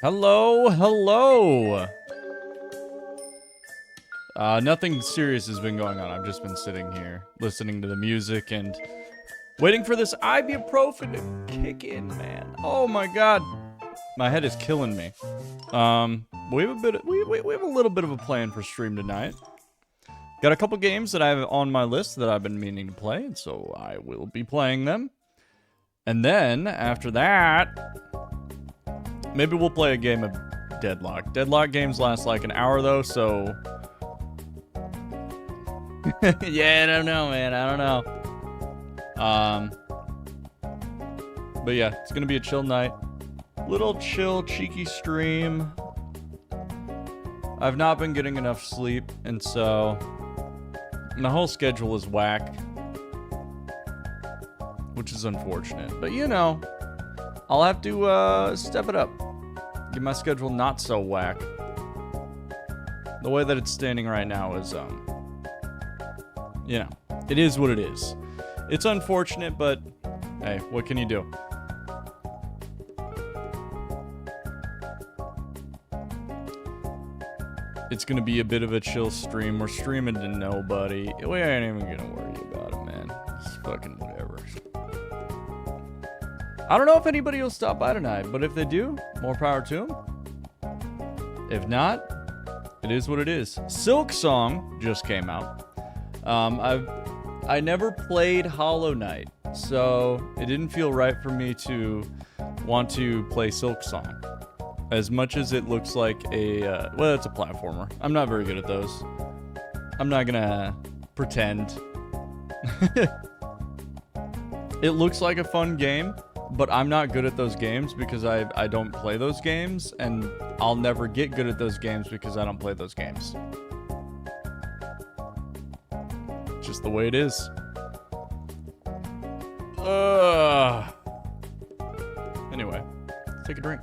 Hello, hello. Nothing serious has been going on. I've just been sitting here listening to the music and waiting for this ibuprofen to kick in, man. Oh my god. My head is killing me. We have a little bit of a plan for stream tonight. Got a couple games that I have on my list that I've been meaning to play, and so I will be playing them. And then after that, maybe we'll play a game of Deadlock. Deadlock games last like an hour though, so yeah, I don't know, man. I don't know. But yeah, it's gonna be a chill night. Little chill, cheeky stream. I've not been getting enough sleep, and so my whole schedule is whack, which is unfortunate. But you know, I'll have to step it up. Get my schedule not so whack. The way that it's standing right now is, you know, it is what it is. It's unfortunate, but hey, what can you do? It's gonna be a bit of a chill stream. We're streaming to nobody. We ain't even gonna worry about it, man. It's fucking whatever. I don't know if anybody will stop by tonight, but if they do, more power to them. If not, it is what it is. Silk Song just came out. I never played Hollow Knight, so it didn't feel right for me to want to play Silk Song. As much as it looks like a, well, it's a platformer. I'm not very good at those. I'm not gonna pretend. It looks like a fun game, but I'm not good at those games because I don't play those games, and I'll never get good at those games because I don't play those games. Just the way it is. Anyway, let's take a drink.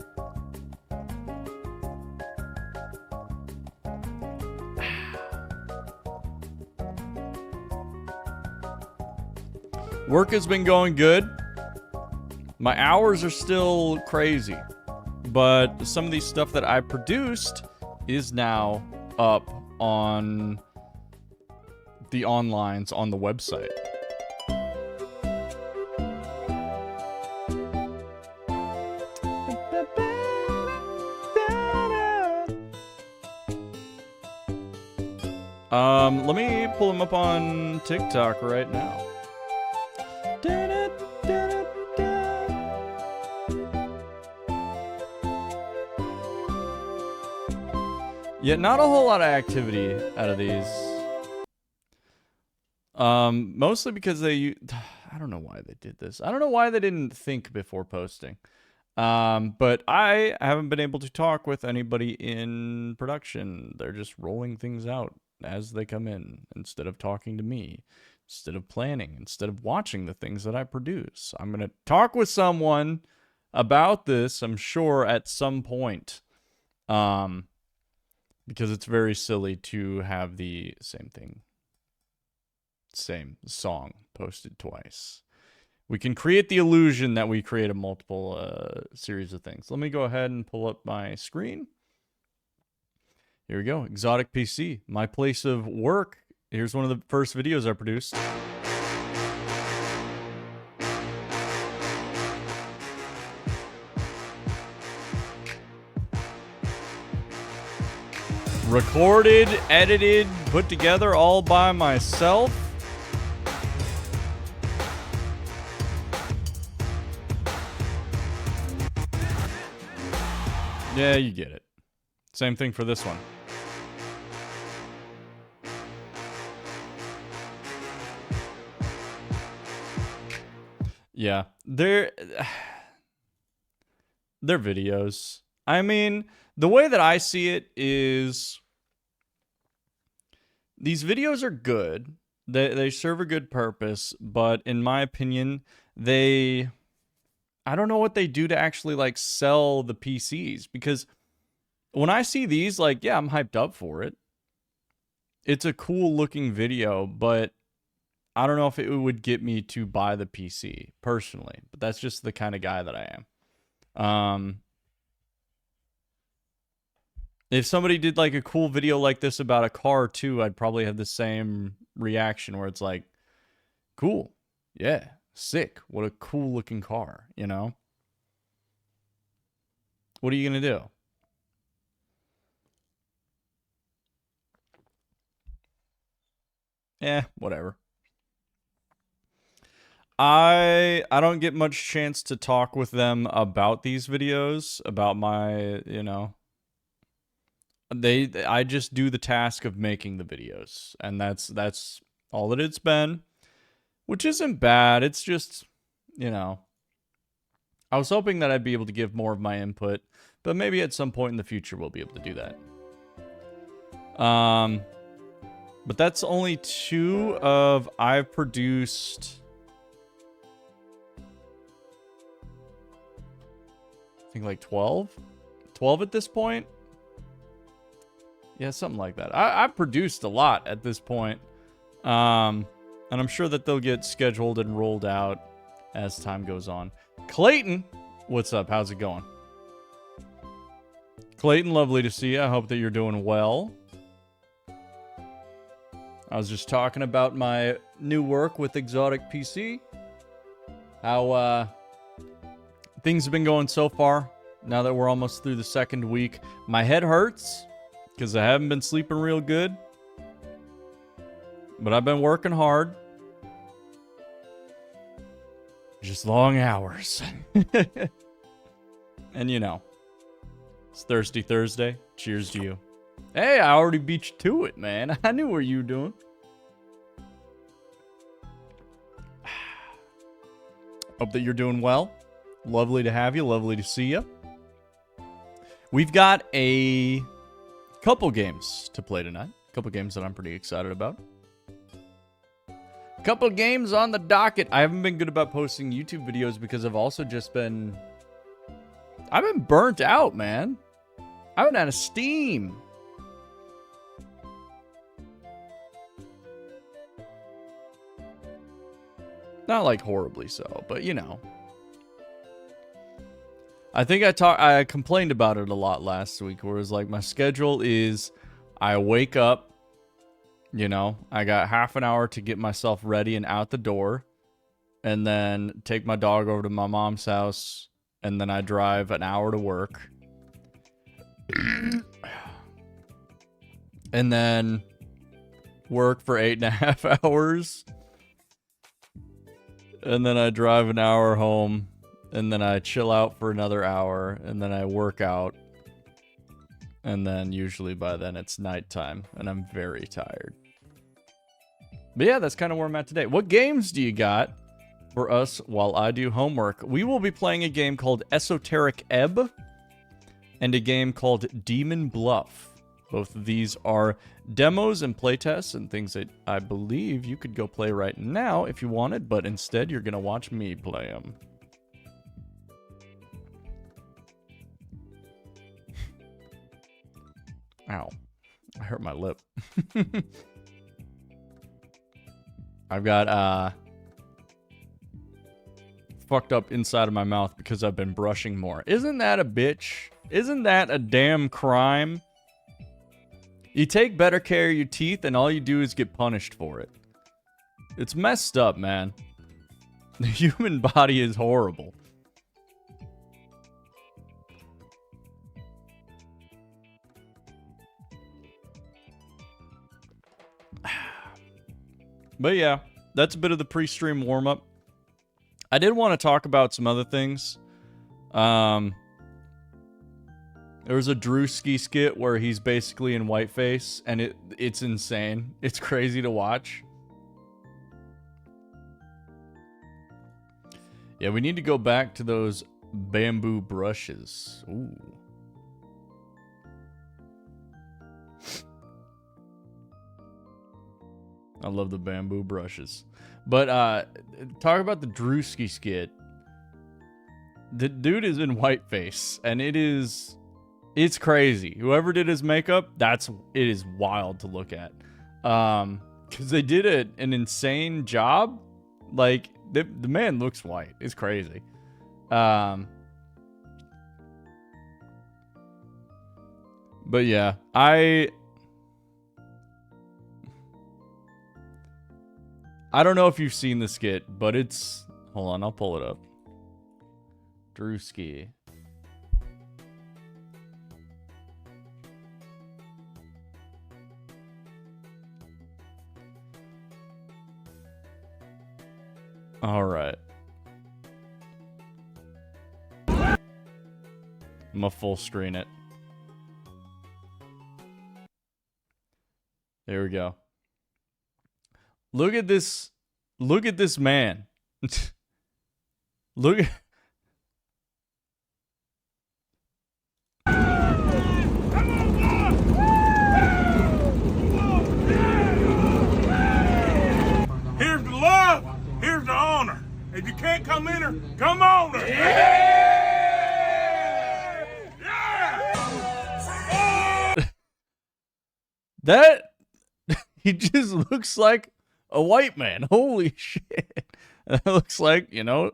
Work has been going good. My hours are still crazy, but some of the stuff that I produced is now up on the onlines on the website. Let me pull them up on TikTok right now. Yeah, not a whole lot of activity out of these. Mostly because I don't know why they did this. I don't know why they didn't think before posting. But I haven't been able to talk with anybody in production. They're just rolling things out as they come in instead of talking to me, instead of planning, instead of watching the things that I produce. I'm going to talk with someone about this, I'm sure, at some point. Because it's very silly to have the same song posted twice. We can create the illusion that we create a multiple series of things. Let me go ahead and pull up my screen. Here we go. Exotic PC, my place of work. Here's one of the first videos I produced. Recorded, edited, put together all by myself. Yeah, you get it. Same thing for this one. Yeah, they're videos. I mean, the way that I see it is these videos are good. They serve a good purpose, but in my opinion, I don't know what they do to actually like sell the PCs, because when I see these, like, yeah, I'm hyped up for it. It's a cool looking video, but I don't know if it would get me to buy the PC personally, but that's just the kind of guy that I am. If somebody did like a cool video like this about a car too, I'd probably have the same reaction where it's like, cool. Yeah. Sick. What a cool looking car, you know? What are you going to do? Whatever. I don't get much chance to talk with them about these videos, about my, you know, I just do the task of making the videos, and that's all that it's been, which isn't bad. It's just, you know, I was hoping that I'd be able to give more of my input, but maybe at some point in the future we'll be able to do that. But that's only 2 of I've produced. I think like 12 at this point. Yeah, something like that. I've produced a lot at this point. And I'm sure that they'll get scheduled and rolled out as time goes on. Clayton, what's up? How's it going? Clayton, lovely to see you. I hope that you're doing well. I was just talking about my new work with Exotic PC. How things have been going so far. Now that we're almost through the second week. My head hurts because I haven't been sleeping real good. But I've been working hard. Just long hours. And you know, it's Thirsty Thursday. Cheers to you. Hey, I already beat you to it, man. I knew what you were doing. Hope that you're doing well. Lovely to have you. Lovely to see you. We've got a couple games to play tonight. A couple games that I'm pretty excited about. A couple games on the docket. I haven't been good about posting YouTube videos because I've also just been... I've been burnt out, man. I've been out of steam. Not like horribly so, but you know. I think I complained about it a lot last week, where it was like my schedule is I wake up, you know, I got half an hour to get myself ready and out the door, and then take my dog over to my mom's house, and then I drive an hour to work. And then work for 8.5 hours. And then I drive an hour home. And then I chill out for another hour. And then I work out. And then usually by then it's nighttime. And I'm very tired. But yeah, that's kind of where I'm at today. What games do you got for us while I do homework? We will be playing a game called Esoteric Ebb. And a game called Demon Bluff. Both of these are demos and playtests and things that I believe you could go play right now if you wanted, but instead you're going to watch me play them. Ow. I hurt my lip. I've got fucked up inside of my mouth because I've been brushing more. Isn't that a bitch? Isn't that a damn crime? You take better care of your teeth and all you do is get punished for it. It's messed up, man. The human body is horrible. But yeah, that's a bit of the pre-stream warm-up. I did want to talk about some other things. There was a Drewski skit where he's basically in whiteface, and it's insane. It's crazy to watch. Yeah, we need to go back to those bamboo brushes. Ooh. I love the bamboo brushes. But talk about the Drewski skit. The dude is in whiteface, and it's crazy. Whoever did his makeup, it is wild to look at. Because they did an insane job. Like, the man looks white. It's crazy. But But yeah, I don't know if you've seen the skit, but it's... Hold on, I'll pull it up. Drewski. All right. I'm gonna full screen it. There we go. Look at this. Look at this man. Look at... Here's the love, here's the honor. If you can't come in her, come on her. Yeah! That... He just looks like a white man. Holy shit. That looks like, you know...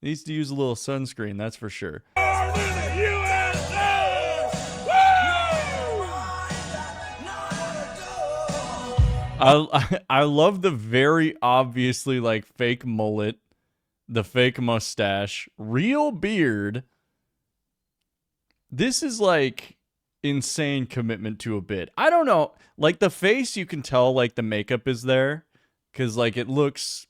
Needs to use a little sunscreen, that's for sure. I love the very obviously like fake mullet, the fake mustache, real beard. This is like insane commitment to a bit. I don't know, like the face, you can tell like the makeup is there because like it looks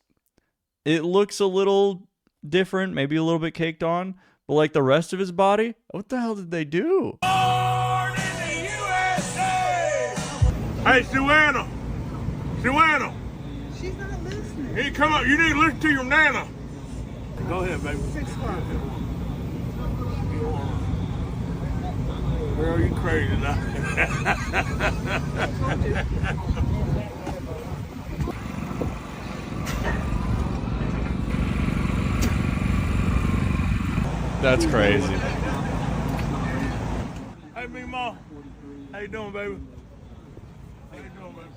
a little different, maybe a little bit caked on, but like the rest of his body, what the hell did they do? Born in the USA! Hey, Suanna! Suanna! She's not listening. Hey, come up. You need to listen to your nana. Go ahead, baby. 6 o'clock. Girl, you crazy now. That's crazy. Hey, me Ma. How you doing, baby? How you doing, baby?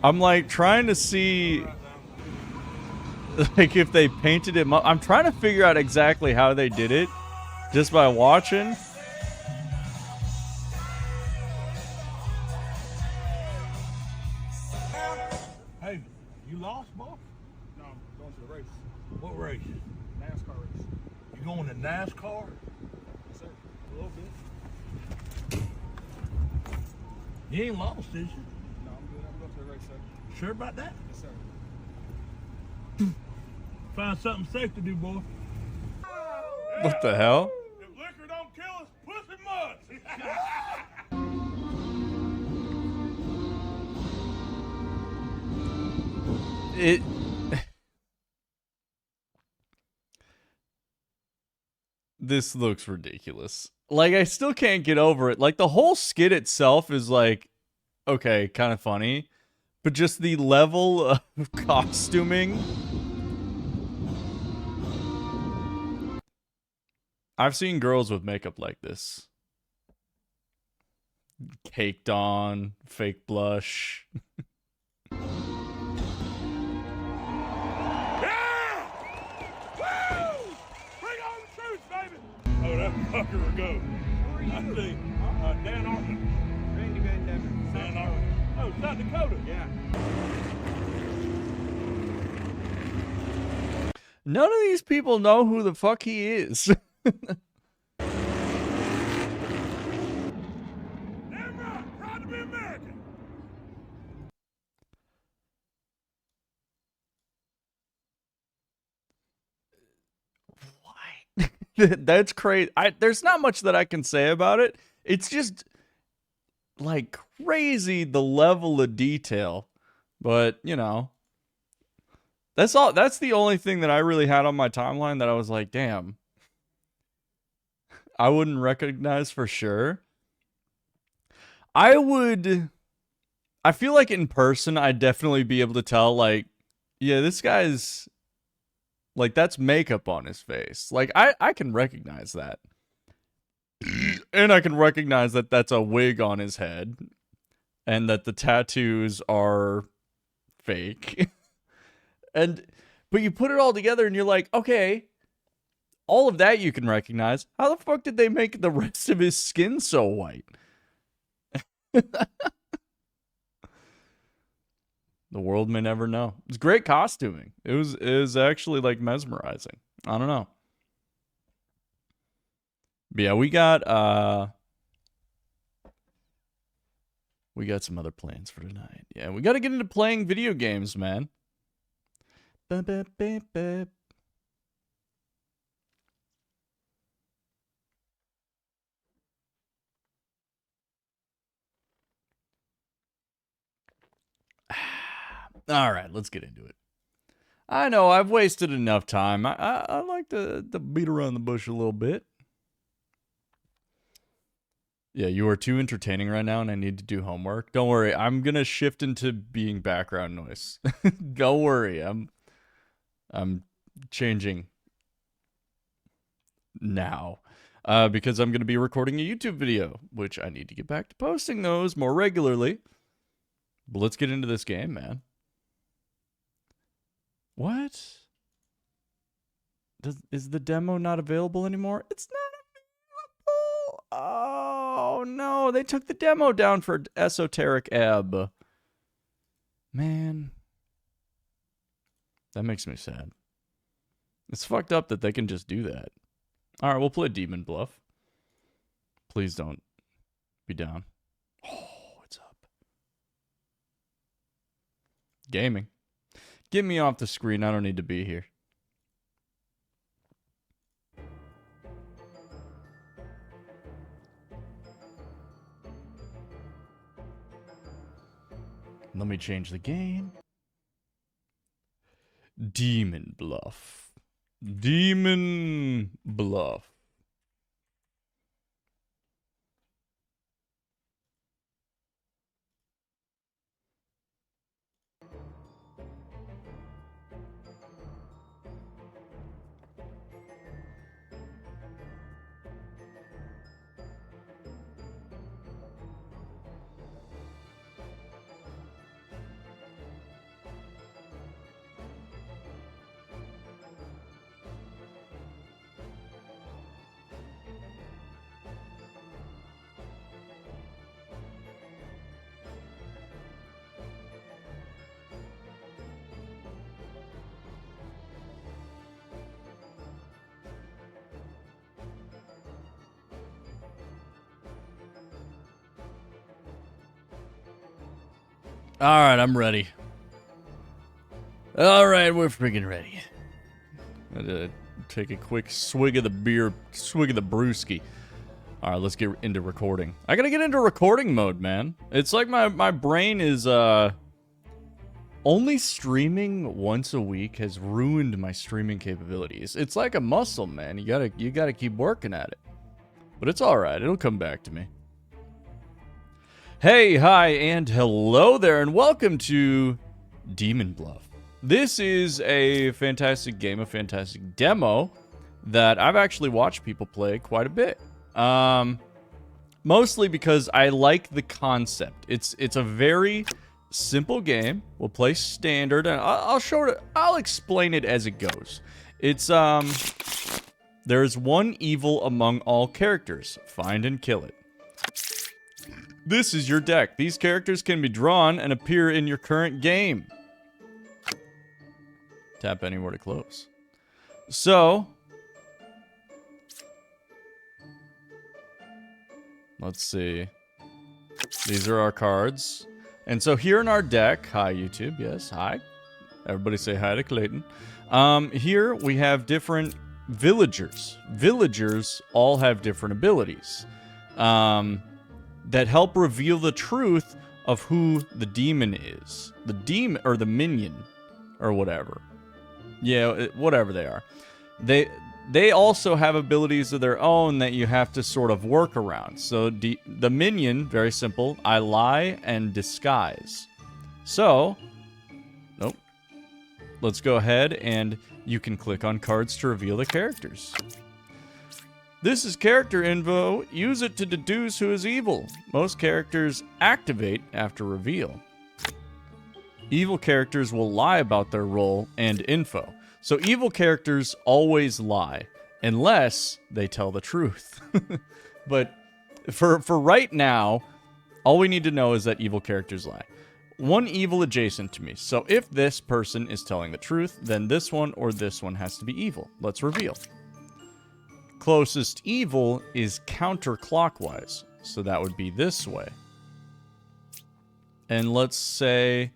I'm like trying to see like if they painted it. I'm trying to figure out exactly how they did it just by watching. Hey, you lost, boy? No, I'm going to the race. What race? NASCAR race. You going to NASCAR? Yes, sir. A little bit. You ain't lost, is you? No, I'm good. I'm going to the race, sir. Sure about that? Yes, sir. Find something safe to do, boy. What the hell? If liquor don't kill us, pussy must. It This looks ridiculous. Like I still can't get over it. Like the whole skit itself is like okay, kind of funny, but just the level of costuming. I've seen girls with makeup like this. Caked on, fake blush. Yeah! Woo! Bring on the troops, baby! Oh, that fucker will go. I see. Dan Arthur. Randy Van Devin. Dan Arthur. Oh, South Dakota. Yeah. None of these people know who the fuck he is. Damn right. Proud to be American. Why? That's crazy. There's not much that I can say about it. It's just like crazy the level of detail. But, you know, that's all. That's the only thing that I really had on my timeline that I was like, damn, I wouldn't recognize for sure. I feel like in person, I'd definitely be able to tell, like, yeah, this guy's, like, that's makeup on his face. Like, I can recognize that. And I can recognize that that's a wig on his head. And that the tattoos are fake. But you put it all together and you're like, okay, All of that you can recognize. How the fuck did they make the rest of his skin so white? The world may never know. It's great costuming. It was actually like mesmerizing. I don't know. But yeah, we got some other plans for tonight. Yeah, we got to get into playing video games, man. All right, let's get into it. I know I've wasted enough time. I like to beat around the bush a little bit. Yeah, you are too entertaining right now, and I need to do homework. Don't worry, I'm gonna shift into being background noise. Don't worry, I'm changing now because I'm gonna be recording a YouTube video, which I need to get back to posting those more regularly. But let's get into this game, man. What? Is the demo not available anymore? It's not available. Oh no, they took the demo down for Esoteric Ebb. Man, that makes me sad. It's fucked up that they can just do that. All right, we'll play Demon Bluff. Please don't be down. Oh, it's up. Gaming. Get me off the screen. I don't need to be here. Let me change the game. Demon Bluff. Demon Bluff. All right, I'm ready. All right, we're freaking ready. Gotta take a quick swig of the beer, swig of the brewski. All right, let's get into recording. I gotta get into recording mode, man. It's like my brain is only streaming once a week has ruined my streaming capabilities. It's like a muscle, man. You gotta keep working at it. But it's all right. It'll come back to me. Hey, hi, and hello there, and welcome to Demon Bluff. This is a fantastic game, a fantastic demo that I've actually watched people play quite a bit. Mostly because I like the concept. It's a very simple game. We'll play standard, and I'll explain it as it goes. It's there is one evil among all characters. Find and kill it. This is your deck. These characters can be drawn and appear in your current game. Tap anywhere to close. So, let's see. These are our cards. And so here in our deck, hi YouTube, yes, hi. Everybody say hi to Clayton. Here we have different villagers. Villagers all have different abilities. That help reveal the truth of who the demon is. The demon, or the minion, or whatever. Yeah, whatever they are. They also have abilities of their own that you have to sort of work around. So the minion, very simple, I lie and disguise. So, nope. Let's go ahead and you can click on cards to reveal the characters. This is character info. Use it to deduce who is evil. Most characters activate after reveal. Evil characters will lie about their role and info. So evil characters always lie. Unless they tell the truth. But for right now, all we need to know is that evil characters lie. One evil adjacent to me. So if this person is telling the truth, then this one or this one has to be evil. Let's reveal. Closest evil is counterclockwise. So that would be this way. And let's say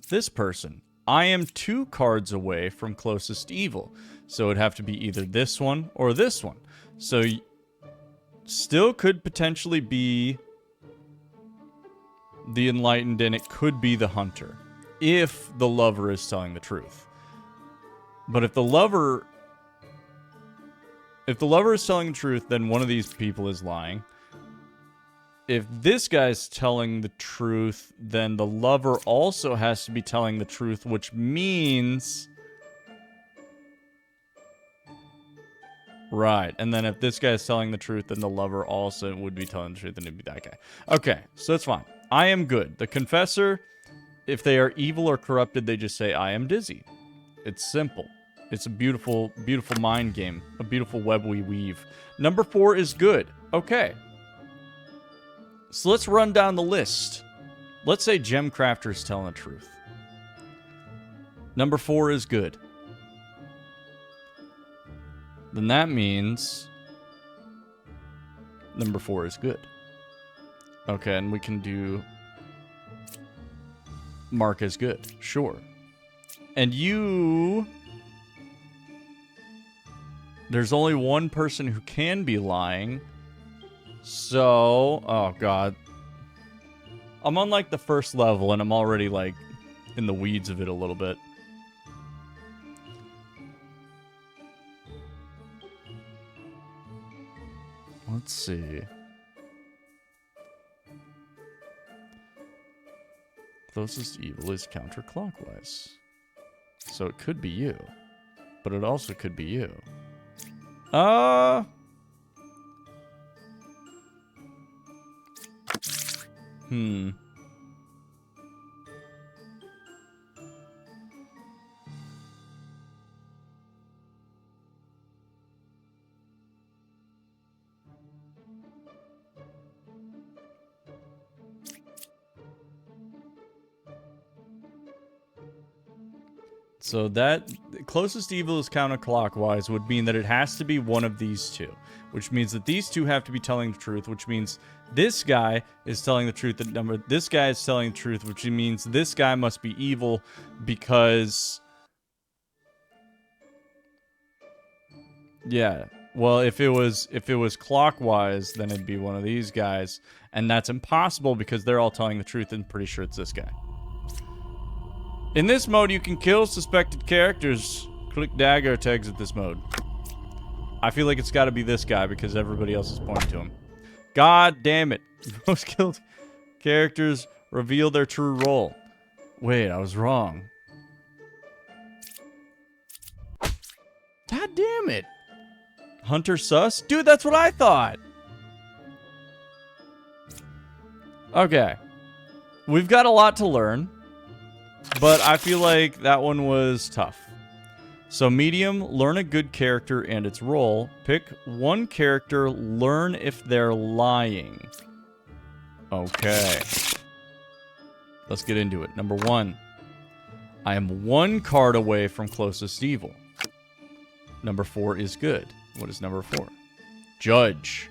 this person. I am 2 cards away from closest evil. So it'd have to be either this one or this one. So still could potentially be the enlightened, and it could be the hunter. If the lover is telling the truth. But if the lover is telling the truth, then one of these people is lying. If this guy's telling the truth, then the lover also has to be telling the truth, which means... Right, and then if this guy's telling the truth, then the lover also would be telling the truth, and it'd be that guy. Okay, so that's fine. I am good. The confessor, if they are evil or corrupted, they just say, I am dizzy. It's simple. It's a beautiful, beautiful mind game. A beautiful web we weave. Number 4 is good. Okay. So let's run down the list. Let's say Gem Crafter's telling the truth. Number 4 is good. Then that means number 4 is good. Okay, and we can do mark as good. Sure. And you... There's only one person who can be lying. So... Oh, God. I'm on, like, the first level, and I'm already, like, in the weeds of it a little bit. Let's see. Closest evil is counterclockwise. So it could be you. But it also could be you. So that closest evil is counterclockwise would mean that it has to be one of these two, which means that these two have to be telling the truth, which means this guy is telling the truth at this guy is telling the truth, which means this guy must be evil because yeah. Well, if it was clockwise, then it'd be one of these guys, and that's impossible because they're all telling the truth, and I'm pretty sure it's this guy. In this mode, you can kill suspected characters. Click dagger to exit this mode. I feel like it's got to be this guy because everybody else is pointing to him. God damn it. Most killed characters reveal their true role. Wait, I was wrong. God damn it. Hunter sus? Dude, that's what I thought. Okay. We've got a lot to learn. But I feel like that one was tough. So medium, learn a good character and its role. Pick one character, learn if they're lying. Okay. Let's get into it. Number 1. I am 1 card away from closest evil. Number 4 is good. What is number 4? Judge.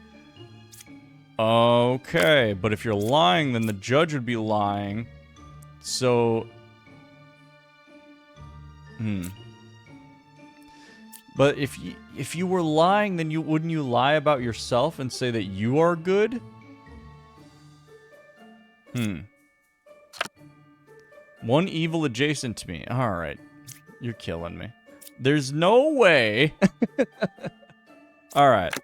Okay, but if you're lying, then the judge would be lying. So... But if you were lying, then wouldn't you lie about yourself and say that you are good? One evil adjacent to me. Alright. You're killing me. There's no way. Alright.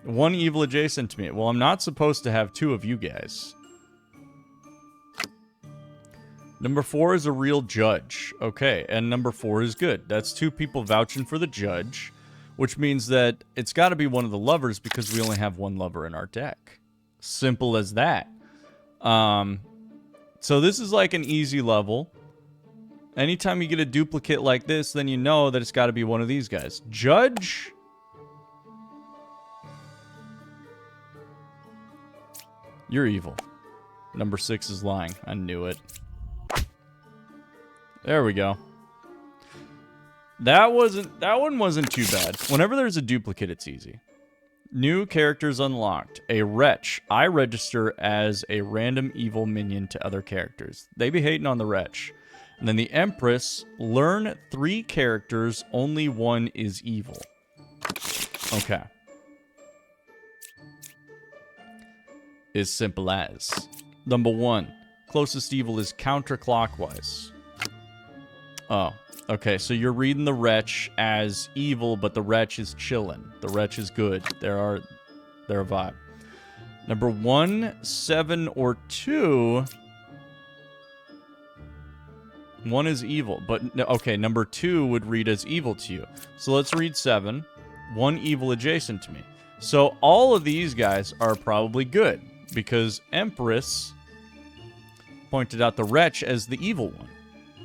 One evil adjacent to me. Well, I'm not supposed to have 2 of you guys. Number 4 is a real judge. Okay, and number 4 is good. That's 2 people vouching for the judge, which means that it's got to be one of the lovers because we only have 1 lover in our deck. Simple as that. So this is like an easy level. Anytime you get a duplicate like this, then you know that it's got to be one of these guys. Judge You're evil. Number 6 is lying. I knew it. There we go. That one wasn't too bad. Whenever there's a duplicate, it's easy. New characters unlocked. A wretch. I register as a random evil minion to other characters. They be hating on the wretch. And then the Empress. Learn 3 characters. Only 1 is evil. Okay. As simple as. Number 1. Closest evil is counterclockwise. Oh. Okay, so you're reading the wretch as evil, but the wretch is chillin'. The wretch is good. They're a vibe. Number 1, 7, or 2. 1 is evil, but okay, number 2 would read as evil to you. So let's read 7. 1 evil adjacent to me. So all of these guys are probably good, because Empress pointed out the wretch as the evil one.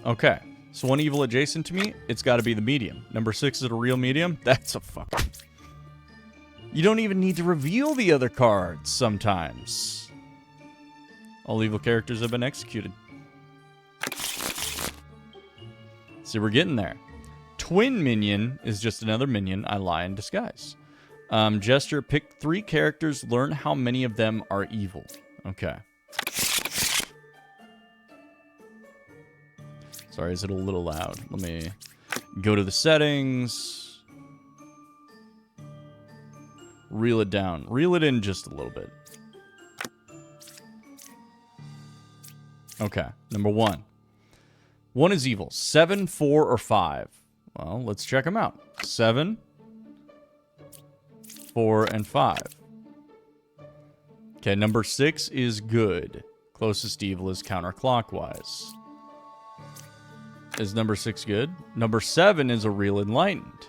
Okay. So 1 evil adjacent to me, it's got to be the medium. Number 6 is a real medium? That's a fucking... You don't even need to reveal the other cards sometimes. All evil characters have been executed. See, we're getting there. Twin minion is just another minion. I lie in disguise. Gesture, pick 3 characters. Learn how many of them are evil. Okay. Sorry, is it a little loud? Let me go to the settings. Reel it down. Reel it in just a little bit. Okay, number 1. 1 is evil. 7, 4, or 5. Well, let's check them out. 7, 4, and 5. Okay, number 6 is good. Closest evil is counterclockwise. Is number 6 good? Number 7 is a real enlightened.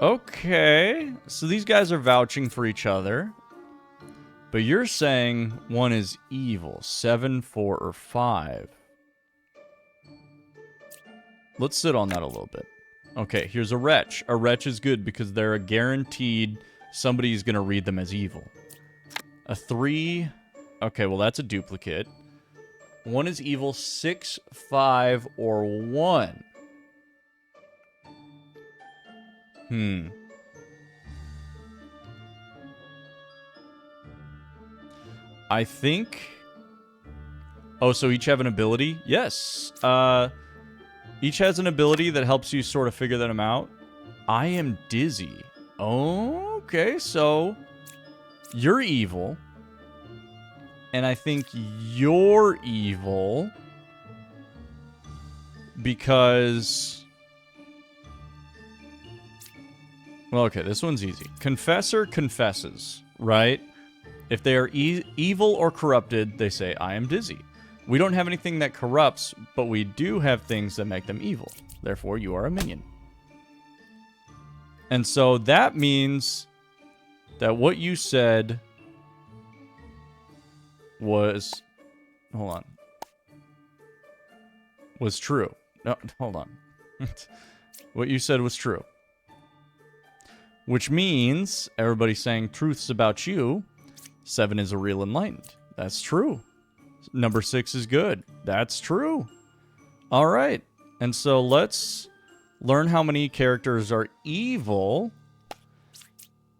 Okay. So these guys are vouching for each other. But you're saying 1 is evil. 7, 4, or 5. Let's sit on that a little bit. Okay, here's a wretch. A wretch is good because they're a guaranteed somebody's going to read them as evil. A 3. Okay, well, that's a duplicate. 1 is evil, 6, 5, or 1. I think... Oh, so each have an ability? Yes. Each has an ability that helps you sort of figure them out. I am dizzy. Oh, okay, so... You're evil. And I think you're evil because... Well, okay, this one's easy. Confessor confesses, right? If they are evil or corrupted, they say, I am dizzy. We don't have anything that corrupts, but we do have things that make them evil. Therefore, you are a minion. And so that means that what you said... was... Hold on. Was true. No, hold on. What you said was true. Which means everybody's saying truths about you. 7 is a real enlightened. That's true. Number 6 is good. That's true. All right. And so let's learn how many characters are evil.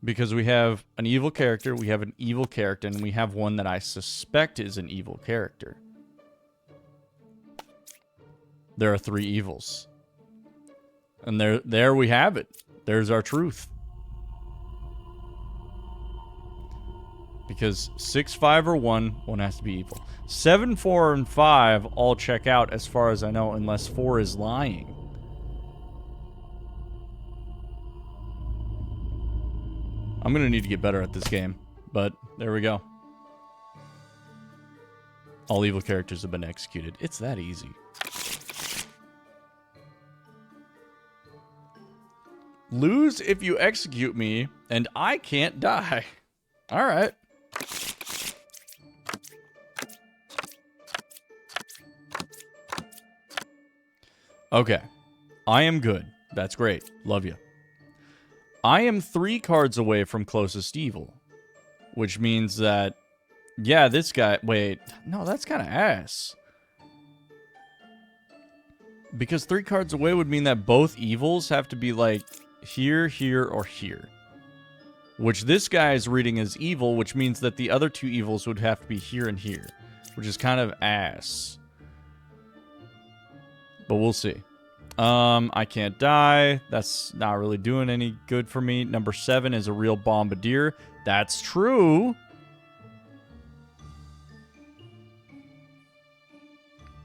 Because we have an evil character, we have an evil character, and we have one that I suspect is an evil character. There are 3 evils. And there we have it. There's our truth. Because 6, 5, or 1 has to be evil. 7, 4, and 5 all check out as far as I know, unless 4 is lying. I'm going to need to get better at this game, but there we go. All evil characters have been executed. It's that easy. Lose if you execute me, and I can't die. All right. Okay. I am good. That's great. Love you. I am 3 cards away from closest evil, which means that Yeah, this guy... Wait. No, that's kind of ass. Because 3 cards away would mean that both evils have to be, like, here, here, or here. Which this guy is reading as evil, which means that the other 2 evils would have to be here and here. Which is kind of ass. But we'll see. I can't die. That's not really doing any good for me. Number 7 is a real bombardier. That's true.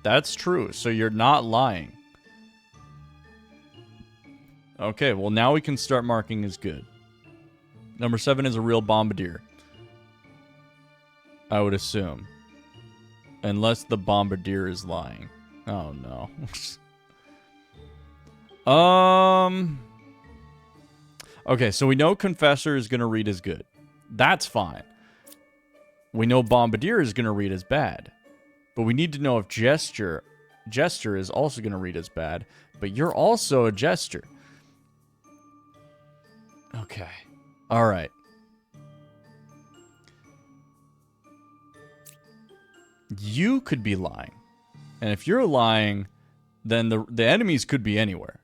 That's true. So you're not lying. Okay, well now we can start marking as good. Number 7 is a real bombardier. I would assume. Unless the bombardier is lying. Oh no. Okay, so we know Confessor is going to read as good. That's fine. We know Bombardier is going to read as bad. But we need to know if Jester is also going to read as bad. But you're also a Jester. Okay. All right. You could be lying. And if you're lying, then the enemies could be anywhere.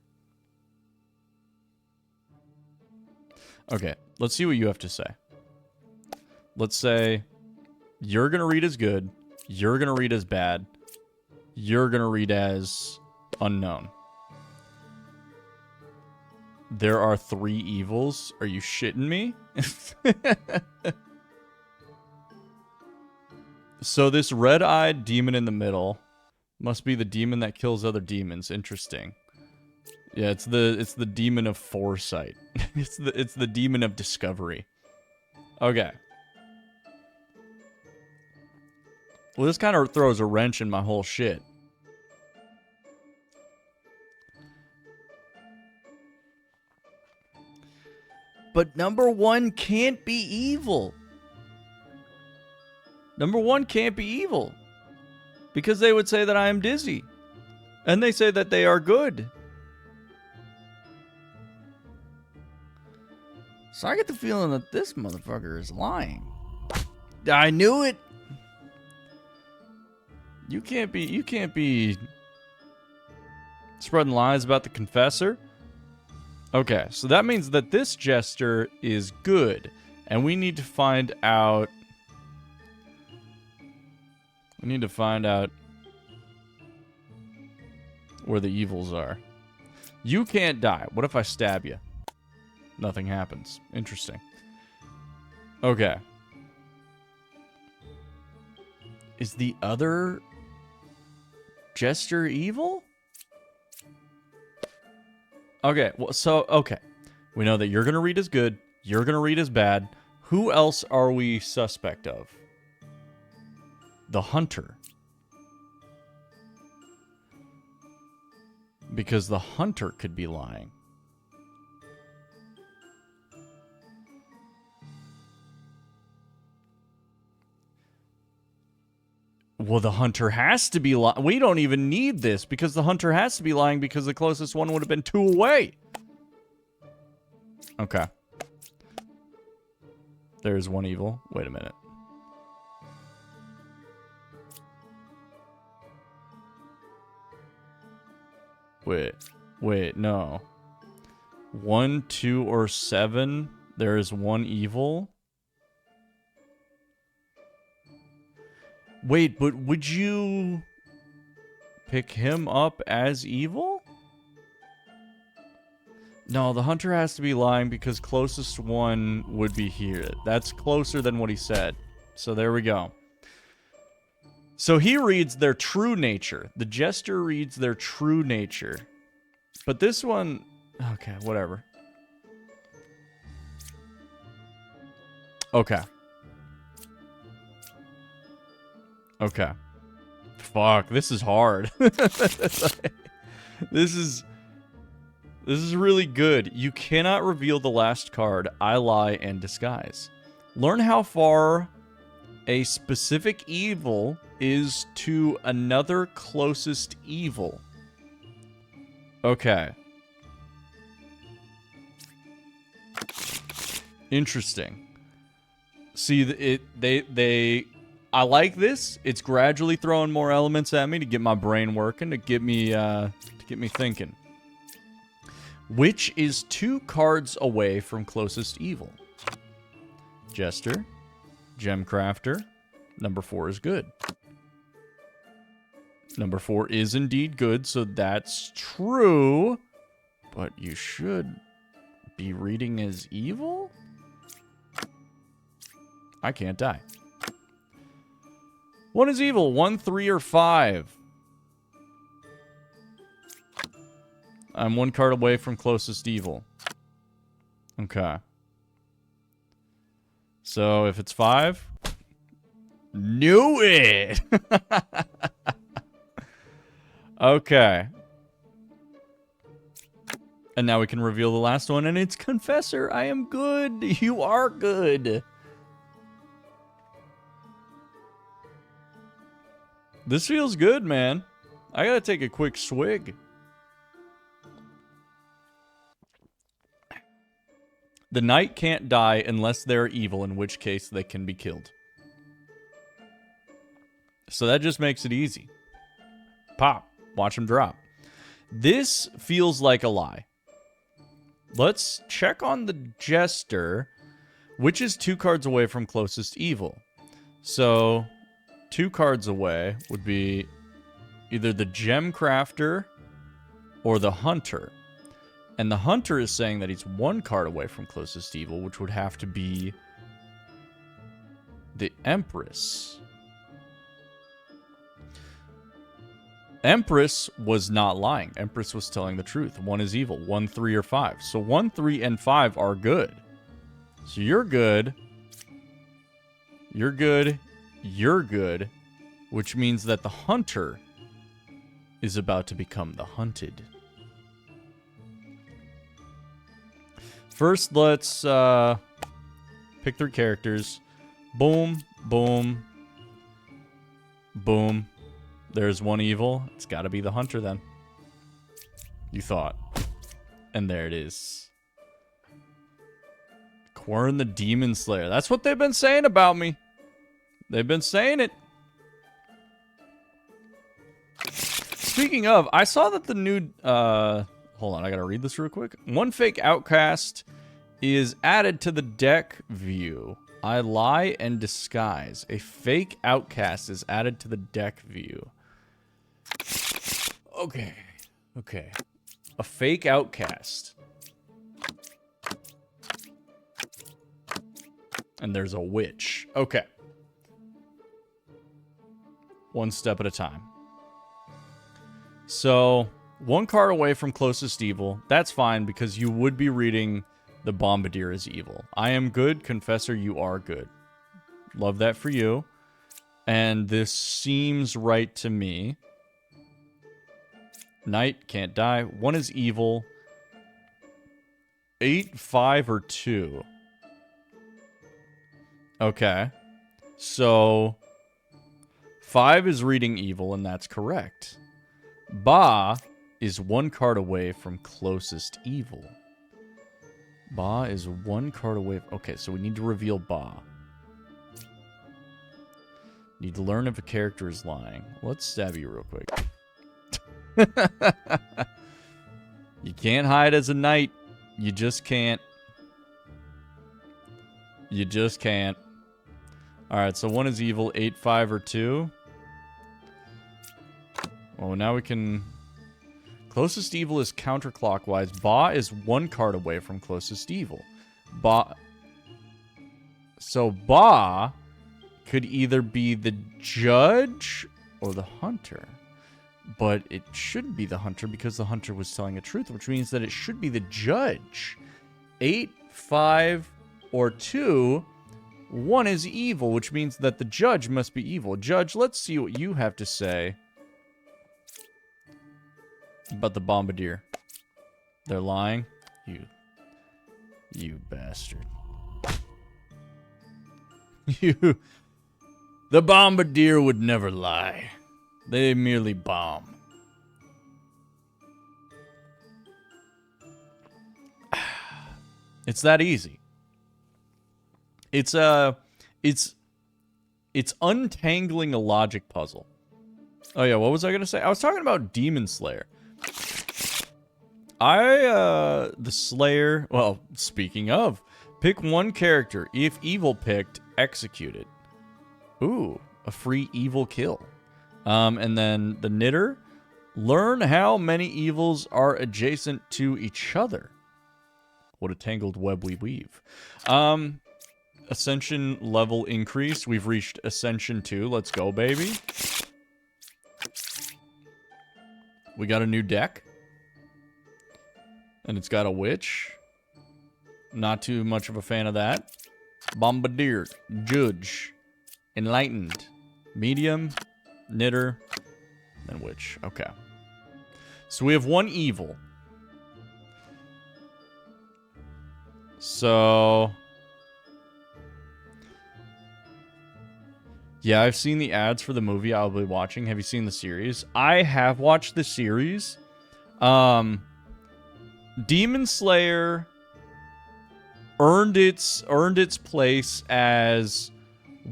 Okay, let's see what you have to say. Let's say you're going to read as good, you're going to read as bad, you're going to read as unknown. There are 3 evils? Are you shitting me? So this red-eyed demon in the middle must be the demon that kills other demons. Interesting. Yeah, it's the demon of foresight. it's the demon of discovery. Okay. Well, this kind of throws a wrench in my whole shit. But number 1 can't be evil. Number 1 can't be evil. Because they would say that I am dizzy. And they say that they are good. So I get the feeling that this motherfucker is lying. I knew it. You can't be spreading lies about the Confessor. Okay, so that means that this Jester is good. And we need to find out... We need to find out where the evils are. You can't die. What if I stab you? Nothing happens. Interesting. Okay. Is the other Jester evil? Okay, well, so, okay. We know that you're going to read as good. You're going to read as bad. Who else are we suspect of? The Hunter. Because the Hunter could be lying. Well, the Hunter has to be lying. We don't even need this because the Hunter has to be lying because the closest one would have been 2 away. Okay. There's 1 evil. Wait a minute. Wait, no. 1, 2, or 7. There is 1 evil. Wait, but would you pick him up as evil? No, the Hunter has to be lying because closest one would be here. That's closer than what he said. So there we go. So he reads their true nature. The Jester reads their true nature. But this one... Okay, whatever. Okay. Okay. Fuck, this is hard. This is really good. You cannot reveal the last card, I lie and disguise. Learn how far a specific evil is to another closest evil. Okay. Interesting. See, they I like this. It's gradually throwing more elements at me to get my brain working, to get me thinking. Which is 2 cards away from closest evil? Jester, Gemcrafter. Number 4 is good. Number 4 is indeed good, so that's true. But you should be reading as evil? I can't die. 1 is evil. 1, 3, or 5. I'm 1 card away from closest evil. Okay. So if it's 5... Knew it! Okay. And now we can reveal the last one, and it's Confessor. I am good. You are good. This feels good, man. I gotta take a quick swig. The knight can't die unless they're evil, in which case they can be killed. So that just makes it easy. Pop. Watch him drop. This feels like a lie. Let's check on the Jester, which is 2 cards away from closest evil. So 2 cards away would be either the Gemcrafter or the Hunter. And the Hunter is saying that he's 1 card away from closest evil, which would have to be the Empress. Empress was not lying. Empress was telling the truth. 1 is evil. 1, 3, or 5. So 1, 3, and 5 are good. So you're good. You're good. You're good. Which means that the Hunter is about to become the hunted. First, let's pick 3 characters. Boom, boom, boom. There's 1 evil. It's got to be the Hunter then. You thought. And there it is. Quern the Demon Slayer. That's what they've been saying about me. They've been saying it. Speaking of, I saw that the new... hold on, I gotta read this real quick. 1 fake outcast is added to the deck view. I lie and disguise. A fake outcast is added to the deck view. Okay. Okay. A fake outcast. And there's a witch. Okay. 1 step at a time. So, 1 card away from closest evil. That's fine because you would be reading the Bombardier as evil. I am good. Confessor, you are good. Love that for you. And this seems right to me. Knight can't die. 1 is evil. 8, 5, or 2. Okay. So 5 is reading evil, and that's correct. Ba is 1 card away from closest evil. Ba is 1 card away. Okay, so we need to reveal Ba. Need to learn if a character is lying. Let's stab you real quick. You can't hide as a knight. You just can't. You just can't. Alright, so 1 is evil, 8, 5, or 2. Well, now we can... Closest evil is counterclockwise. Ba is 1 card away from closest evil. Ba... So Ba could either be the judge or the hunter. But it shouldn't be the hunter because the hunter was telling the truth, which means that it should be the judge. 8, 5, or 2... 1 is evil, which means that the judge must be evil. Judge, let's see what you have to say about the Bombardier. They're lying? You bastard. The Bombardier would never lie. They merely bomb. It's that easy. It's It's untangling a logic puzzle. Oh yeah, what was I gonna say? I was talking about Demon Slayer. The Slayer, well, speaking of, pick one character. If evil picked, execute it. Ooh, a free evil kill. And then the Knitter, learn how many evils are adjacent to each other. What a tangled web we weave. Ascension level increased. We've reached Ascension 2. Let's go, baby. We got a new deck. And it's got a witch. Not too much of a fan of that. Bombardier. Judge. Enlightened. Medium. Knitter. And witch. Okay. So we have one evil. So... yeah, I've seen the ads for the movie I'll be watching. Have you seen the series? I have watched the series. Demon Slayer earned its place as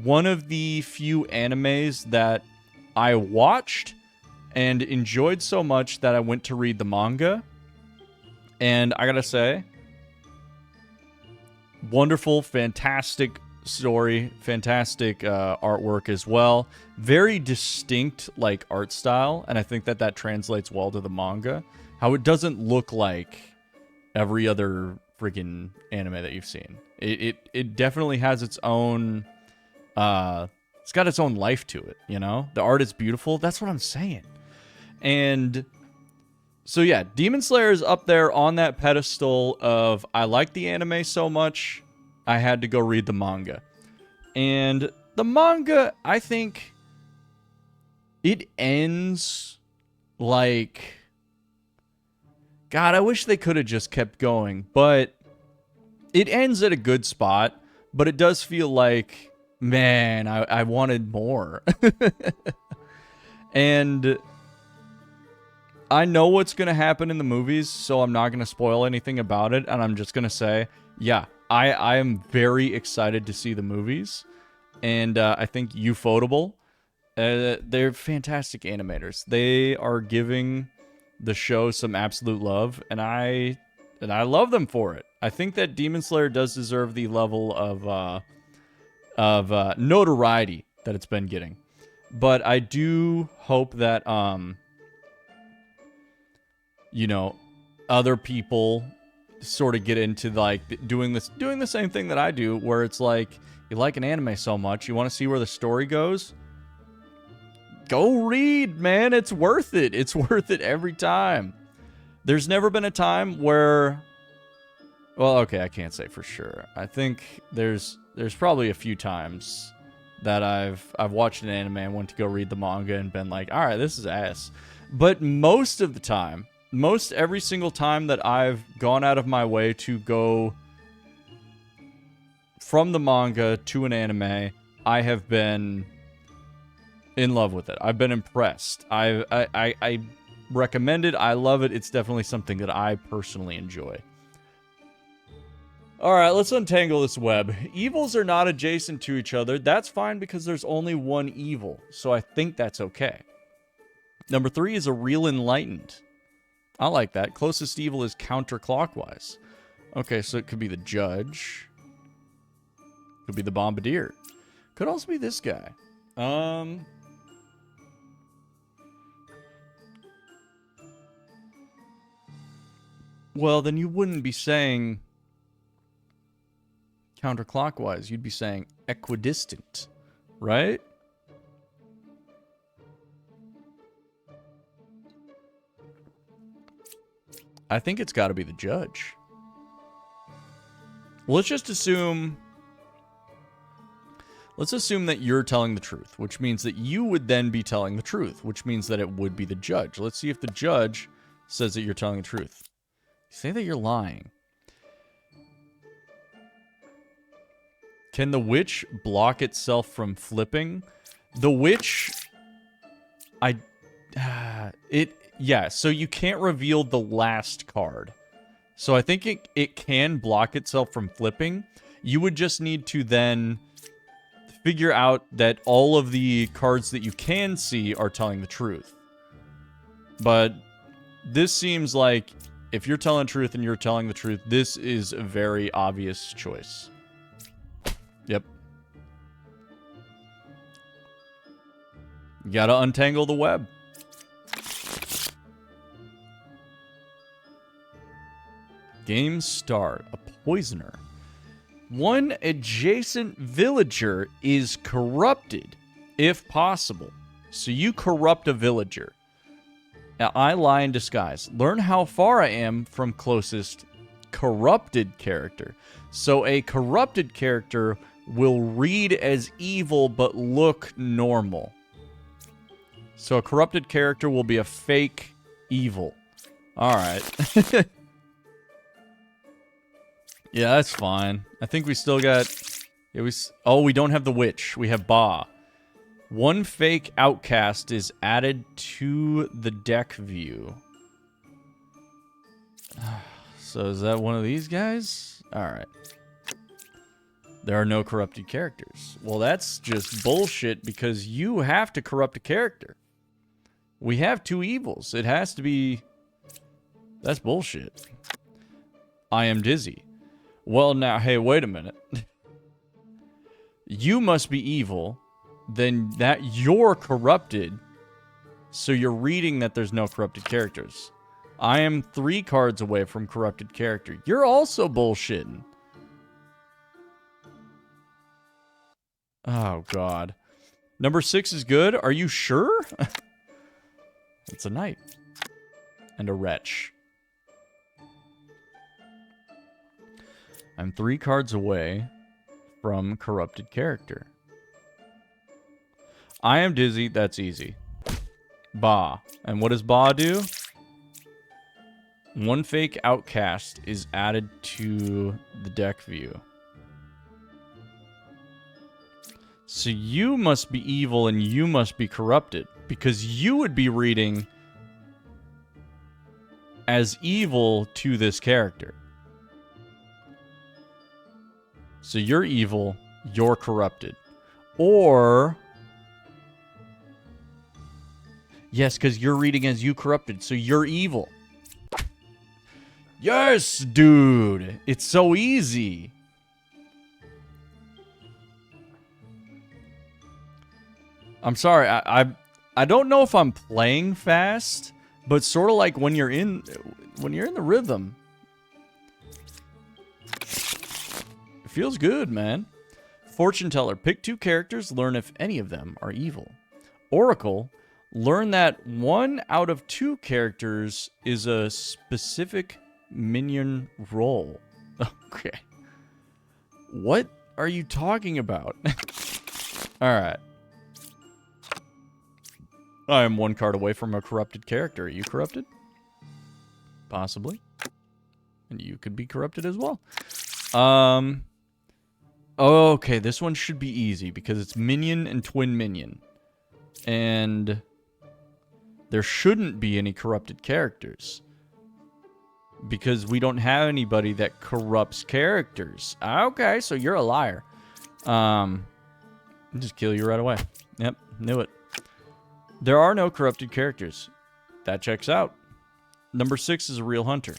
one of the few animes that I watched and enjoyed so much that I went to read the manga. And I gotta say, wonderful, fantastic story, fantastic artwork as well. Very distinct, like, art style, and I think that translates well to the manga. How it doesn't look like every other freaking anime that you've seen. It definitely has its own... it's got its own life to it, you know? The art is beautiful. That's what I'm saying. And... so yeah, Demon Slayer is up there on that pedestal of I like the anime so much, I had to go read the manga. And the manga, I think, it ends like... God, I wish they could have just kept going, but it ends at a good spot, but it does feel like, man, I wanted more. And I know what's going to happen in the movies, so I'm not going to spoil anything about it, and I'm just going to say, yeah, I am very excited to see the movies, and I think Ufotable, they're fantastic animators. They are giving the show some absolute love, and I love them for it. I think that Demon Slayer does deserve the level of notoriety that it's been getting, but I do hope that you know, other people sort of get into like doing the same thing that I do, where it's like you like an anime so much, you want to see where the story goes. Go read, man. It's worth it. It's worth it every time. There's never been a time where, well, okay, I can't say for sure. I think there's probably a few times that I've watched an anime and went to go read the manga and been like, all right, this is ass. But most of the time, every single time that I've gone out of my way to go from the manga to an anime, I have been in love with it. I've been impressed. I recommend it. I love it. It's definitely something that I personally enjoy. All right, let's untangle this web. Evils are not adjacent to each other. That's fine because there's only one evil, so I think that's okay. Number 3 is a real enlightened. I like that. Closest evil is counterclockwise. Okay, so it could be the judge. Could be the bombardier. Could also be this guy. Well, then you wouldn't be saying counterclockwise. You'd be saying equidistant, right? I think it's got to be the judge. Let's just assume... let's assume that you're telling the truth, which means that you would then be telling the truth, which means that it would be the judge. Let's see if the judge says that you're telling the truth. Say that you're lying. Can the witch block itself from flipping? The witch... yeah, so you can't reveal the last card. So I think it can block itself from flipping. You would just need to then figure out that all of the cards that you can see are telling the truth. But this seems like if you're telling the truth and you're telling the truth, this is a very obvious choice. Yep. You gotta untangle the web. Game start. A poisoner. One adjacent villager is corrupted, if possible. So you corrupt a villager. Now, I lie in disguise. Learn how far I am from closest corrupted character. So a corrupted character will read as evil but look normal. So a corrupted character will be a fake evil. Alright. Yeah, that's fine. I think we still got... Oh, we don't have the witch. We have Ba. One fake outcast is added to the deck view. So is that one of these guys? Alright. There are no corrupted characters. Well, that's just bullshit because you have to corrupt a character. We have two evils. It has to be... That's bullshit. I am dizzy. Well, now, hey, wait a minute. You must be evil. Then that you're corrupted. So you're reading that there's no corrupted characters. I am 3 cards away from corrupted character. You're also bullshitting. Oh, God. Number 6 is good? Are you sure? It's a knight. And a wretch. I'm 3 cards away from corrupted character. I am dizzy. That's easy. Ba. And what does Ba do? One fake outcast is added to the deck view. So you must be evil and you must be corrupted. Because you would be reading as evil to this character. So you're evil, you're corrupted. Or... Yes, because you're reading as you corrupted, so you're evil. Yes, dude! It's so easy! I'm sorry, I don't know if I'm playing fast, but sort of like when you're in the rhythm. It feels good, man. Fortune teller. Pick 2 characters, learn if any of them are evil. Oracle. Learn that 1 out of 2 characters is a specific minion role. Okay. What are you talking about? Alright. I am 1 card away from a corrupted character. Are you corrupted? Possibly. And you could be corrupted as well. Okay, this one should be easy because it's minion and twin minion. And there shouldn't be any corrupted characters. Because we don't have anybody that corrupts characters. Okay, so you're a liar. I'll just kill you right away. Yep, knew it. There are no corrupted characters. That checks out. Number 6 is a real hunter.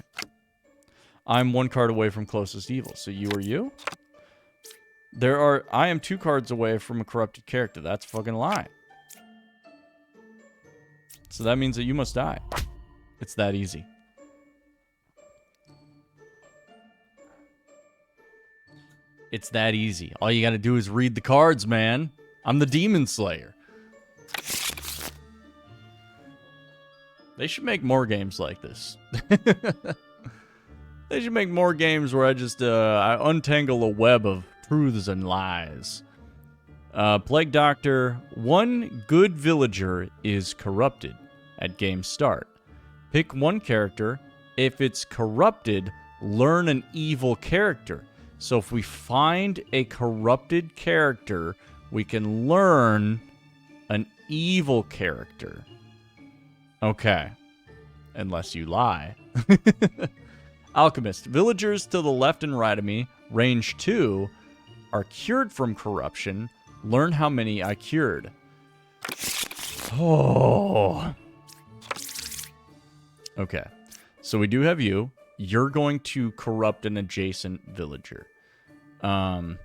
I'm 1 card away from closest evil. So you or you? I am 2 cards away from a corrupted character. That's a fucking lie. So that means that you must die. It's that easy. It's that easy. All you gotta do is read the cards, man. I'm the Demon Slayer. They should make more games like this. They should make more games where I just I untangle a web of truths and lies. Plague Doctor. 1 good villager is corrupted at game start. Pick 1 character. If it's corrupted, learn an evil character. So if we find a corrupted character, we can learn an evil character. Okay. Unless you lie. Alchemist. Villagers to the left and right of me, range 2, are cured from corruption. Learn how many I cured. Oh. Okay. So we do have you. You're going to corrupt an adjacent villager. Let's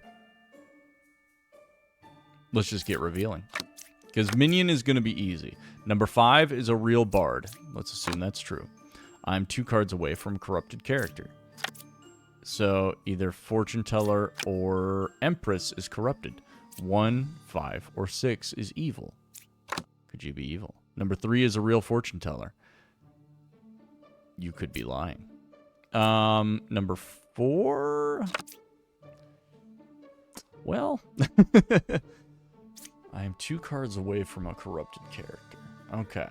just get revealing. Because minion is going to be easy. Number 5 is a real bard. Let's assume that's true. I'm 2 cards away from corrupted character. So either fortune teller or empress is corrupted. 1, 5, or 6 is evil. Could you be evil? Number 3 is a real fortune teller. You could be lying. Number 4. Well, I am 2 cards away from a corrupted character. Okay.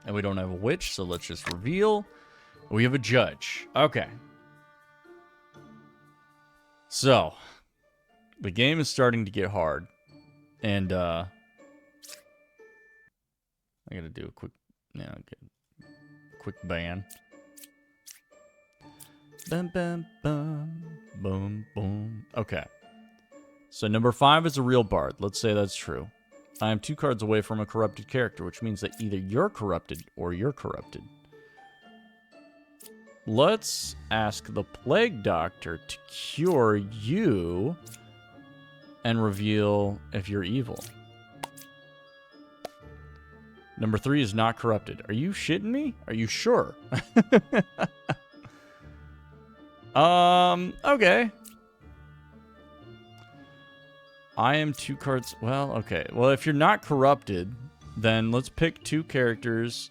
And we don't have a witch, so let's just reveal. We have a judge. Okay. So, the game is starting to get hard. And, I gotta do a quick, quick ban. Bum, bum, bum, boom, boom. Okay. So number 5 is a real bard. Let's say that's true. I am 2 cards away from a corrupted character, which means that either you're corrupted or you're corrupted. Let's ask the Plague Doctor to cure you and reveal if you're evil. Number 3 is not corrupted. Are you shitting me? Are you sure? Okay. I am 2 cards. Well, okay. Well, if you're not corrupted, then let's pick 2 characters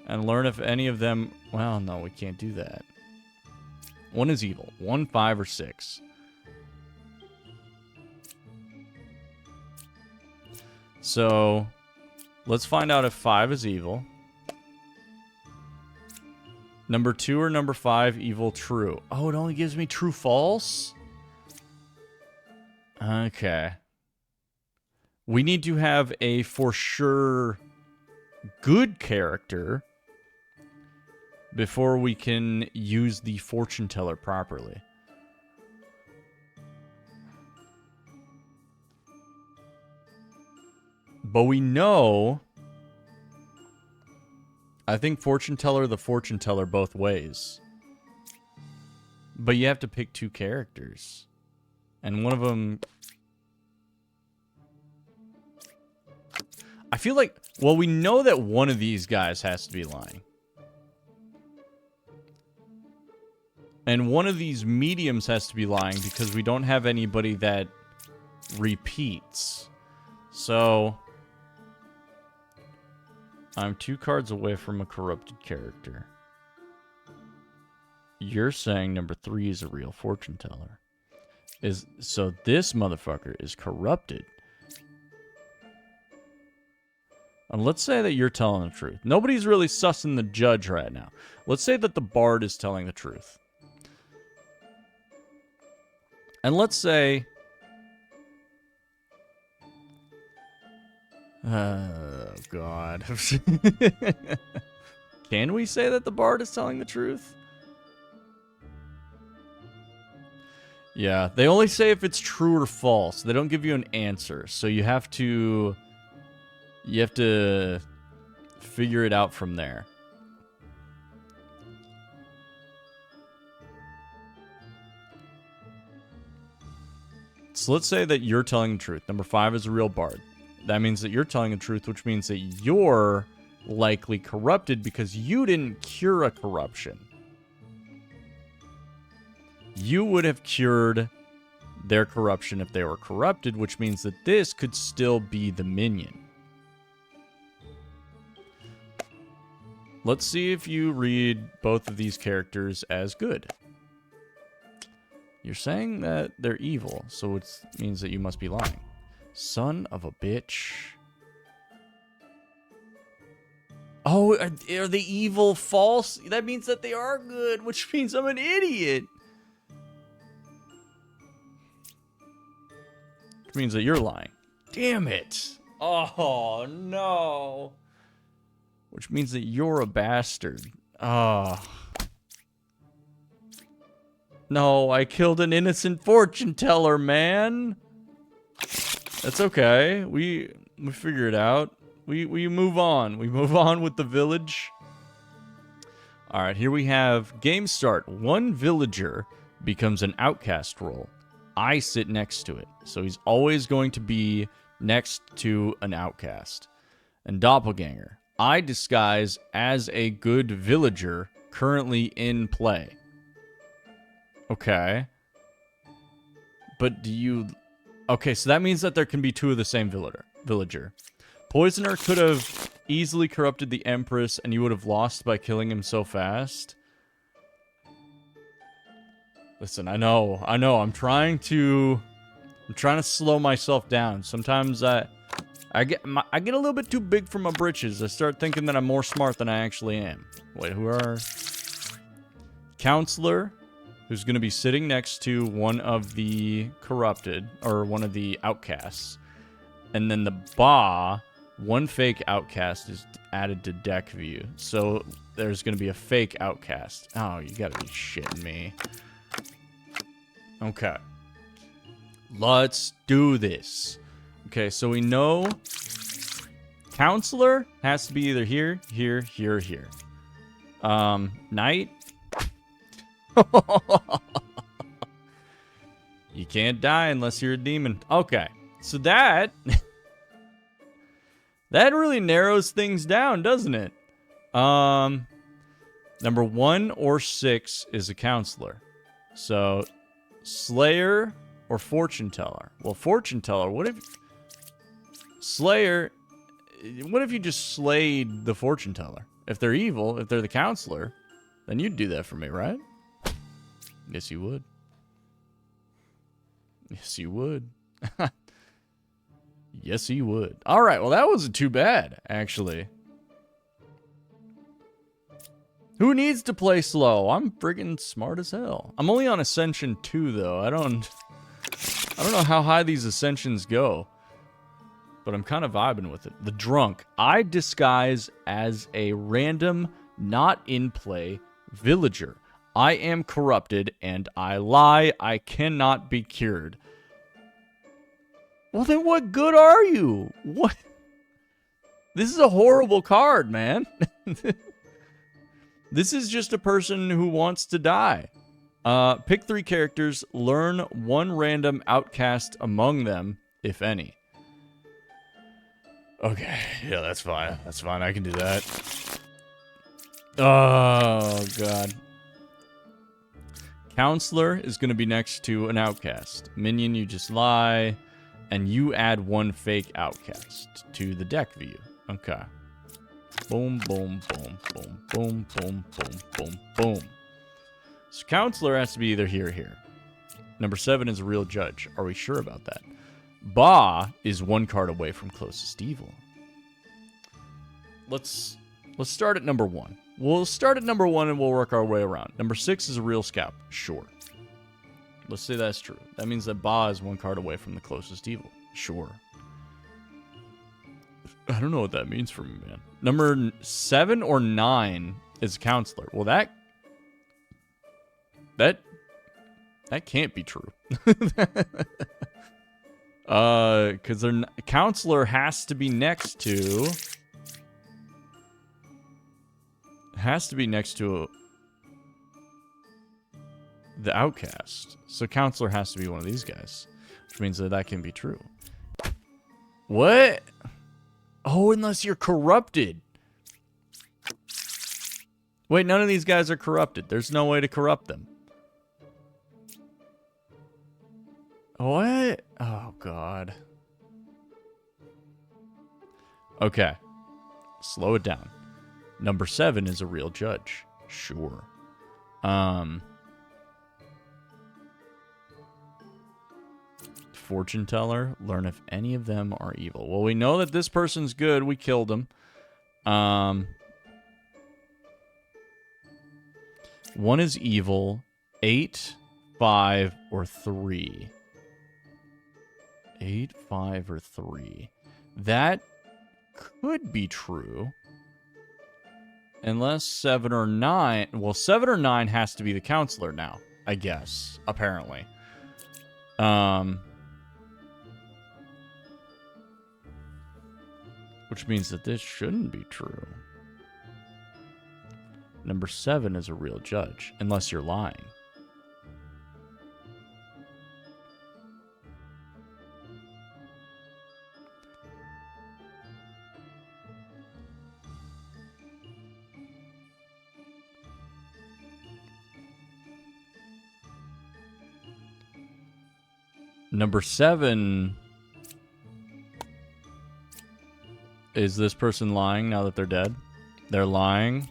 and learn if any of them... Well, no, we can't do that. 1 is evil. 1, 5, or 6. So, let's find out if 5 is evil. Number 2 or number 5, evil, true. Oh, it only gives me true, false? Okay. We need to have a for sure good character before we can use the fortune teller properly. But we know... I think fortune teller, the fortune teller both ways. But you have to pick 2 characters. And one of them... I feel like... Well, we know that one of these guys has to be lying. And one of these mediums has to be lying because we don't have anybody that repeats. So... I'm 2 cards away from a corrupted character. You're saying number 3 is a real fortune teller. So this motherfucker is corrupted. And let's say that you're telling the truth. Nobody's really sussing the judge right now. Let's say that the bard is telling the truth. And let's say... Oh, God. Can we say that the bard is telling the truth? Yeah, they only say if it's true or false. They don't give you an answer. So you have to figure it out from there. So let's say that you're telling the truth. Number 5 is a real bard. That means that you're telling the truth, which means that you're likely corrupted because you didn't cure a corruption. You would have cured their corruption if they were corrupted, which means that this could still be the minion. Let's see if you read both of these characters as good. You're saying that they're evil, so it means that you must be lying. Son of a bitch. Oh, are they evil false? That means that they are good, which means I'm an idiot. Which means that you're lying. Damn it. Oh, no. Which means that you're a bastard. Oh. No, I killed an innocent fortune teller, man. That's okay. We figure it out. We move on. We move on with the village. All right, here we have game start. One villager becomes an outcast role. I sit next to it. So he's always going to be next to an outcast. And doppelganger. I disguise as a good villager currently in play. Okay. But do you... Okay, so that means that there can be two of the same villager. Poisoner could have easily corrupted the Empress and you would have lost by killing him so fast. Listen, I know. I'm trying to slow myself down. Sometimes I get a little bit too big for my britches. I start thinking that I'm more smart than I actually am. Wait, who are... Counselor, who's going to be sitting next to one of the corrupted, or one of the outcasts. And then the Ba, one fake outcast is added to deck view. So there's going to be a fake outcast. Oh, you got to be shitting me. Okay. Let's do this. Okay, so we know Counselor has to be either here, here, here, here. Knight. You can't die unless you're a demon. Okay, so that really narrows things down, doesn't it? Number 1 or 6 is a counselor. So Slayer or Fortune Teller. Well, Fortune Teller, what if... Slayer, what if you just slayed the Fortune Teller? If they're evil, if they're the counselor, then you'd do that for me, right? Yes, you would. Yes, you would. Yes, you would. All right, well, that wasn't too bad, actually. Who needs to play slow? I'm friggin' smart as hell. I'm only on Ascension 2, though. I don't know how high these Ascensions go. But I'm kind of vibing with it. The Drunk. I disguise as a random, not in play villager. I am corrupted and I lie. I cannot be cured. Well, then what good are you? What? This is a horrible card, man. This is just a person who wants to die. Pick 3 characters. Learn 1 random outcast among them, if any. Okay, yeah, that's fine. That's fine, I can do that. Oh, God. Counselor is going to be next to an outcast. Minion, you just lie. And you add 1 fake outcast to the deck view. Okay. Boom, boom, boom, boom, boom, boom, boom, boom, boom. So Counselor has to be either here or here. Number 7 is a real judge. Are we sure about that? Ba is 1 card away from closest evil. Let's start at number 1. We'll start at number 1 and we'll work our way around. Number 6 is a real scout. Sure. Let's say that's true. That means that Ba is 1 card away from the closest evil. Sure. I don't know what that means for me, man. Number 7 or 9 is a counselor. Well, that can't be true. Because counselor has to be next to the outcast. So counselor has to be one of these guys, which means that can be true. What? Oh, unless you're corrupted. Wait, none of these guys are corrupted. There's no way to corrupt them. What? Oh, God. Okay. Slow it down. Number 7 is a real judge. Sure. Fortune teller. Learn if any of them are evil. Well, we know that this person's good. We killed him. 1 is evil. 8, 5, or 3. 8, 5, or 3. That could be true. Unless 7 or 9... Well, 7 or 9 has to be the counselor now. I guess. Apparently. Which means that this shouldn't be true. Number 7 is a real judge, unless you're lying. Number 7... Is this person lying now that they're dead? They're lying.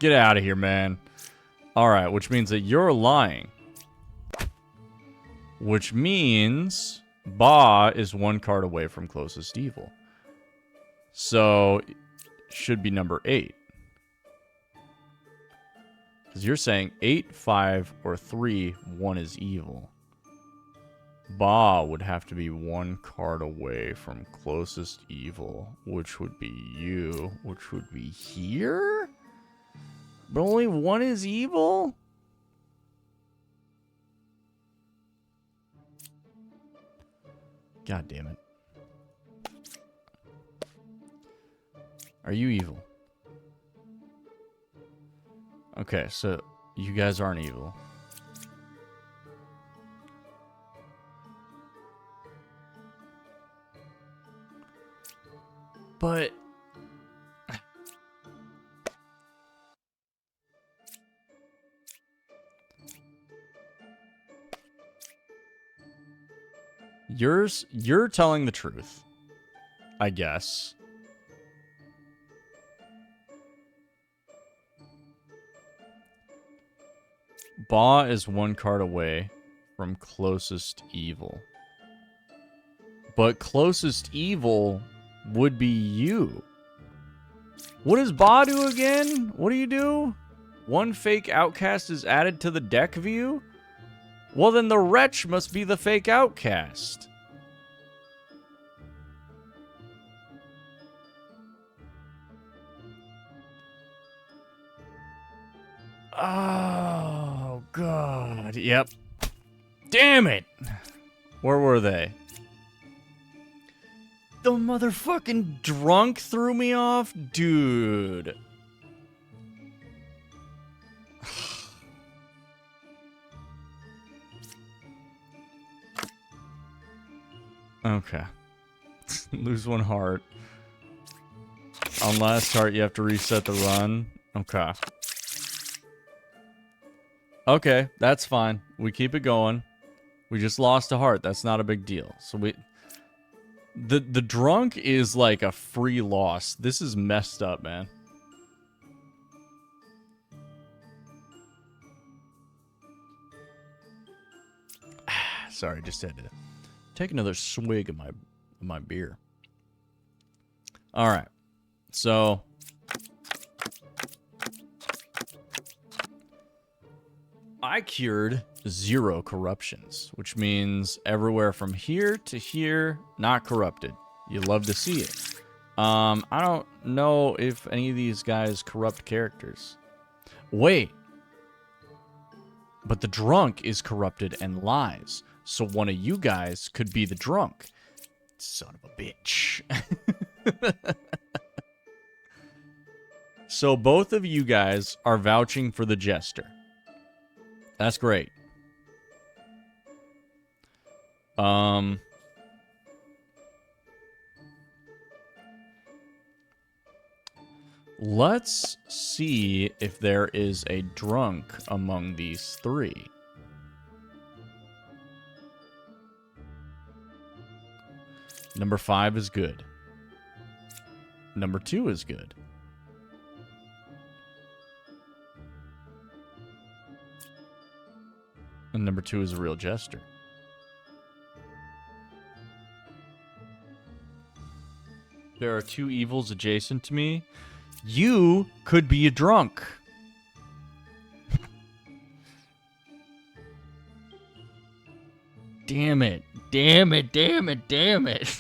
Get out of here, man. Alright, which means that you're lying. Which means Ba is 1 card away from closest evil. So, should be number 8. Because you're saying 8, 5, or 3, 1 is evil. Ba would have to be 1 card away from closest evil, which would be you, which would be here? But only 1 is evil? God damn it. Are you evil? Okay, so you guys aren't evil. But you're telling the truth, I guess. Ba is 1 card away from closest evil. But closest evil would be you. What does Ba do again? What do you do? 1 fake outcast is added to the deck view? Well, then the wretch must be the fake outcast. Oh, God. Yep. Damn it. Where were they? The motherfucking drunk threw me off? Dude. Okay. Lose 1 heart. On last heart, you have to reset the run. Okay. Okay, that's fine. We keep it going. We just lost a heart. That's not a big deal. So we... The drunk is like a free loss. This is messed up, man. Sorry, just had to take another swig of my beer. All right. So I cured 0 corruptions, which means everywhere from here to here, not corrupted. You love to see it. I don't know if any of these guys corrupt characters. Wait. But the drunk is corrupted and lies. So one of you guys could be the drunk. Son of a bitch. So both of you guys are vouching for the jester. That's great. Let's see if there is a drunk among these 3. Number 5 is good. Number 2 is good. And number 2 is a real jester. There are 2 evils adjacent to me. You could be a drunk. Damn it. Damn it, damn it, damn it.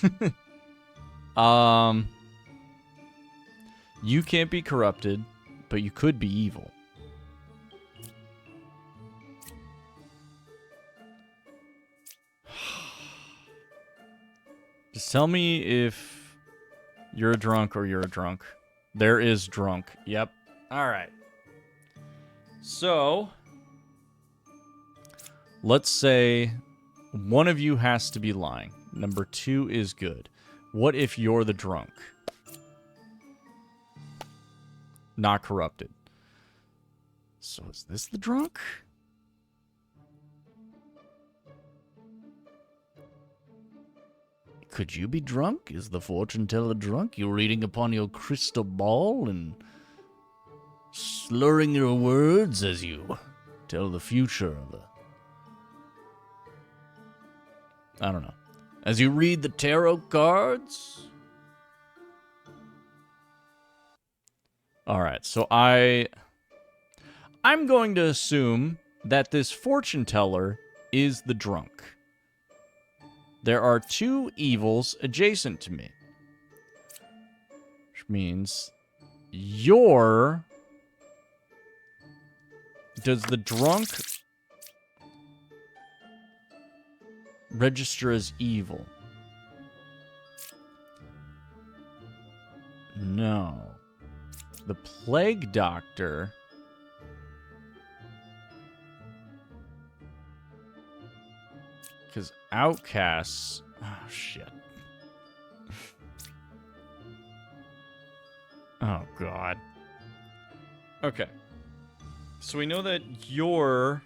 You can't be corrupted, but you could be evil. Just tell me if you're a drunk or you're a drunk. There is drunk. Yep. All right. So, let's say one of you has to be lying. Number 2 is good. What if you're the drunk? Not corrupted. So is this the drunk? Could you be drunk? Is the fortune teller drunk? You're reading upon your crystal ball and slurring your words as you tell the future of a... I don't know. As you read the tarot cards? Alright, so I'm going to assume that this fortune teller is the drunk. There are 2 evils adjacent to me. Which means you're... Does the drunk register as evil? No. The plague doctor... Because outcasts... Oh, shit. Oh, God. Okay. So we know that you're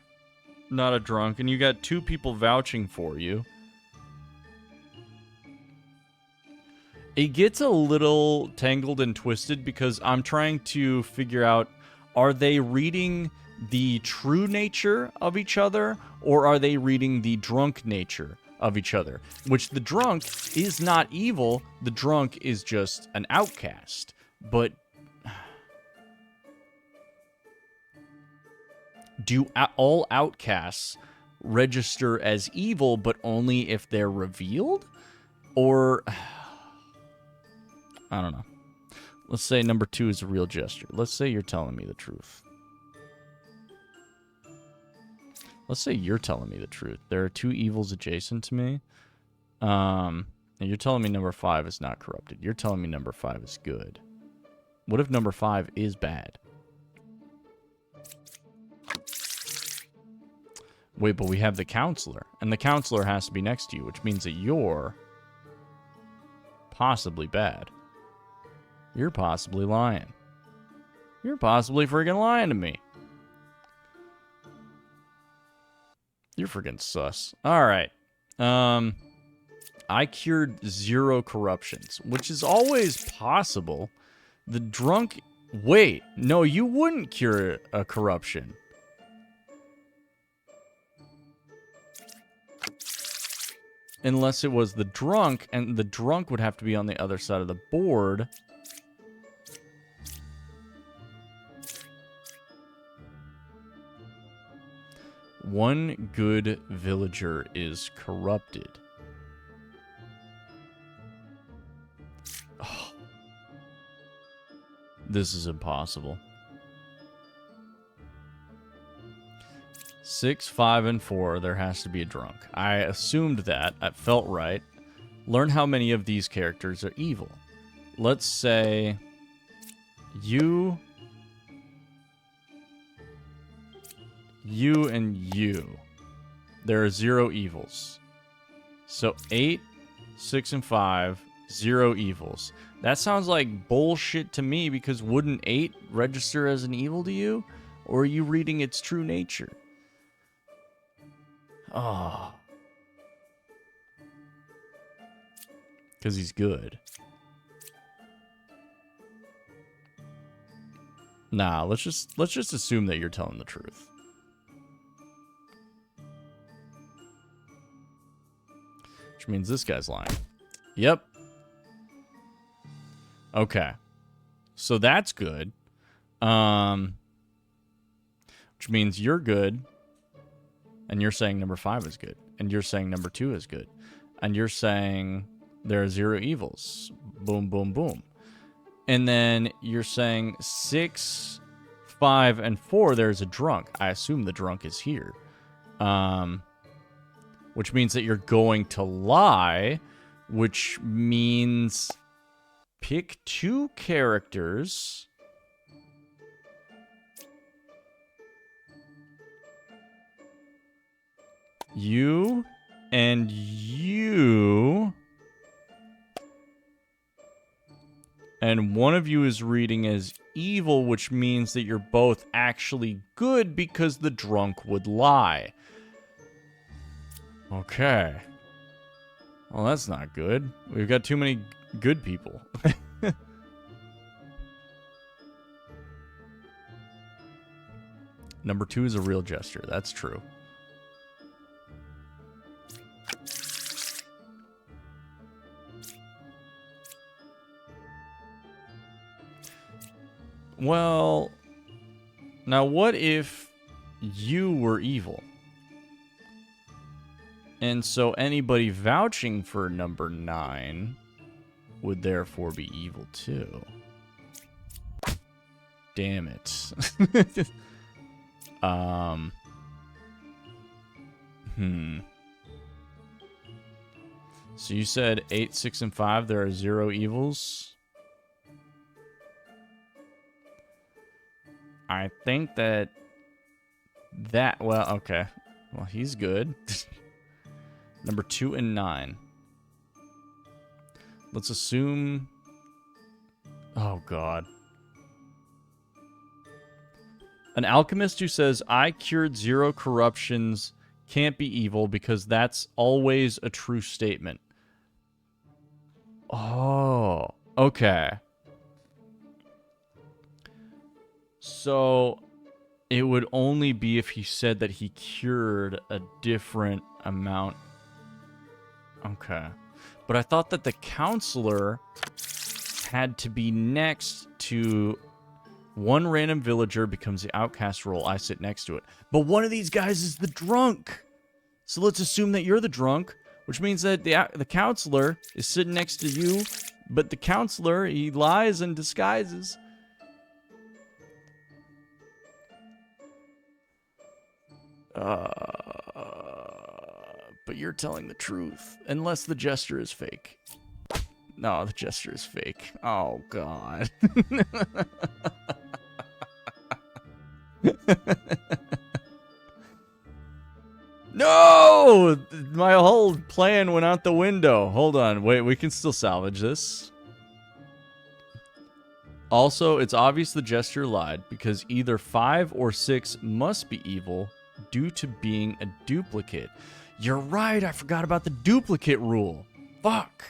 not a drunk, and you got 2 people vouching for you. It gets a little tangled and twisted because I'm trying to figure out, are they reading the true nature of each other, or are they reading the drunk nature of each other? Which the drunk is not evil, the drunk is just an outcast. But do all outcasts register as evil, but only if they're revealed? Or... I don't know. Let's say number 2 is a real gesture. Let's say you're telling me the truth. Let's say you're telling me the truth. There are 2 evils adjacent to me. And you're telling me number 5 is not corrupted. You're telling me number 5 is good. What if number 5 is bad? Wait, but we have the counselor. And the counselor has to be next to you, which means that you're possibly bad. You're possibly lying. You're possibly friggin' lying to me. You're friggin' sus. Alright. I cured 0 corruptions, which is always possible. The drunk... Wait, no, you wouldn't cure a corruption. Unless it was the drunk, and the drunk would have to be on the other side of the board. One good villager is corrupted. Oh. This is impossible. 6, 5, and 4, there has to be a drunk. I assumed that. That felt right. Learn how many of these characters are evil. Let's say you and you. There are 0 evils. So 8, 6, and 5, 0 evils. That sounds like bullshit to me, because wouldn't 8 register as an evil to you? Or are you reading its true nature? Oh. Because he's good. Nah, let's just assume that you're telling the truth. Which means this guy's lying. Yep. Okay. So that's good. Which means you're good. And you're saying number 5 is good. And you're saying number 2 is good. And you're saying there are 0 evils. Boom, boom, boom. And then you're saying 6, 5, and 4, there's a drunk. I assume the drunk is here. Which means that you're going to lie, which means pick 2 characters. You and you. And one of you is reading as evil, which means that you're both actually good because the drunk would lie. Okay. Well, that's not good. We've got too many good people. Number 2 is a real jester. That's true. Well, now what if you were evil? And so anybody vouching for number 9 would therefore be evil too. Damn it. So you said 8, 6, and 5, there are 0 evils? I think that... Well, okay. Well, he's good. Number 2 and 9. Let's assume... Oh, God. An alchemist who says, I cured 0 corruptions can't be evil because that's always a true statement. Oh, okay. So, it would only be if he said that he cured a different amount. Okay. But I thought that the counselor had to be next to one random villager becomes the outcast role. I sit next to it. But one of these guys is the drunk. So let's assume that you're the drunk, which means that the counselor is sitting next to you, but the counselor, he lies and disguises. But you're telling the truth. Unless the jester is fake. No, the jester is fake. Oh, God. No! My whole plan went out the window. Hold on. Wait, we can still salvage this. Also, it's obvious the jester lied because either 5 or 6 must be evil due to being a duplicate. You're right, I forgot about the duplicate rule. Fuck.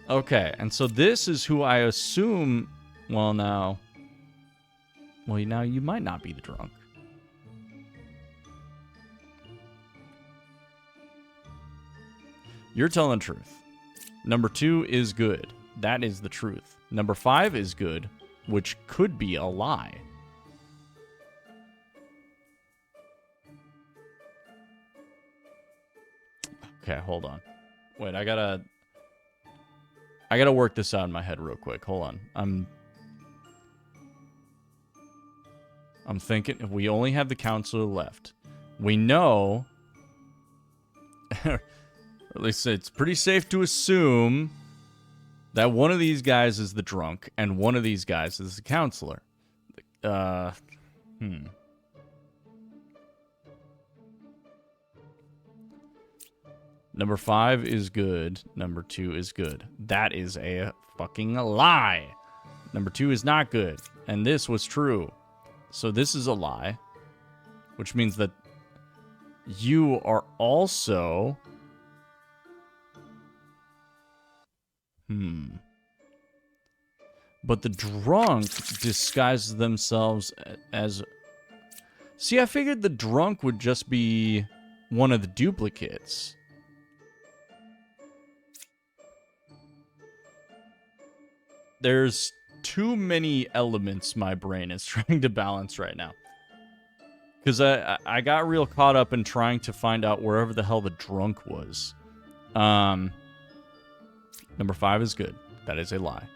Okay, and so this is who I assume... Well, now you might not be the drunk. You're telling the truth. Number 2 is good. That is the truth. Number 5 is good, which could be a lie. Okay, hold on. Wait, I gotta work this out in my head real quick. Hold on. I'm thinking if we only have the counselor left. We know, or at least it's pretty safe to assume that one of these guys is the drunk and one of these guys is the counselor. Number 5 is good. Number 2 is good. That is a fucking lie. Number 2 is not good. And this was true. So this is a lie. Which means that you are also... But the drunk disguises themselves as... See, I figured the drunk would just be one of the duplicates. There's too many elements my brain is trying to balance right now. Because I got real caught up in trying to find out wherever the hell the drunk was. Number 5 is good. That is a lie.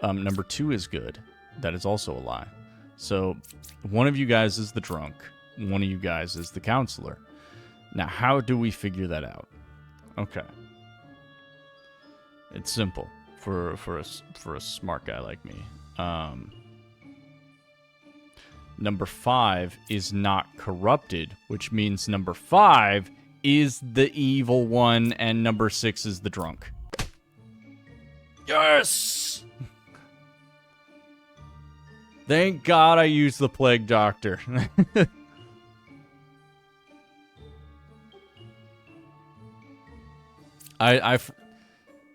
Number 2 is good. That is also a lie. So, one of you guys is the drunk. One of you guys is the counselor. Now, how do we figure that out? Okay. It's simple for a smart guy like me. Number 5 is not corrupted, which means number 5 is the evil one, and number 6 is the drunk. Yes! Thank God I used the plague doctor.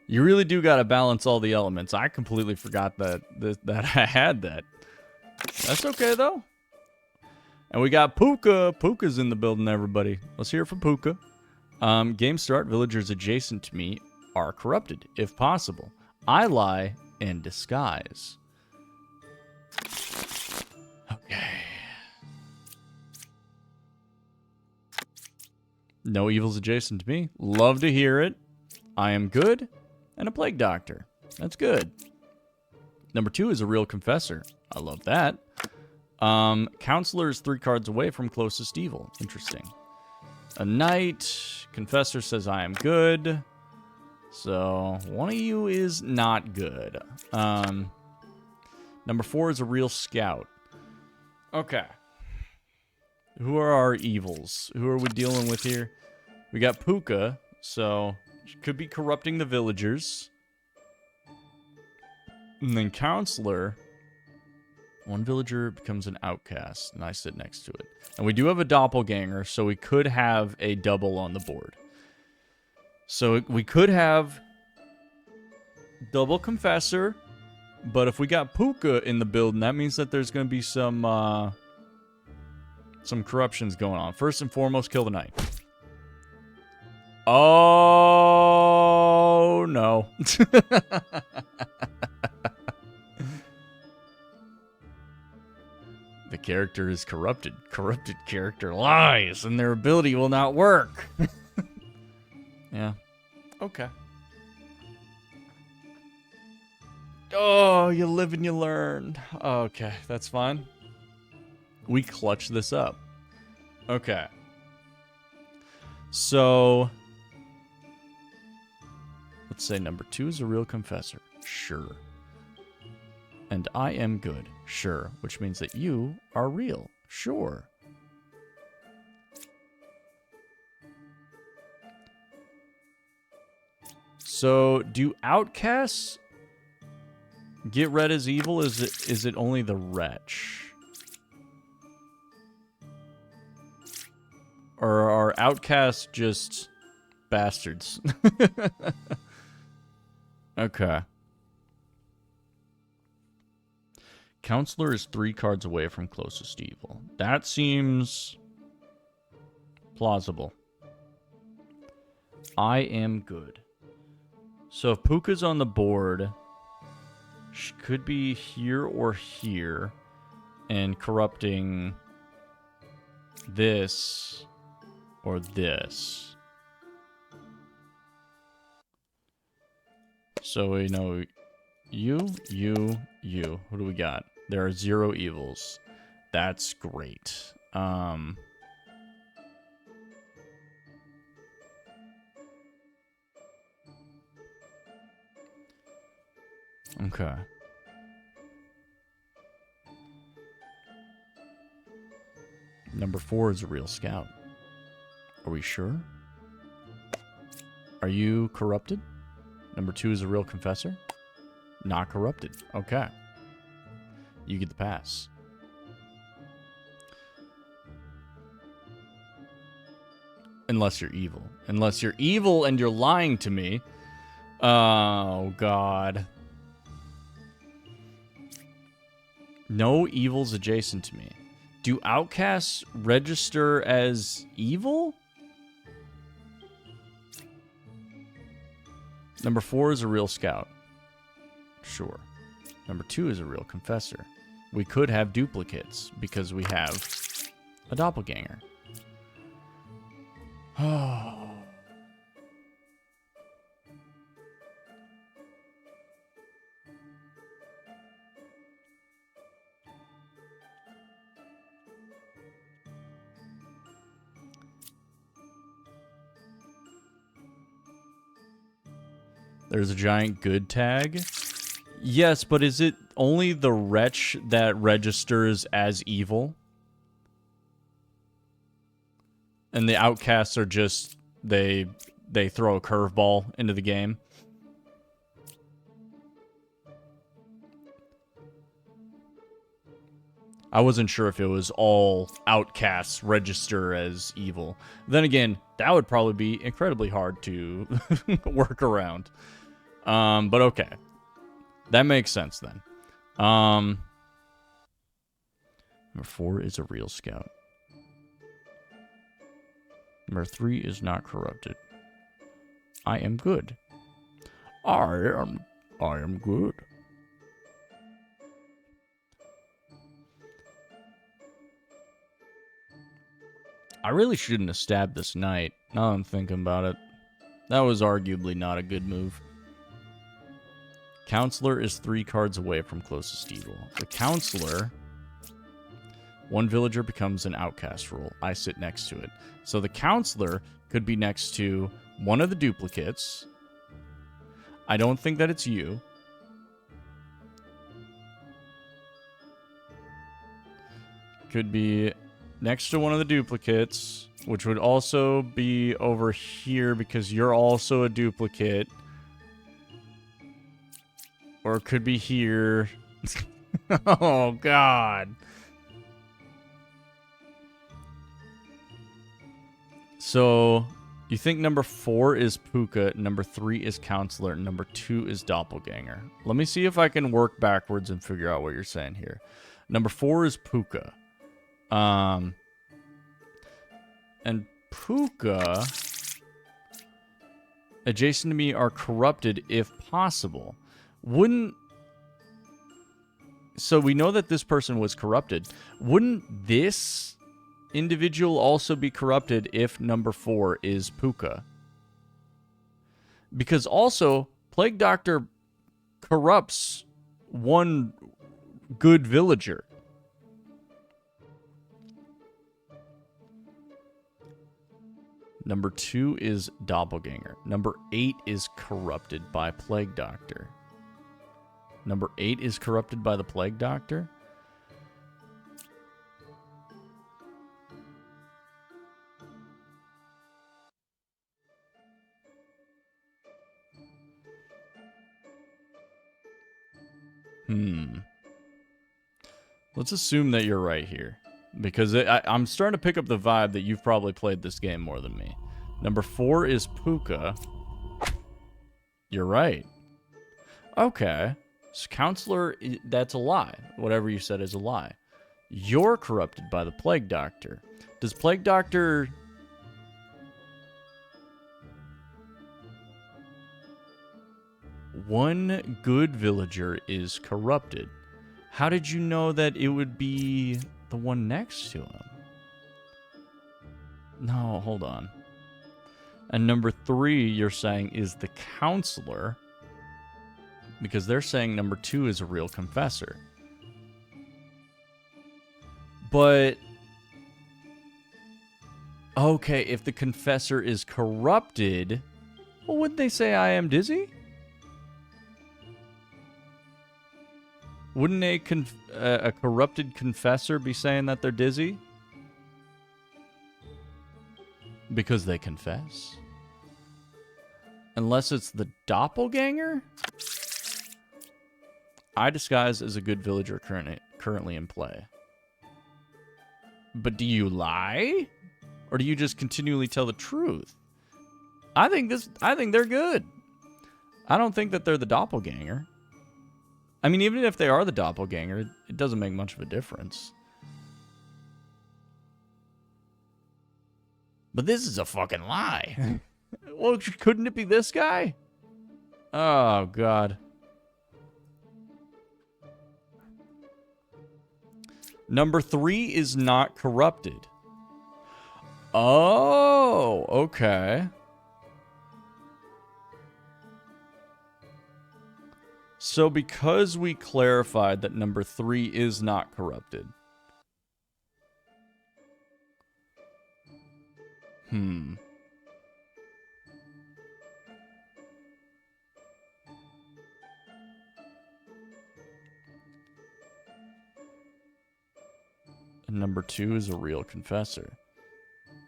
You really do gotta balance all the elements. I completely forgot that I had that. That's okay though. And we got Puka. Puka's in the building, everybody. Let's hear it from Puka. Game start. Villagers adjacent to me are corrupted, if possible. I lie and disguise. Okay. No evils adjacent to me. Love to hear it. I am good. And a plague doctor. That's good. Number 2 is a real confessor. I love that. Counselor is 3 cards away from closest evil. Interesting. A knight. Confessor says I am good. So, one of you is not good. Number 4 is a real scout. Okay. Who are our evils? Who are we dealing with here? We got Puka, so she could be corrupting the villagers. And then Counselor. One villager becomes an outcast, and I sit next to it. And we do have a doppelganger, so we could have a double on the board. So we could have double confessor, but if we got Puka in the building, that means that there's going to be some corruptions going on. First and foremost, kill the knight. Oh, no. The character is corrupted. Corrupted character lies, and their ability will not work. Yeah. Okay. Oh, you live and you learn. Okay, that's fine. We clutch this up. Okay. So, let's say number 2 is a real confessor. Sure. And I am good. Sure. Which means that you are real. Sure. So, do outcasts get read as evil? Is it only the wretch? Or are outcasts just bastards? Okay. Counselor is 3 cards away from closest evil. That seems plausible. I am good. So if Puka's on the board, she could be here or here and corrupting this or this. So we know you. Who do we got? There are 0 evils. That's great. Okay. Number 4 is a real scout. Are we sure? Are you corrupted? Number 2 is a real confessor? Not corrupted. Okay. You get the pass. Unless you're evil. Unless you're evil and you're lying to me. Oh, God. No evils adjacent to me. Do outcasts register as evil? Number 4 is a real scout. Sure. Number 2 is a real confessor. We could have duplicates because we have a doppelganger. Oh. There's a giant good tag. Yes, but is it only the wretch that registers as evil? And the outcasts are just, they throw a curveball into the game? I wasn't sure if it was all outcasts register as evil. Then again, that would probably be incredibly hard to work around. But okay. That makes sense then. Number 4 is a real scout. Number 3 is not corrupted. I am good. I am good. I really shouldn't have stabbed this knight. Now I'm thinking about it. That was arguably not a good move. Counselor is 3 cards away from closest evil. The Counselor, 1 villager becomes an outcast rule. I sit next to it. So the Counselor could be next to one of the duplicates. I don't think that it's you. Could be next to one of the duplicates, which would also be over here because you're also a duplicate. Or it could be here. Oh, God. So, you think number 4 is Puka, number 3 is Counselor, number 2 is Doppelganger. Let me see if I can work backwards and figure out what you're saying here. Number 4 is Puka. And Puka, adjacent to me, are corrupted if possible. So we know that this person was corrupted. Wouldn't this individual also be corrupted if number 4 is Puka? Because also, Plague Doctor corrupts 1 good villager. Number 2 is Doppelganger. Number 8 is corrupted by Plague Doctor. Number 8 is corrupted by the Plague Doctor? Let's assume that you're right here. Because I'm starting to pick up the vibe that you've probably played this game more than me. Number 4 is Puka. You're right. Okay. So Counselor, that's a lie. Whatever you said is a lie. You're corrupted by the Plague Doctor. Does Plague Doctor... One good villager is corrupted. How did you know that it would be the one next to him? No, hold on. And number 3, you're saying, is the Counselor. Because they're saying number 2 is a real confessor. But... okay, if the confessor is corrupted... well, wouldn't they say I am dizzy? Wouldn't a corrupted confessor be saying that they're dizzy? Because they confess? Unless it's the doppelganger? I disguise as a good villager currently in play. But do you lie? Or do you just continually tell the truth? I think they're good. I don't think that they're the doppelganger. I mean, even if they are the doppelganger, it doesn't make much of a difference. But this is a fucking lie. Well, couldn't it be this guy? Oh, God. Number 3 is not corrupted. Oh, okay. So because we clarified that number 3 is not corrupted. And number 2 is a real confessor.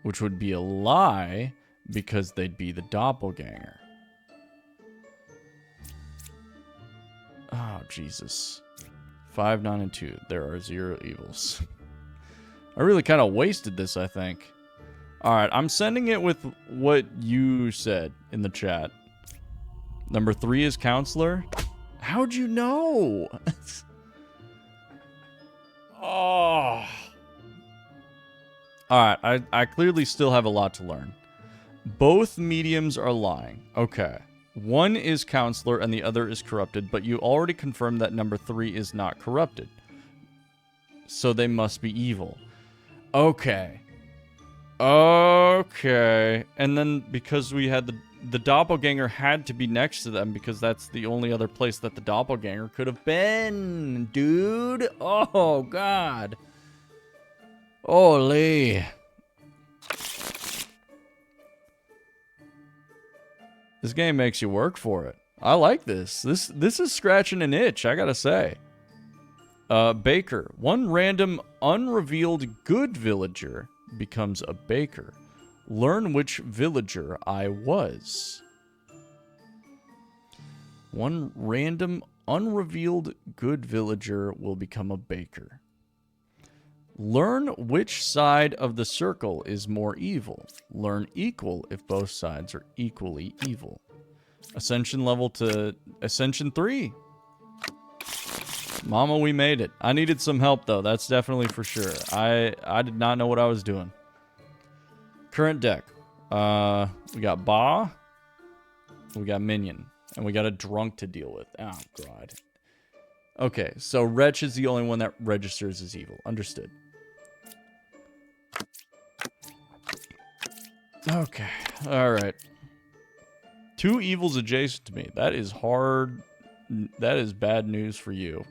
Which would be a lie because they'd be the doppelganger. Oh, Jesus. 5, 9, and 2. There are 0 evils. I really kind of wasted this, I think. Alright, I'm sending it with what you said in the chat. Number 3 is counselor. How'd you know? Oh. Alright, I clearly still have a lot to learn. Both mediums are lying. Okay. One is counselor and the other is corrupted, but you already confirmed that number 3 is not corrupted. So they must be evil. Okay. Okay. And then because we had the doppelganger had to be next to them because that's the only other place that the doppelganger could have been, dude. Oh, God. Holy. This game makes you work for it. I like this. This is scratching an itch, I gotta say. Baker. One random unrevealed good villager becomes a baker. Learn which villager I was. One random unrevealed good villager will become a baker. Learn which side of the circle is more evil. Learn equal if both sides are equally evil. Ascension level to Ascension 3. Mama, we made it. I needed some help, though. That's definitely for sure. I did not know what I was doing. Current deck. We got Ba. We got Minion. And we got a Drunk to deal with. Oh, God. Okay, so Wretch is the only one that registers as evil. Understood. Okay. Alright. 2 evils adjacent to me. That is hard. That is bad news for you.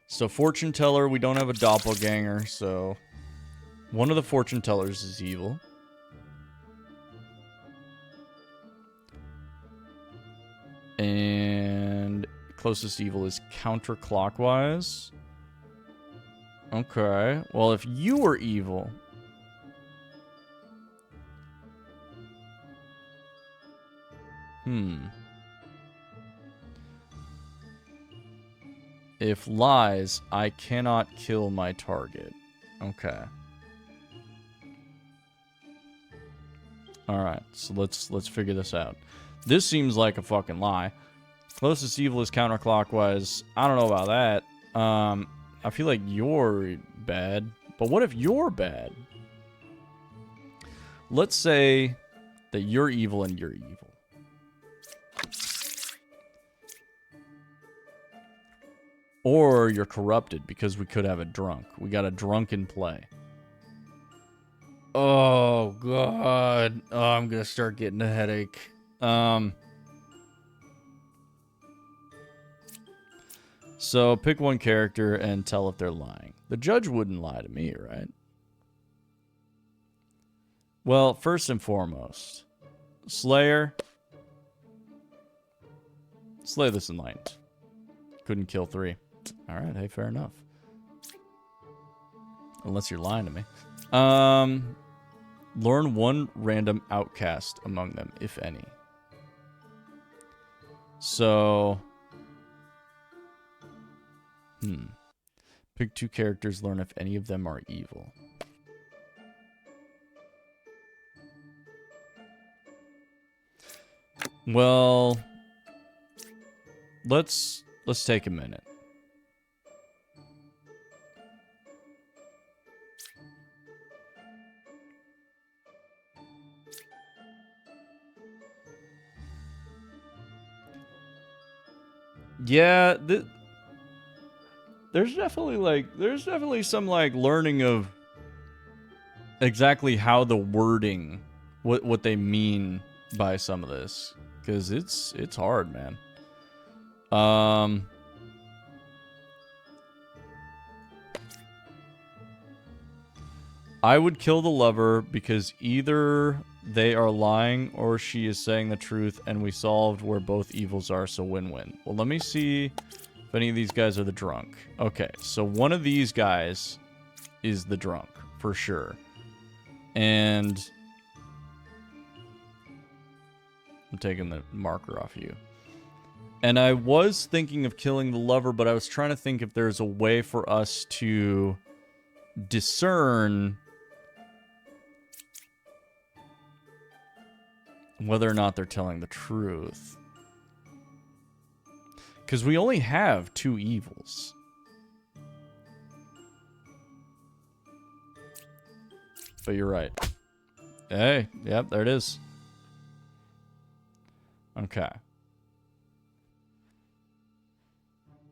So fortune teller, we don't have a doppelganger, so one of the fortune tellers is evil. And closest evil is counterclockwise. Okay. Well, if you were evil, if lies, I cannot kill my target. Okay. Alright, so let's figure this out. This seems like a fucking lie. Closest evil is counterclockwise. I don't know about that. I feel like you're bad. But what if you're bad? Let's say that you're evil and you're evil. Or you're corrupted because we could have a drunk. We got a drunk in play. Oh, God. Oh, I'm going to start getting a headache. So pick one character and tell if they're lying. The judge wouldn't lie to me, right? Well, first and foremost, Slayer. Slay this enlightened. Couldn't kill 3. Alright, hey, fair enough. Unless you're lying to me. Learn one random outcast among them, if any. So... Pick 2 characters, learn if any of them are evil. Well... Let's take a minute. Yeah, there's definitely some like learning of exactly how the wording, what they mean by some of this, because it's hard, man. I would kill the lover because either they are lying or she is saying the truth and we solved where both evils are, so win-win. Well, let me see if If any of these guys are the drunk. Okay, so one of these guys is the drunk, for sure. And I'm taking the marker off you. And I was thinking of killing the lover, but I was trying to think if there's a way for us to discern whether or not they're telling the truth. Because we only have 2 evils. But you're right. Hey, yep, there it is. Okay.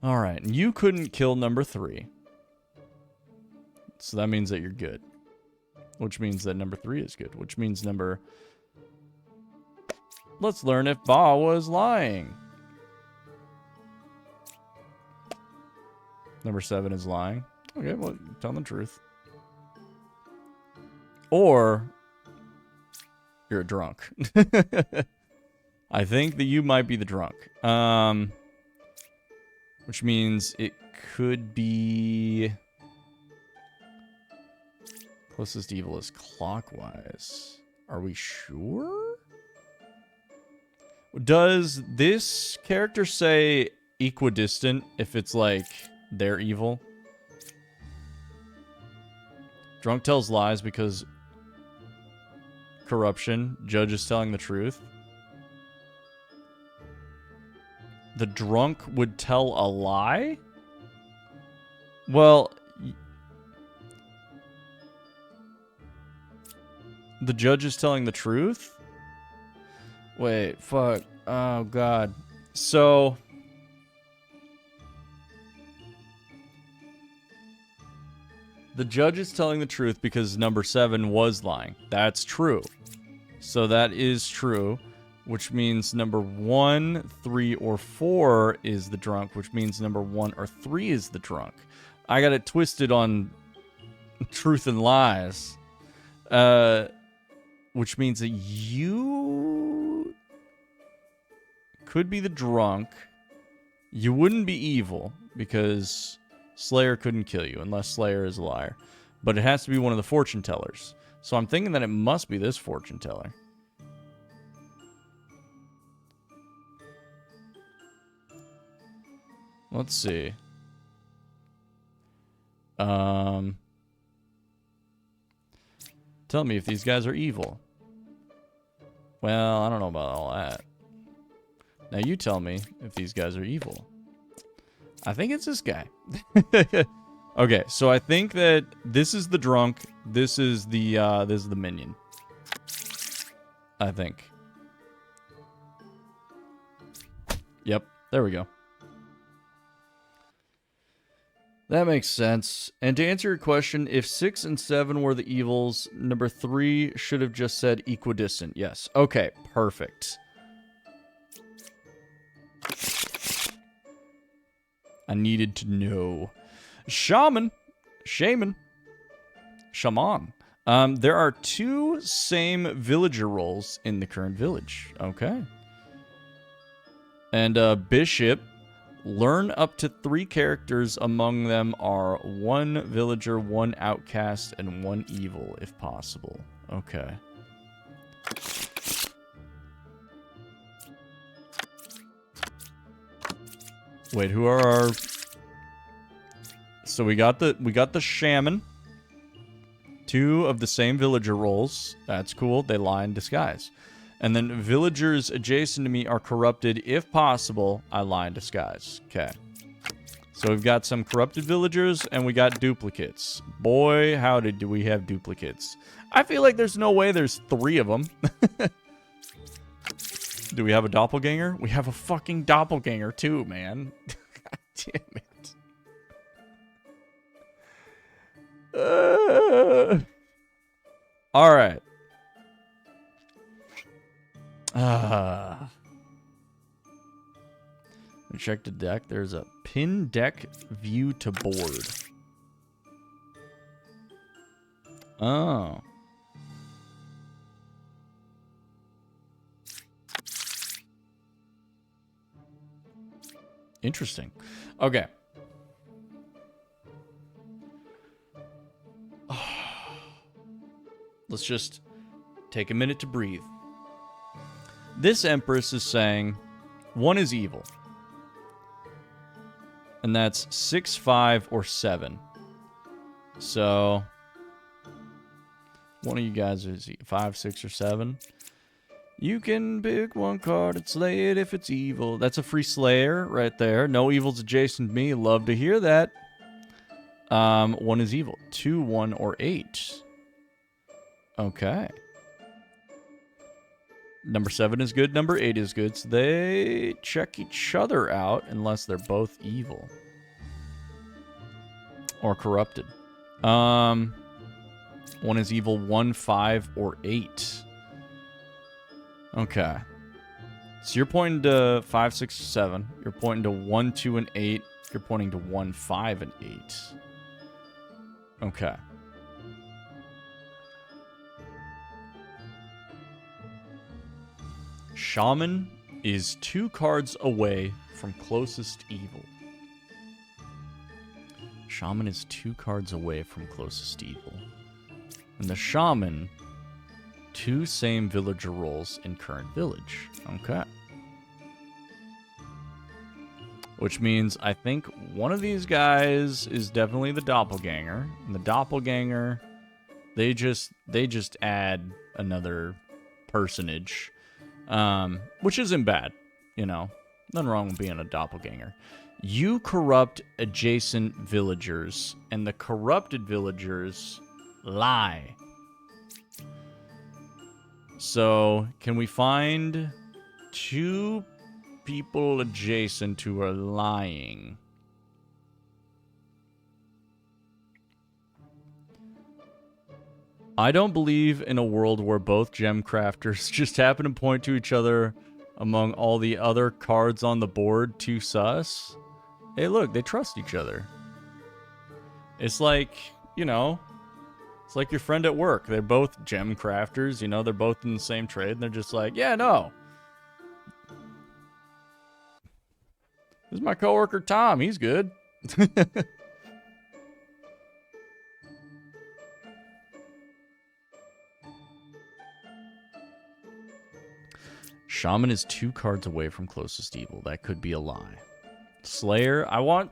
Alright, and you couldn't kill number 3. So that means that you're good. Which means that number 3 is good. Which means number... Let's learn if Ba was lying. Number 7 is lying. Okay, well, tell the truth. Or you're a drunk. I think that you might be the drunk. Which means it could be... Closest evil is clockwise. Are we sure? Does this character say equidistant if it's like they're evil? Drunk tells lies because corruption. Judge is telling the truth. The drunk would tell a lie? Well, the judge is telling the truth? Wait, fuck. Oh, God. So... the judge is telling the truth because number 7 was lying. That's true. So that is true. Which means number 1, 3, or 4 is the drunk. Which means number 1 or 3 is the drunk. I got it twisted on truth and lies. Which means that you could be the drunk. You wouldn't be evil because Slayer couldn't kill you unless Slayer is a liar. But it has to be one of the fortune tellers. So I'm thinking that it must be this fortune teller. Let's see. Tell me if these guys are evil. Well, I don't know about all that. Now you tell me if these guys are evil. I think it's this guy. Okay, so I think that this is the drunk. This is the minion. I think. Yep, there we go. That makes sense. And to answer your question, if 6 and 7 were the evils, number 3 should have just said equidistant. Yes. Okay, perfect. I needed to know. Shaman. Shaman. There are 2 same villager roles in the current village. Okay. And bishop. Learn up to 3 characters. Among them are 1 villager, 1 outcast, and 1 evil, if possible. Okay. Wait, who are our... So we got the shaman. 2 of the same villager roles. That's cool. They lie in disguise. And then villagers adjacent to me are corrupted. If possible, I lie in disguise. Okay. So we've got some corrupted villagers, and we got duplicates. Boy, howdy, do we have duplicates. I feel like there's no way there's 3 of them. Do we have a doppelganger? We have a fucking doppelganger, too, man. God damn it. All right. Check the deck. There's a pin deck view to board. Oh. Interesting. Okay. Let's just take a minute to breathe. This Empress is saying 1 is evil. And that's 6, 5, or 7. So, one of you guys is 5, 6, or 7. You can pick one card and slay it if it's evil. That's a free slayer right there. No evil's adjacent to me. Love to hear that. 1 is evil. 2, 1, or 8. Okay. Number 7 is good. Number 8 is good. So they check each other out unless they're both evil. Or corrupted. 1 is evil. 1, 5, or 8. Okay. So you're pointing to 5, 6, 7. You're pointing to 1, 2, and 8. You're pointing to 1, 5, and 8. Okay. Shaman is 2 cards away from closest evil. Shaman is 2 cards away from closest evil. And the Shaman, 2 same villager roles in current village. Okay. Which means I think one of these guys is definitely the doppelganger. And the doppelganger, they just add another personage. Which isn't bad, you know. Nothing wrong with being a doppelganger. You corrupt adjacent villagers, and the corrupted villagers lie. So, can we find 2 people adjacent who are lying? I don't believe in a world where both gem crafters just happen to point to each other among all the other cards on the board too sus. Hey, look, they trust each other. It's like, you know, it's like your friend at work. They're both gem crafters, you know, they're both in the same trade, and they're just like, yeah, no. This is my coworker Tom, he's good. Shaman is 2 cards away from closest evil. That could be a lie. Slayer, I want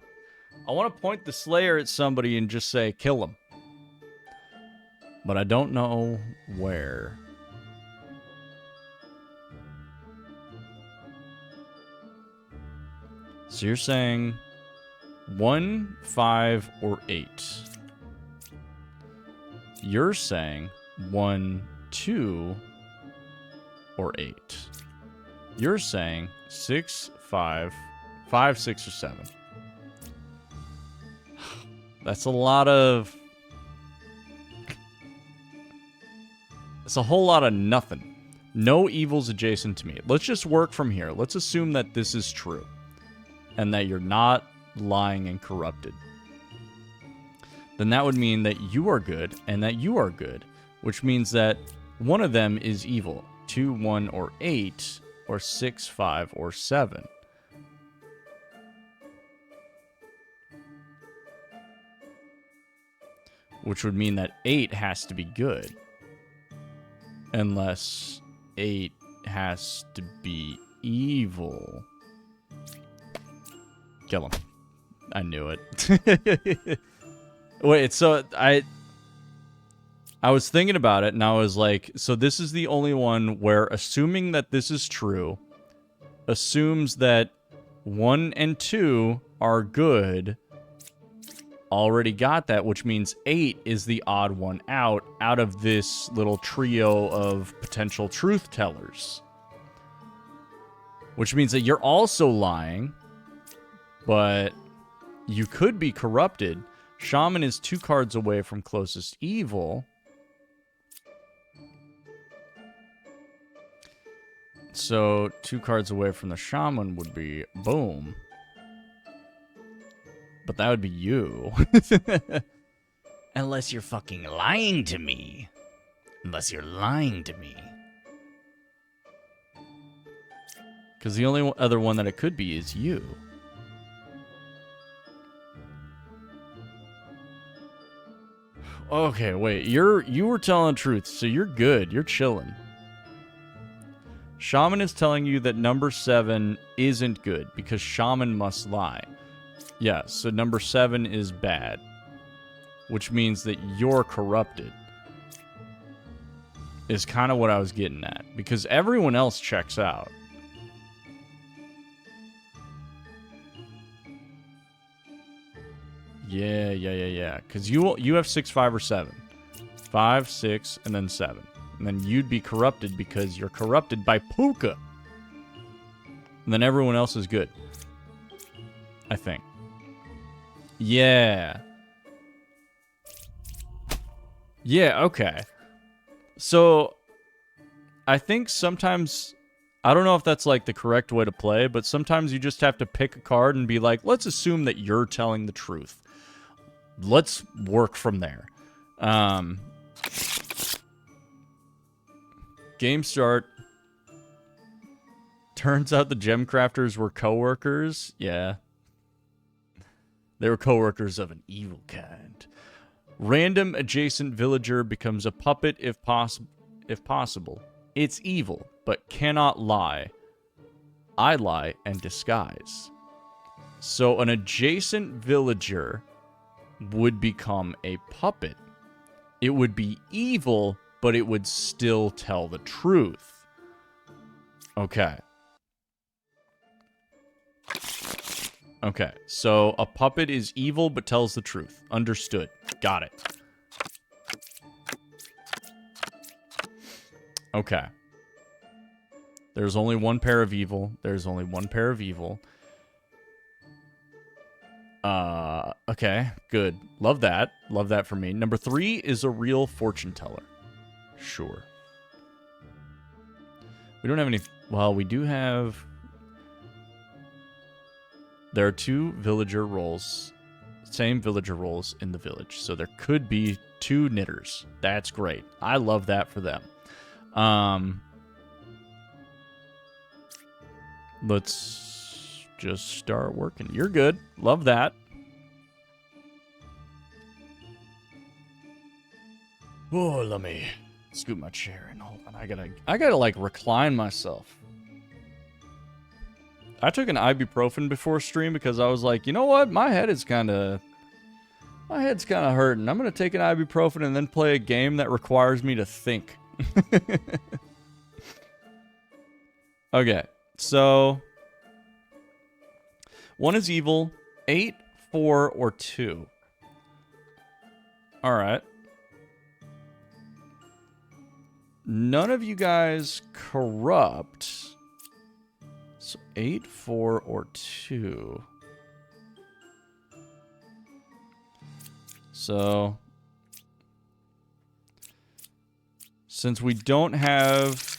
to point the Slayer at somebody and just say, kill him. But I don't know where. So you're saying 1, 5, or 8. You're saying 1, 2, or 8. You're saying 6, 5, 6, or 7. That's a lot of... It's a whole lot of nothing. No evils adjacent to me. Let's just work from here. Let's assume that this is true. And that you're not lying and corrupted. Then that would mean that you are good and that you are good. Which means that one of them is evil. 2, 1, or 8, or 6, 5, or 7. Which would mean that 8 has to be good. Unless 8 has to be evil. Kill him. I knew it. Wait, so I was thinking about it, and I was like, so this is the only one where, assuming that this is true, assumes that 1 and 2 are good. Already got that, which means 8 is the odd one out of this little trio of potential truth tellers. Which means that you're also lying, but you could be corrupted. Shaman is 2 cards away from closest evil. So 2 cards away from the Shaman would be boom. But that would be you. Unless you're fucking lying to me. Unless you're lying to me. Because the only other one that it could be is you. Okay, wait. You were telling the truth, so you're good. You're chilling. Shaman is telling you that number 7 isn't good because Shaman must lie. Yeah, so number 7 is bad, which means that you're corrupted. Is kind of what I was getting at, because everyone else checks out. Yeah. Because you have 6, 5, or 7. 5, 6, and then 7. And then you'd be corrupted because you're corrupted by Puka. And then everyone else is good. I think. Yeah. Yeah, okay. So, I think sometimes... I don't know if that's, like, the correct way to play, but sometimes you just have to pick a card and be like, let's assume that you're telling the truth. Let's work from there. Game start. Turns out the gem crafters were coworkers. Yeah. They were coworkers of an evil kind. Random adjacent villager becomes a puppet if possible. It's evil, but cannot lie. I lie and disguise. So an adjacent villager would become a puppet. It would be evil, but it would still tell the truth. Okay. Okay, so a puppet is evil but tells the truth. Understood. Got it. Okay. There's only one pair of evil. There's only one pair of evil. Okay, good. Love that. Love that for me. Number 3 is a real fortune teller. Sure. We don't have any... Well, we do have... There are 2 villager roles. Same villager roles in the village. So there could be 2 knitters. That's great. I love that for them. Let's just start working. You're good. Love that. Oh, let me scoot my chair in. Hold on. I gotta like recline myself. I took an ibuprofen before stream because I was like, you know what? My head's kind of hurting. I'm gonna take an ibuprofen and then play a game that requires me to think. Okay, so 1 is evil, 8, 4, or 2. All right. None of you guys corrupt. So 8, 4, or 2. So since we don't have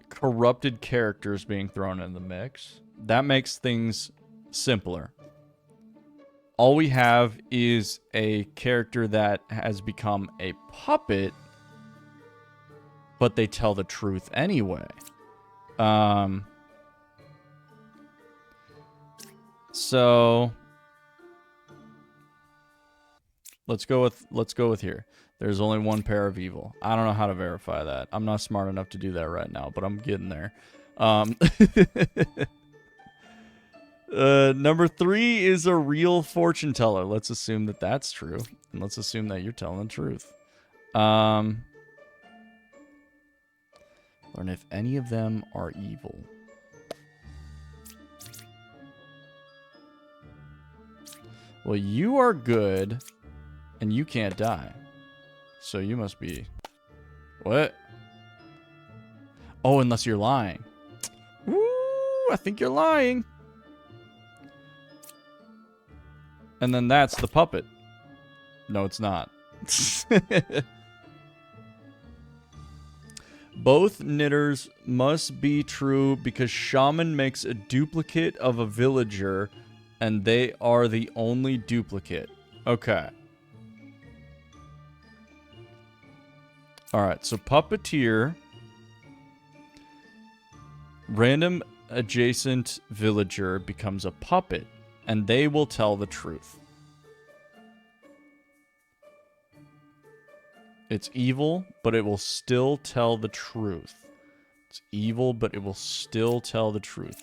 corrupted characters being thrown in the mix, that makes things simpler. All we have is a character that has become a puppet, but they tell the truth anyway. So let's go with here. There's only 1 pair of evil. I don't know how to verify that. I'm not smart enough to do that right now, but I'm getting there. Number 3 is a real fortune teller. Let's assume that that's true. And let's assume that you're telling the truth. Learn if any of them are evil. Well, you are good, and you can't die. So you must be... What? Oh, unless you're lying. Woo! I think you're lying. And then that's the puppet. No, it's not. Both knitters must be true because shaman makes a duplicate of a villager and they are the only duplicate. Okay. Alright, so puppeteer, random adjacent villager becomes a puppet, and they will tell the truth. It's evil, but it will still tell the truth. It's evil, but it will still tell the truth.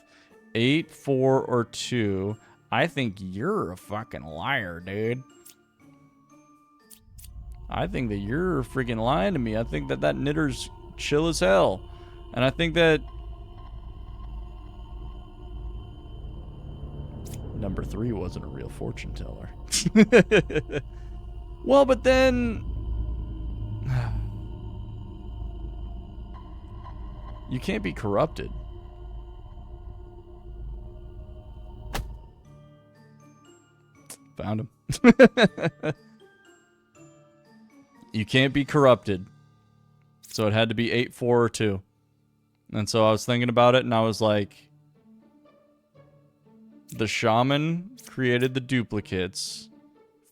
8, 4, or 2. I think you're a fucking liar, dude. I think that you're freaking lying to me. I think that that knitter's chill as hell. And I think that... number 3 wasn't a real fortune teller. Well, but then... you can't be corrupted. Found him. You can't be corrupted. So it had to be 8, 4, or 2. And so I was thinking about it, and I was like... the shaman created the duplicates.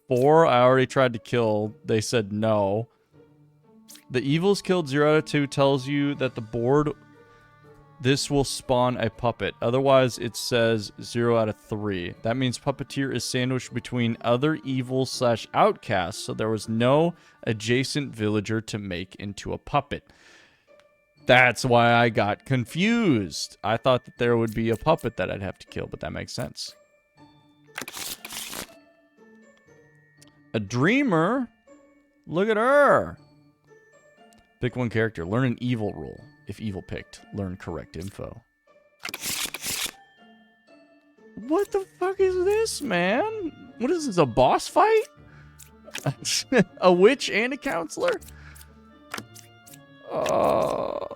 4, I already tried to kill. They said no. The evils killed 0 out of 2 tells you that the board... this will spawn a puppet. Otherwise, it says 0 out of 3. That means Puppeteer is sandwiched between other evils / outcasts, so there was no adjacent villager to make into a puppet. That's why I got confused. I thought that there would be a puppet that I'd have to kill, but that makes sense. A dreamer? Look at her. Pick one character. Learn an evil rule. If evil picked, learn correct info. What the fuck is this, man? What is this, a boss fight? A witch and a counselor? Oh.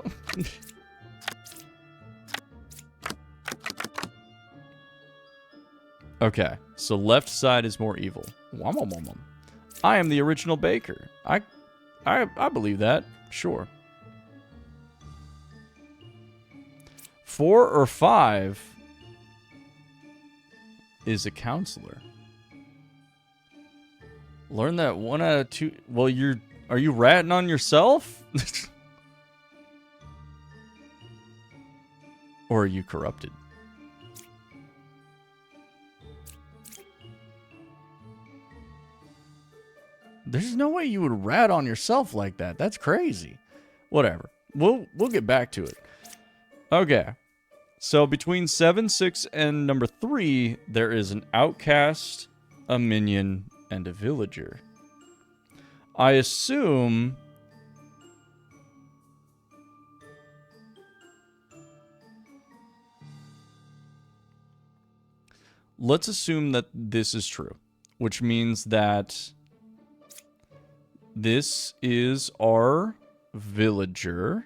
Okay, so left side is more evil. I am the original baker. I believe that. Sure. 4 or 5 is a counselor. Learn that 1 out of 2. Well, are you ratting on yourself? Or are you corrupted? There's no way you would rat on yourself like that. That's crazy. Whatever. We'll get back to it. Okay. So between 7, 6, and number 3, there is an outcast, a minion, and a villager. I assume... let's assume that this is true, which means that this is our villager.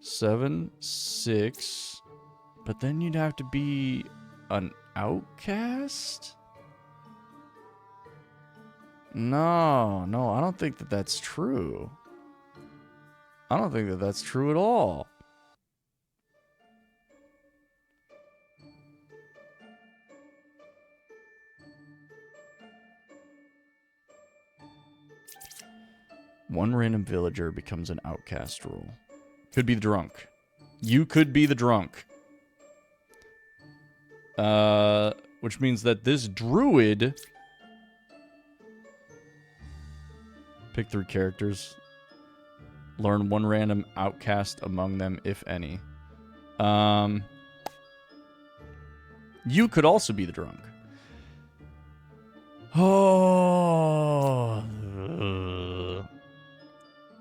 7, 6, but then you'd have to be an outcast? No, I don't think that that's true. I don't think that that's true at all. One random villager becomes an outcast rule. Could be the drunk. You could be the drunk. Which means that this druid... pick 3 characters. Learn 1 random outcast among them, if any. You could also be the drunk. Oh...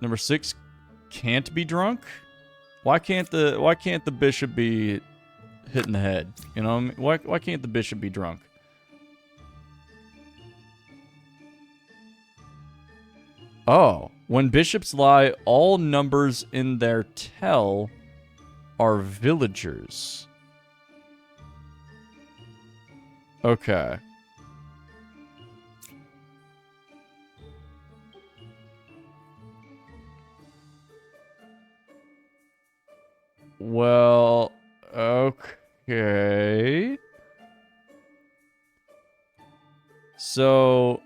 Number 6 can't be drunk. Why can't the bishop be hit in the head? You know, why can't the bishop be drunk? Oh, when bishops lie, all numbers in their tell are villagers. Okay. Well, okay. So,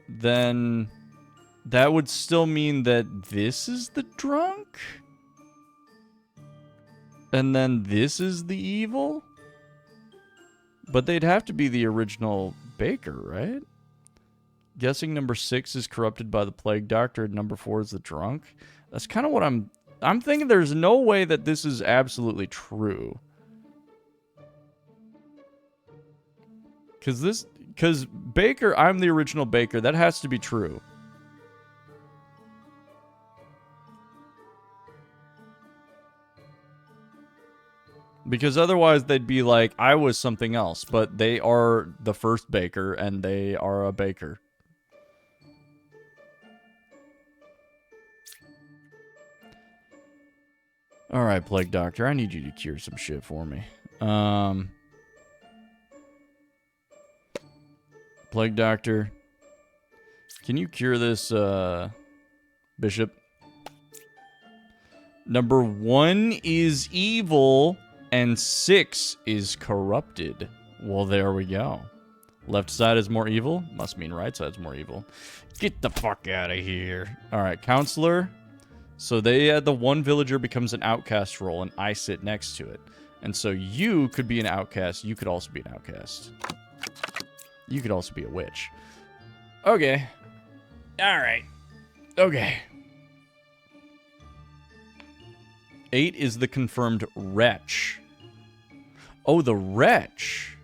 then that would still mean that this is the drunk? And then this is the evil? But they'd have to be the original baker, right? Guessing number 6 is corrupted by the plague doctor and number 4 is the drunk. That's kind of what I'm thinking. There's no way that this is absolutely true. Because Baker, I'm the original Baker. That has to be true. Because otherwise they'd be like, I was something else. But they are the first Baker, and they are a Baker. Alright, Plague Doctor, I need you to cure some shit for me. Plague Doctor, can you cure this, Bishop? Number 1 is evil, and 6 is corrupted. Well, there we go. Left side is more evil? Must mean right side's more evil. Get the fuck out of here. Alright, Counselor. So they had the one villager becomes an outcast role, and I sit next to it. And so you could be an outcast. You could also be an outcast. You could also be a witch. Okay. Alright. Okay. 8 is the confirmed wretch. Oh, the wretch.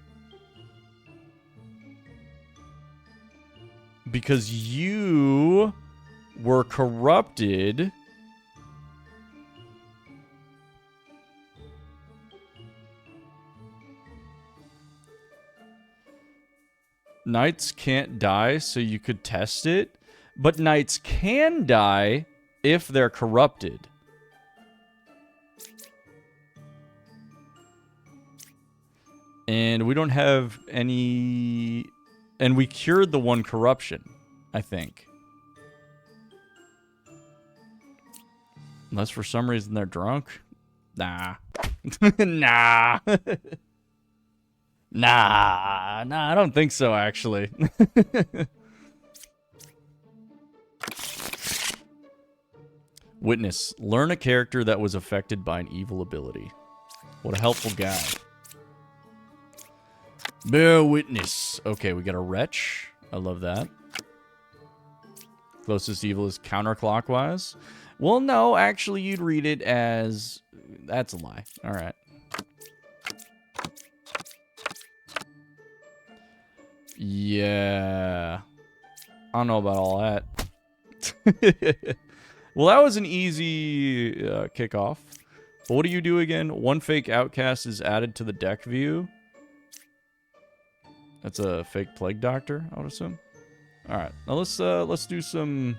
Because you were corrupted. Knights can't die, so you could test it. But knights can die if they're corrupted. And we don't have any... And we cured the one corruption, I think. Unless for some reason they're drunk. Nah. Nah. Nah, I don't think so, actually. Witness. Learn a character that was affected by an evil ability. What a helpful guy. Bear witness. Okay, we got a wretch. I love that. Closest evil is counterclockwise. Well, no, actually, you'd read it as... That's a lie. All right. Yeah. I don't know about all that. Well, that was an easy kickoff. But what do you do again? One fake outcast is added to the deck view. That's a fake plague doctor, I would assume. All right. Now let's do some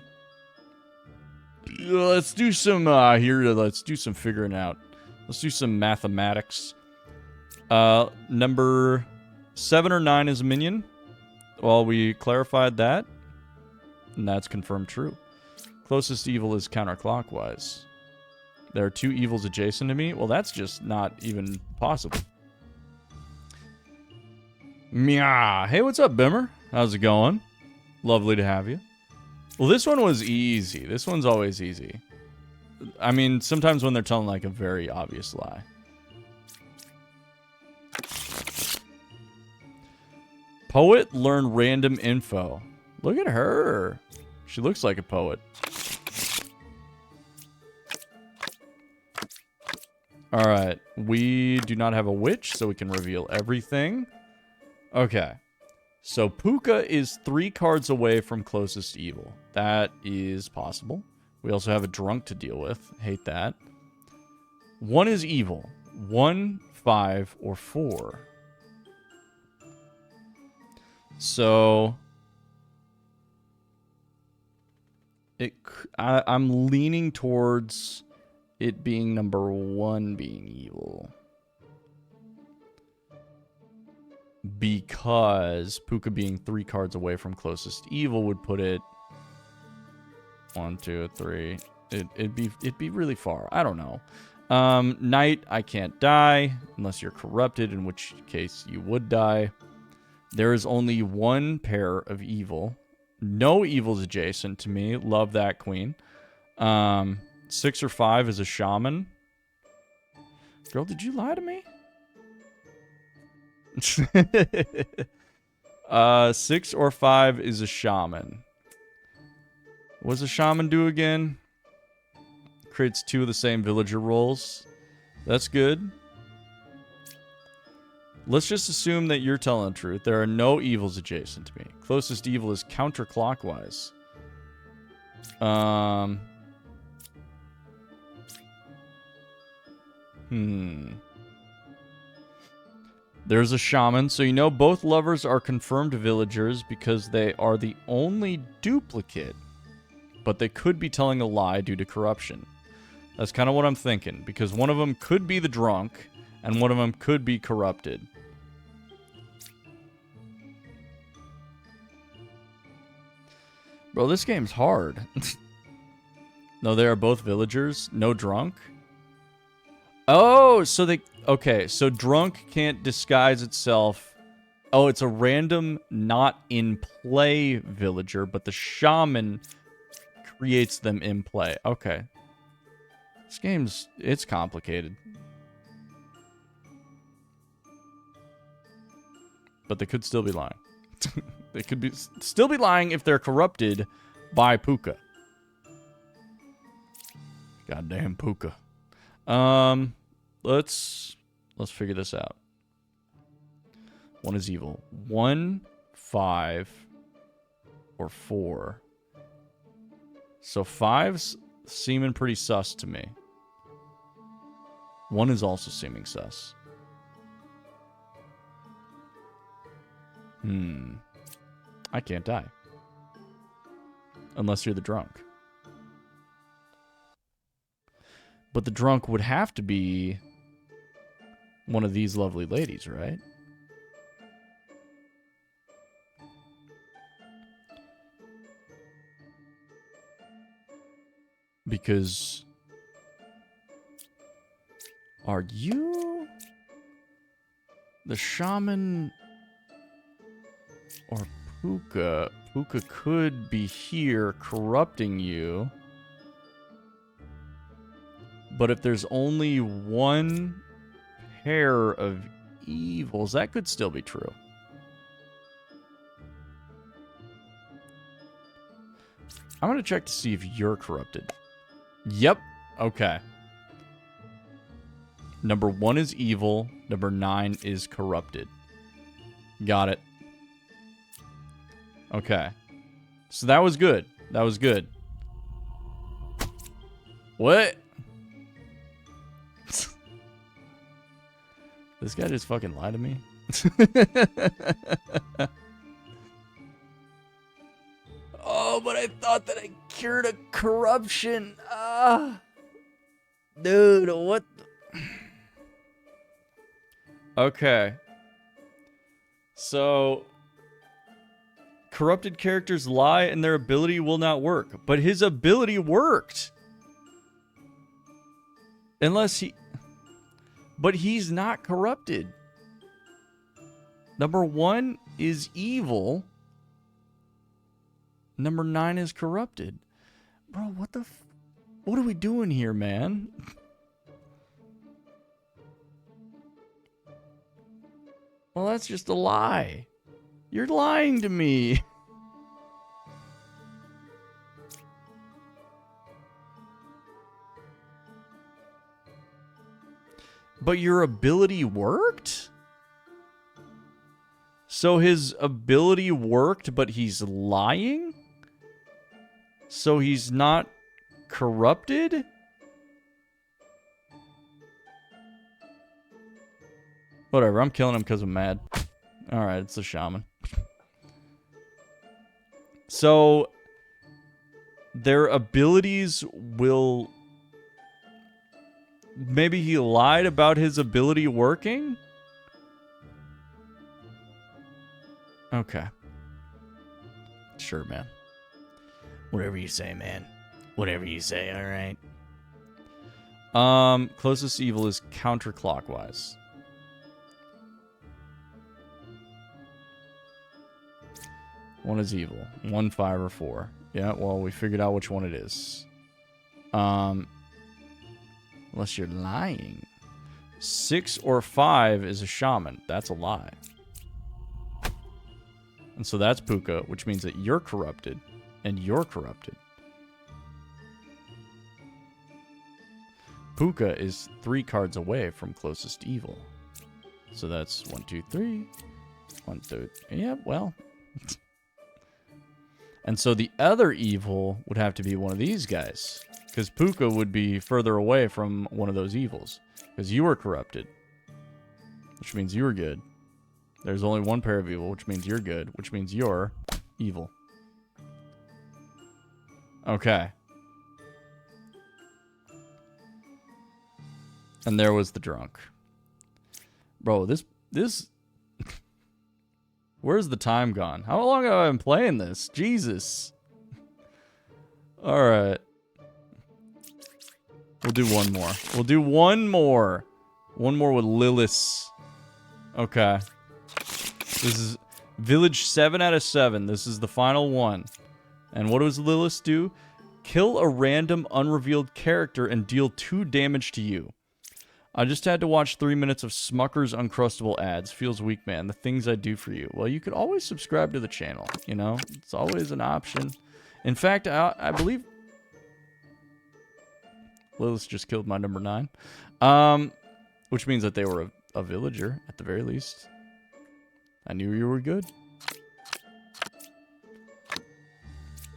let's do some figuring out. Let's do some mathematics. Number 7 or 9 is a minion. Well, we clarified that, and that's confirmed true. Closest evil is counterclockwise. There are 2 evils adjacent to me. Well, that's just not even possible. Meow. Hey, what's up, Bimmer? How's it going? Lovely to have you. Well, this one was easy. This one's always easy. I mean, sometimes when they're telling, like, a very obvious lie. Poet, learn random info. Look at her. She looks like a poet. Alright. We do not have a witch, so we can reveal everything. Okay. So Puka is 3 cards away from closest evil. That is possible. We also have a drunk to deal with. Hate that. 1 is evil. 1, 5, or 4. So I'm leaning towards it being number 1 being evil. Because Puka being 3 cards away from closest evil would put it 1, 2, 3. It'd be really far. I don't know. Knight, I can't die unless you're corrupted, in which case you would die. There is only 1 pair of evil. No evils adjacent to me. Love that, queen. 6 or 5 is a shaman. Girl, did you lie to me? 6 or 5 is a shaman. What does a shaman do again? Creates 2 of the same villager roles. That's good. Let's just assume that you're telling the truth. There are no evils adjacent to me. Closest evil is counterclockwise. There's a shaman, so you know both lovers are confirmed villagers because they are the only duplicate. But they could be telling a lie due to corruption. That's kind of what I'm thinking, because one of them could be the drunk, and one of them could be corrupted. Bro, this game's hard. No, they are both villagers. No drunk. Oh, so they... Okay, so drunk can't disguise itself. Oh, it's a random, not in play villager, but the shaman creates them in play. Okay. This game's... It's complicated. But they could still be lying. They could be still be lying if they're corrupted by Puka. Goddamn Puka. Let's figure this out. 1 is evil. 1, 5, or 4. So 5's seeming pretty sus to me. 1 is also seeming sus. I can't die. Unless you're the drunk. But the drunk would have to be one of these lovely ladies, right? Because... Are you... the shaman... or Puka? Puka could be here corrupting you. But if there's only one pair of evils, that could still be true. I'm going to check to see if you're corrupted. Yep. Okay. Number 1 is evil. Number 9 is corrupted. Got it. Okay. So that was good. That was good. What? This guy just fucking lied to me? Oh, but I thought that I cured a corruption. Dude, what? Okay. So... corrupted characters lie and their ability will not work. But his ability worked. Unless he... But he's not corrupted. Number 1 is evil. Number 9 is corrupted. Bro, what the... What are we doing here, man? Well, that's just a lie. You're lying to me. But your ability worked? So his ability worked, but he's lying? So he's not corrupted? Whatever, I'm killing him because I'm mad. Alright, it's the shaman. So, their abilities will... Maybe he lied about his ability working? Okay. Sure, man. Whatever you say, man. Whatever you say, alright. Closest evil is counterclockwise. One is evil. 1, 5, or 4. Yeah, well, we figured out which one it is. Unless you're lying. 6 or 5 is a shaman. That's a lie. And so that's Puka, which means that you're corrupted. And you're corrupted. Puka is 3 cards away from closest evil. So that's 1, 2, 3. 1, 2. Yeah, well. And so the other evil would have to be one of these guys. Because Puka would be further away from one of those evils. Because you were corrupted. Which means you were good. There's only one pair of evil, which means you're good. Which means you're evil. Okay. And there was the drunk. Bro, this... Where's the time gone? How long have I been playing this? Jesus. Alright. We'll do one more. We'll do one more. One more with Lilith. Okay. This is Village 7 out of 7. This is the final one. And what does Lilith do? Kill a random unrevealed character and deal 2 damage to you. I just had to watch 3 minutes of Smucker's Uncrustable ads. Feels weak, man. The things I do for you. Well, you could always subscribe to the channel, you know? It's always an option. In fact, I believe... Lilith just killed my number 9. Which means that they were a villager, at the very least. I knew you were good.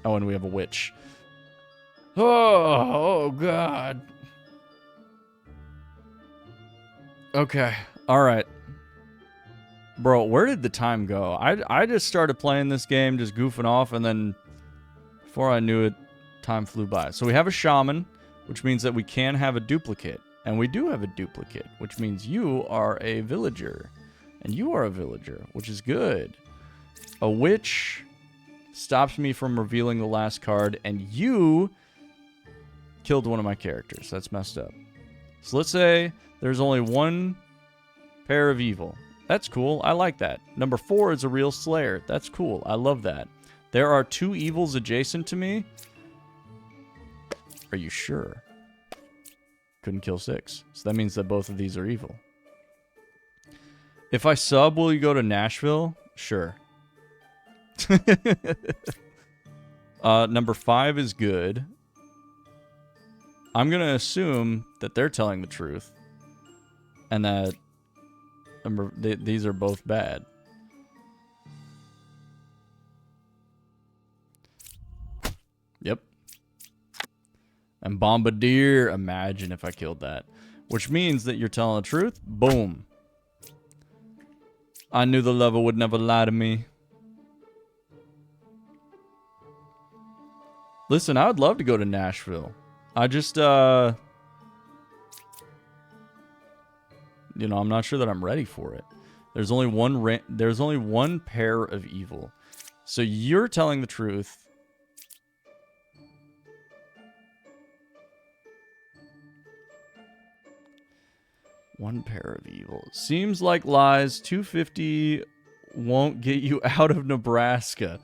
Oh, and we have a witch. Oh God. Okay. All right. Bro, where did the time go? I just started playing this game, just goofing off, and then before I knew it, time flew by. So we have a shaman, which means that we can have a duplicate. And we do have a duplicate, which means you are a villager. And you are a villager, which is good. A witch stops me from revealing the last card, and you killed one of my characters. That's messed up. So let's say there's only one pair of evil. That's cool. I like that. Number 4 is a real slayer. That's cool. I love that. There are 2 evils adjacent to me. Are you sure? Couldn't kill 6. So that means that both of these are evil. If I sub, will you go to Nashville? Sure. Number 5 is good. I'm going to assume that they're telling the truth. And that these are both bad. Yep. And Bombardier, imagine if I killed that. Which means that you're telling the truth. Boom. I knew the lover would never lie to me. Listen, I would love to go to Nashville. I just, you know, I'm not sure that I'm ready for it. There's only one pair of evil. So you're telling the truth. One pair of evil. Seems like lies. 250 won't get you out of Nebraska.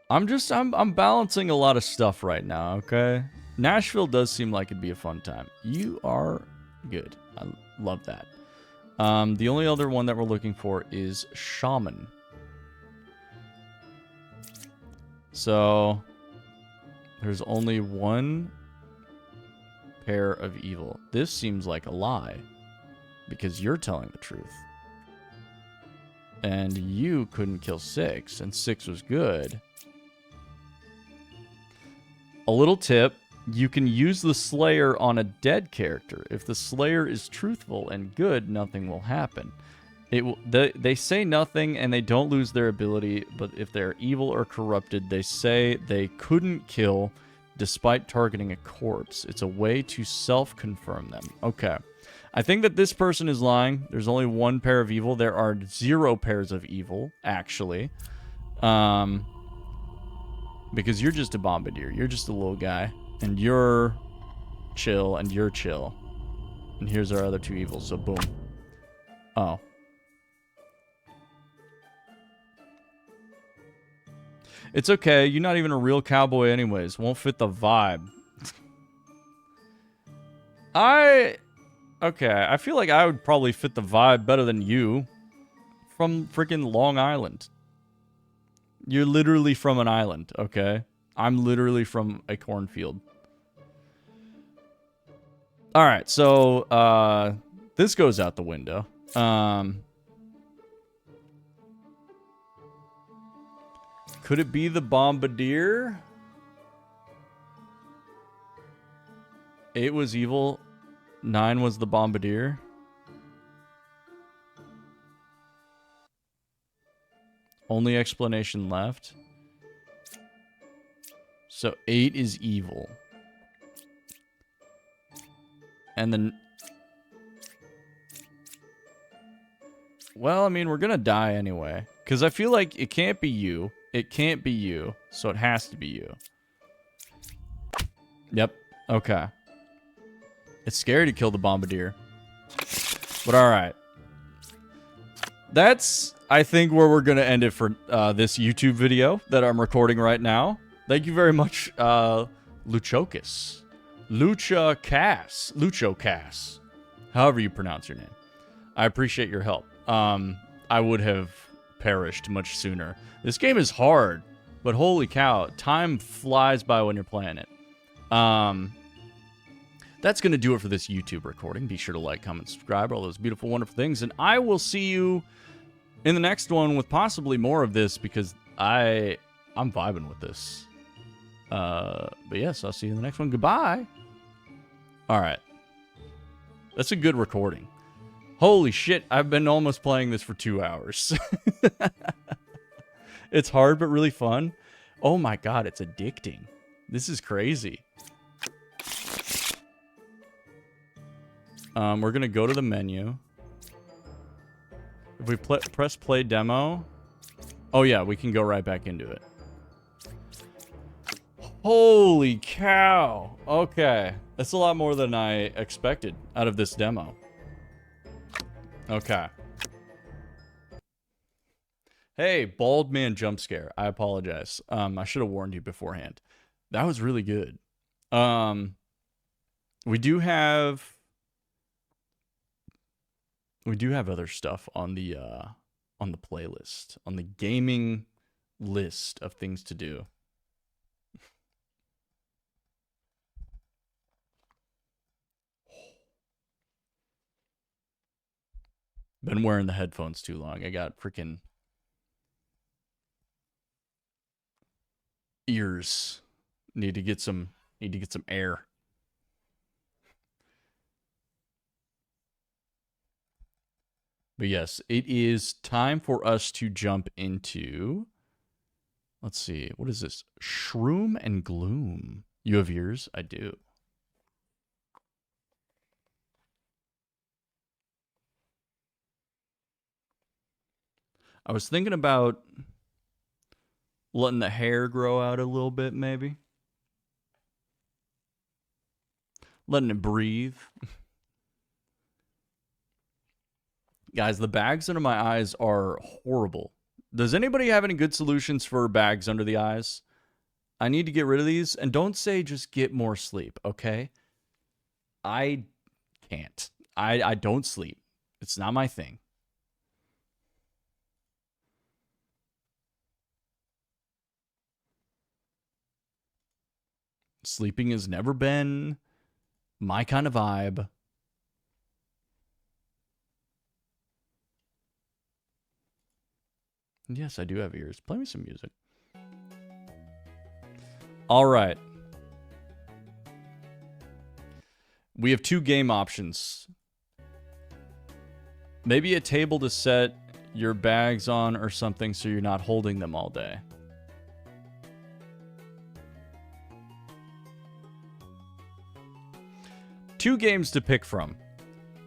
I'm balancing a lot of stuff right now, okay? Nashville does seem like it'd be a fun time. You are good. I love that. The only other one that we're looking for is Shaman. So there's only one pair of evil. This seems like a lie because you're telling the truth. And you couldn't kill 6, and 6 was good. A little tip, you can use the Slayer on a dead character. If the Slayer is truthful and good, nothing will happen. They say nothing and they don't lose their ability, but if they're evil or corrupted, they say they couldn't kill despite targeting a corpse. It's a way to self-confirm them. Okay. I think that this person is lying. There's only one pair of evil. There are 0 pairs of evil, actually. Because you're just a bombardier. You're just a little guy. And you're chill, and you're chill. And here's our other 2 evils, so boom. Oh. It's okay. You're not even a real cowboy anyways. Won't fit the vibe. Okay, I feel like I would probably fit the vibe better than you. From freaking Long Island. You're literally from an island, okay? I'm literally from a cornfield. Alright, so, this goes out the window. Could it be the Bombardier? 8 was evil. 9 was the Bombardier. Only explanation left. So 8 is evil. And then... Well, I mean, we're gonna die anyway. Because I feel like it can't be you. It can't be you. So it has to be you. Yep. Okay. It's scary to kill the Bombardier. But alright. That's, I think, where we're going to end it for this YouTube video that I'm recording right now. Thank you very much, Luchocas. Luchocas. However you pronounce your name. I appreciate your help. I would have perished much sooner. This game is hard, but holy cow, time flies by when you're playing it. That's going to do it for this YouTube recording. Be sure to like, comment, subscribe, all those beautiful, wonderful things. And I will see you in the next one with possibly more of this because I'm vibing with this. But yes, I'll see you in the next one. Goodbye. All right. That's a good recording. Holy shit, I've been almost playing this for 2 hours. It's hard, but really fun. Oh my god, it's addicting. This is crazy. We're going to go to the menu. If we press play demo... Oh yeah, we can go right back into it. Holy cow! Okay. That's a lot more than I expected out of this demo. Okay. Hey, bald man jump scare. I apologize. I should have warned you beforehand. That was really good. We do have other stuff on the playlist, on the gaming list of things to do. Been wearing the headphones too long. I got freaking ears. Need to get some air. But yes, it is time for us to jump into, let's see, what is this? Shroom and Gloom. You have ears? I do. I was thinking about letting the hair grow out a little bit, maybe. Letting it breathe. Guys, the bags under my eyes are horrible. Does anybody have any good solutions for bags under the eyes? I need to get rid of these. And don't say just get more sleep, okay? I can't. I don't sleep. It's not my thing. Sleeping has never been my kind of vibe. Yes, I do have ears. Play me some music. All right. We have 2 game options. Maybe a table to set your bags on or something so you're not holding them all day. Two games to pick from.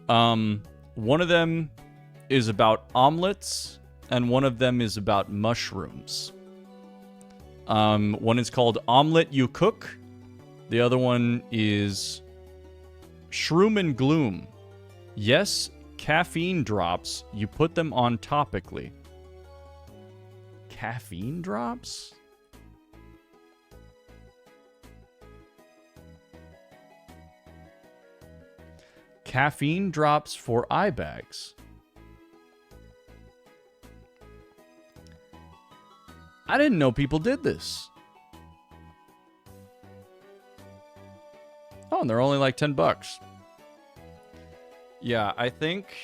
One of them is about omelets, and one of them is about mushrooms. One is called Omelet You Cook. The other one is Shroom and Gloom. Yes, caffeine drops. You put them on topically. Caffeine drops? Caffeine drops for eye bags. I didn't know people did this. Oh, and they're only like $10. Yeah, I think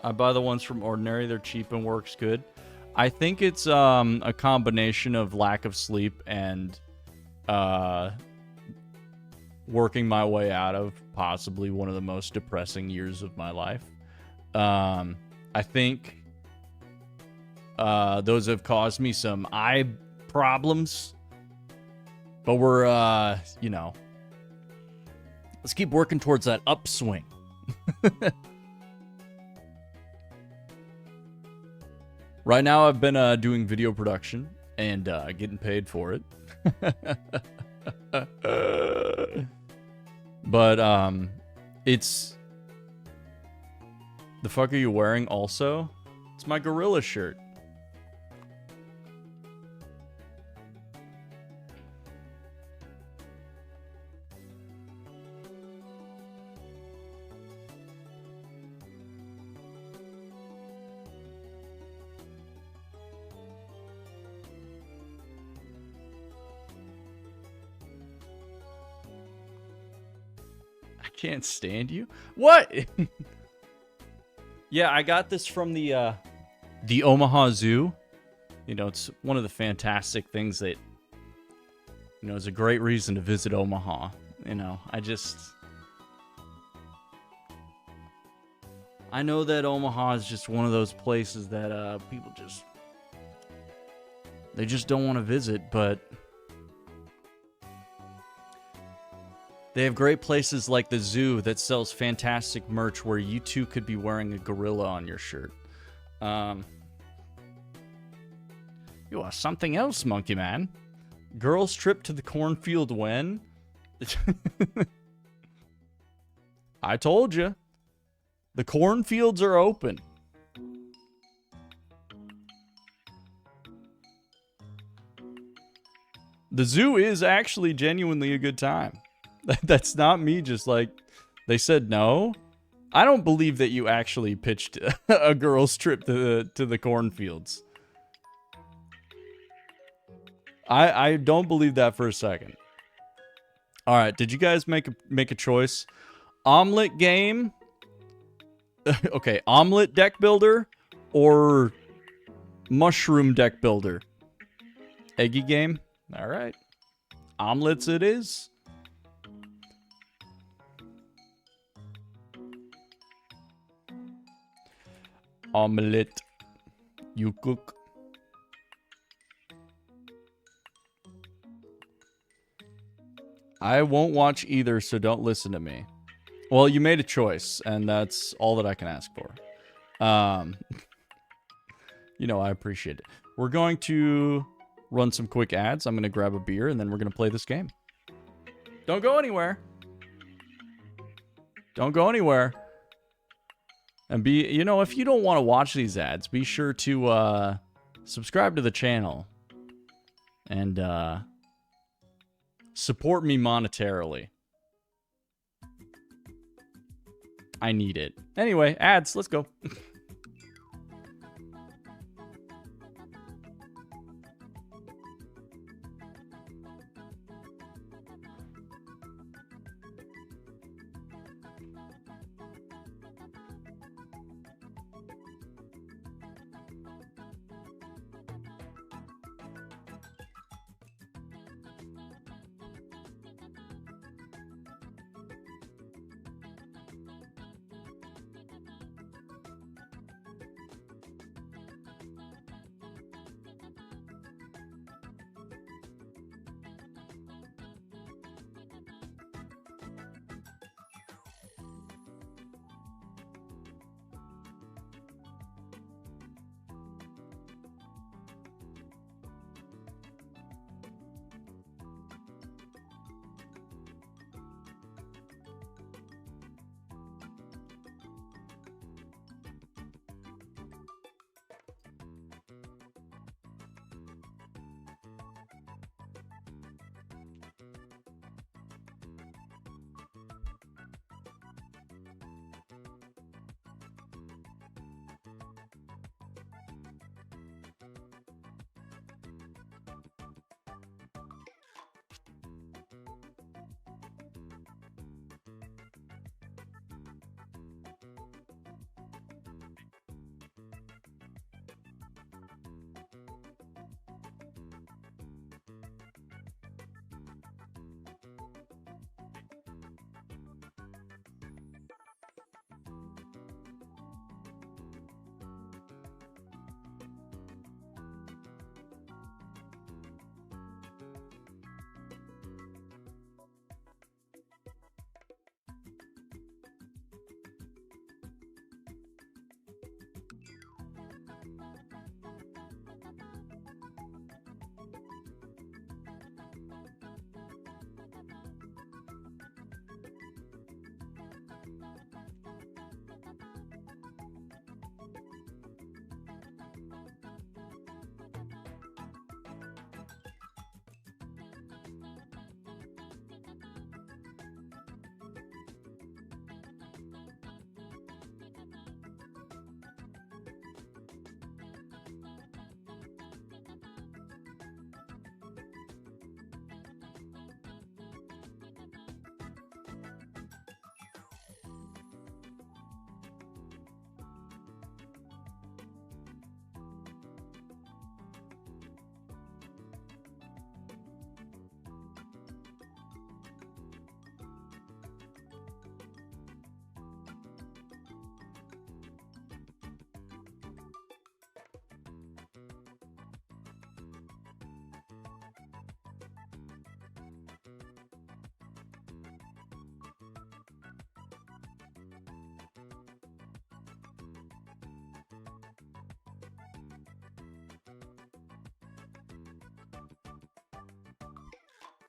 I buy the ones from Ordinary. They're cheap and works good. I think it's a combination of lack of sleep and working my way out of possibly one of the most depressing years of my life. I think those have caused me some eye problems. But we're, you know, let's keep working towards that upswing. Right now, I've been doing video production and getting paid for it. But it's... The fuck are you wearing also? It's my gorilla shirt. Can't stand you? What? Yeah, I got this from the Omaha Zoo. You know, it's one of the fantastic things that, you know, is a great reason to visit Omaha. You know, I know that Omaha is just one of those places that people they just don't want to visit, but they have great places like the zoo that sells fantastic merch where you too could be wearing a gorilla on your shirt. You are something else, Monkey Man. Girls trip to the cornfield when? I told you. The cornfields are open. The zoo is actually genuinely a good time. That's not me just like, they said no. I don't believe that you actually pitched a girl's trip to the cornfields. I don't believe that for a second. All right, did you guys make a choice? Omelet game? Okay, omelet deck builder or mushroom deck builder? Eggy game? All right. Omelets it is. Omelette. You cook. I won't watch either, so don't listen to me. Well, you made a choice, and that's all that I can ask for. You know, I appreciate it. We're going to run some quick ads. I'm going to grab a beer, and then we're going to play this game. Don't go anywhere. Don't go anywhere. And you know, if you don't want to watch these ads, be sure to subscribe to the channel and support me monetarily. I need it. Anyway, ads, let's go.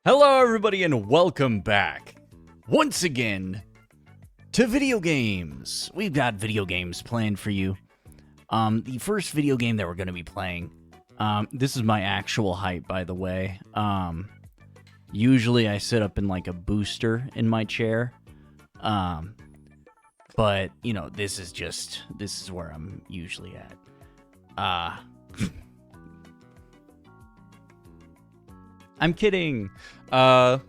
Hello, everybody, and welcome back once again to video games. We've got video games planned for you. The first video game that we're going to be playing, this is my actual height, by the way. Usually I sit up in like a booster in my chair. But, you know, this is where I'm usually at. I'm kidding. That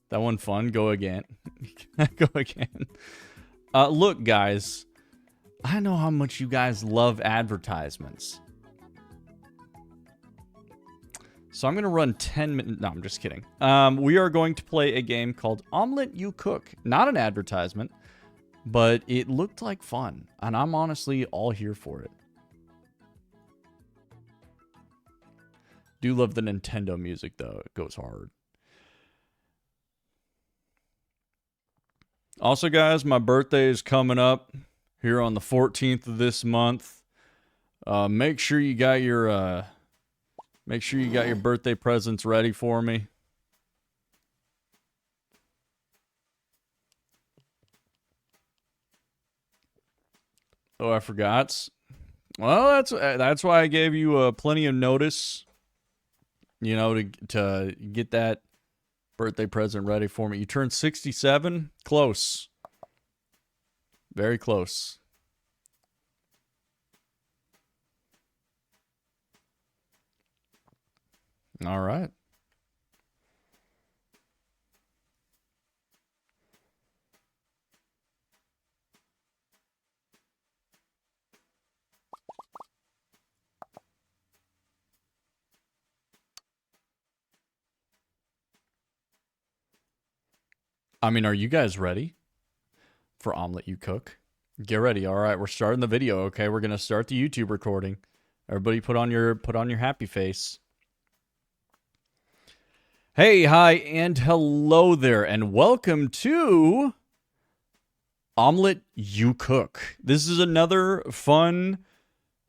one fun. Go again. Go again. Look, guys. I know how much you guys love advertisements. So I'm going to run 10 minutes. No, I'm just kidding. We are going to play a game called Omelet You Cook. Not an advertisement, but it looked like fun. And I'm honestly all here for it. Do love the Nintendo music, though. It goes hard. Also, guys, my birthday is coming up here on the 14th of this month. Make sure you got your birthday presents ready for me. Oh, I forgot. Well, that's why I gave you plenty of notice. You know, to get that birthday present ready for me. You turned 67? Close. Very close. All right. I mean, are you guys ready for Omelet You Cook? Get ready. All right, we're starting the video, okay? We're going to start the YouTube recording. Everybody put on your happy face. Hey, hi, and hello there, and welcome to Omelet You Cook. This is another fun,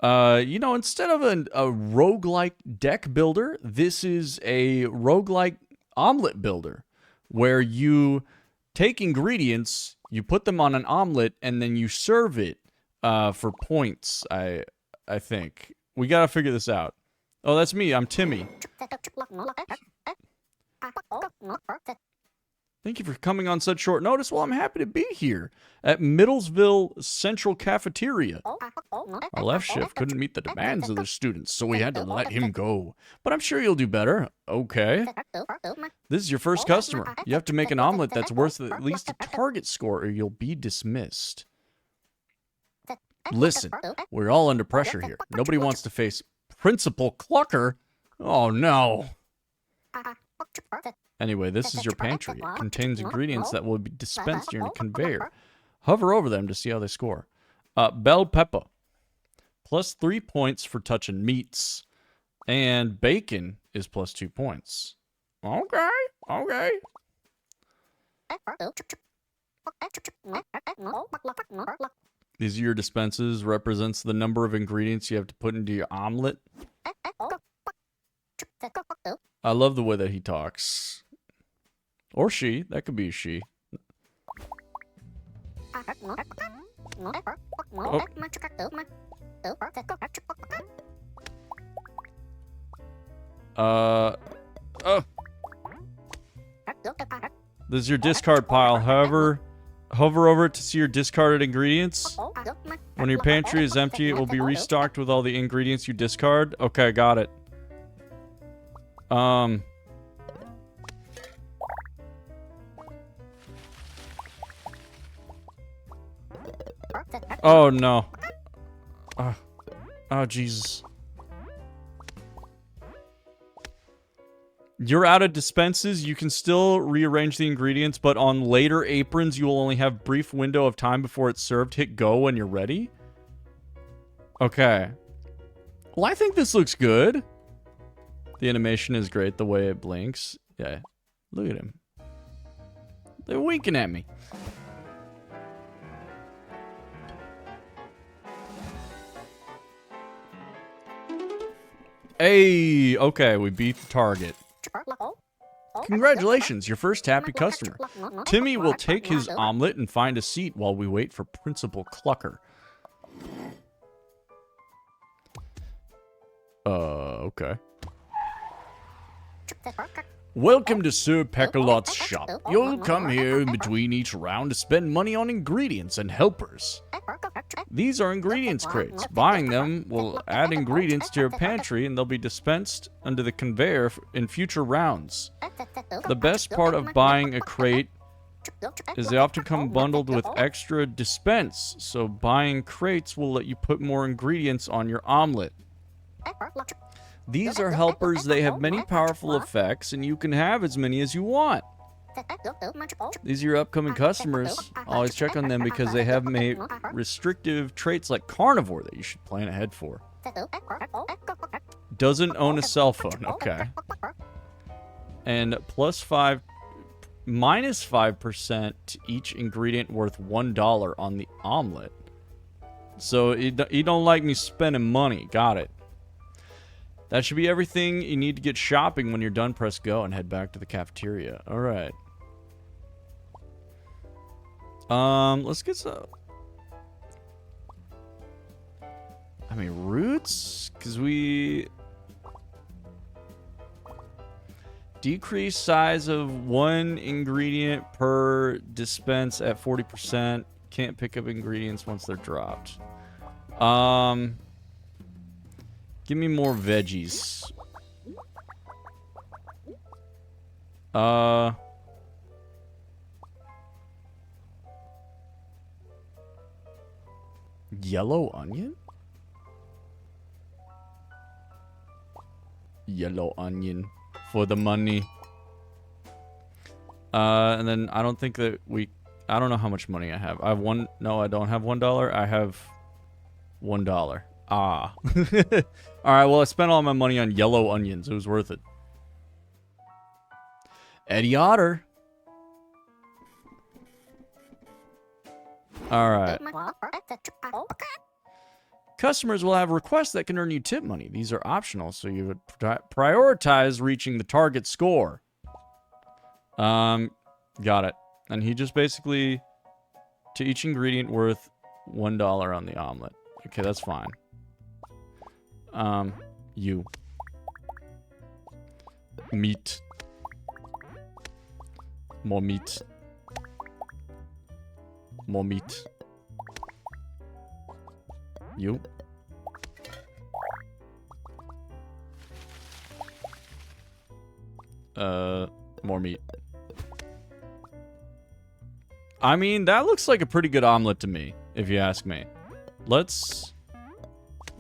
you know, instead of a roguelike deck builder, this is a roguelike omelet builder, where you take ingredients, you put them on an omelet, and then you serve it for points, I think. We gotta figure this out. Oh, that's me. I'm Timmy. Thank you for coming on such short notice. Well, I'm happy to be here at Middlesville Central Cafeteria. Our left shift couldn't meet the demands of the students, so we had to let him go. But I'm sure you'll do better. Okay. This is your first customer. You have to make an omelet that's worth at least a target score, or you'll be dismissed. Listen, we're all under pressure here. Nobody wants to face Principal Clucker. Oh, no. Anyway, this is your pantry. It contains ingredients that will be dispensed during a conveyor. Hover over them to see how they score. Bell pepper. Plus 3 points for touching meats. And bacon is plus 2 points. Okay, okay. These are your dispenses. Represents the number of ingredients you have to put into your omelet. I love the way that he talks. Or she. That could be a she. This is your discard pile. Hover over it to see your discarded ingredients. When your pantry is empty, it will be restocked with all the ingredients you discard. Okay, got it. Oh, no. Oh, Jesus. You're out of dispenses. You can still rearrange the ingredients, but on later aprons, you will only have brief window of time before it's served. Hit go when you're ready. Okay. Well, I think this looks good. The animation is great, the way it blinks. Yeah. Look at him. They're winking at me. Hey, okay, we beat the target. Congratulations, your first happy customer. Timmy will take his omelet and find a seat while we wait for Principal Clucker. Okay. Welcome to Sir Peckalot's shop. You'll come here in between each round to spend money on ingredients and helpers. These are ingredients crates. Buying them will add ingredients to your pantry and they'll be dispensed under the conveyor in future rounds. The best part of buying a crate is they often come bundled with extra dispense, so buying crates will let you put more ingredients on your omelet. These are helpers. They have many powerful effects, and you can have as many as you want. These are your upcoming customers. Always check on them because they have made restrictive traits like carnivore that you should plan ahead for. Doesn't own a cell phone. Okay. And minus 5% to each ingredient worth $1 on the omelet. So you don't like me spending money. Got it. That should be everything you need to get shopping. When you're done, press go and head back to the cafeteria. All right. Let's get some... I mean, roots? Because we... Decrease size of one ingredient per dispense at 40%. Can't pick up ingredients once they're dropped. Give me more veggies. Yellow onion? Yellow onion for the money. And then I don't think that I don't know how much money I have. I have one. No, I don't have $1. I have $1. Ah. Alright, well, I spent all my money on yellow onions. It was worth it. Eddie Otter. Alright. Customers will have requests that can earn you tip money. These are optional, so you would prioritize reaching the target score. Got it. And he just basically, to each ingredient worth $1 on the omelet. Okay, that's fine. You. Meat. More meat. More meat. You. More meat. I mean, that looks like a pretty good omelet to me, if you ask me. Let's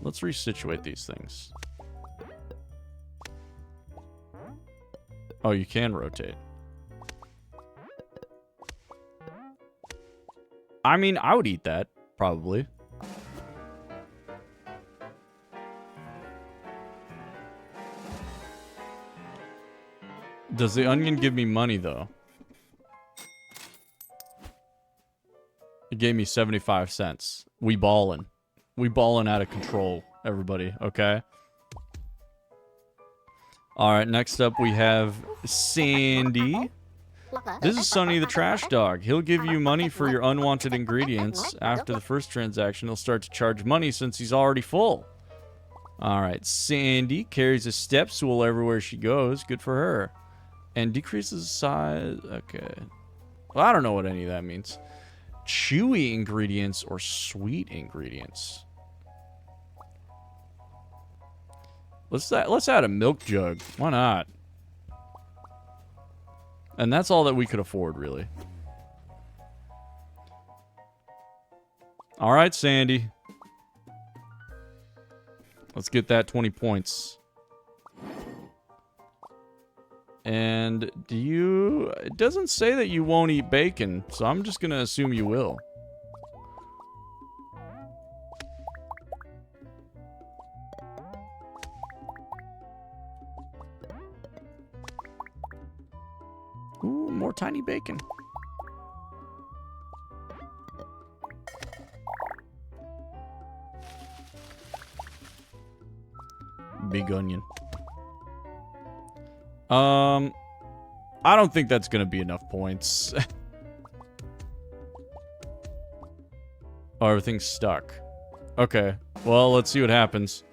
resituate these things. Oh, you can rotate. I mean, I would eat that, probably. Does the onion give me money, though? It gave me 75 cents. We ballin'. We ballin' out of control, everybody, okay? Alright, next up we have Sandy. This is Sonny the Trash Dog. He'll give you money for your unwanted ingredients. After the first transaction, he'll start to charge money since he's already full. Alright, Sandy carries a step stool everywhere she goes. Good for her. And decreases size. Okay. Well, I don't know what any of that means. Chewy ingredients or sweet ingredients. Let's add a milk jug. Why not? And that's all that we could afford, really. All right, Sandy. Let's get that 20 points. And do you... It doesn't say that you won't eat bacon, so I'm just going to assume you will. Ooh, more tiny bacon. Big onion. I don't think that's gonna be enough points. Oh, everything's stuck. Okay. Well, let's see what happens.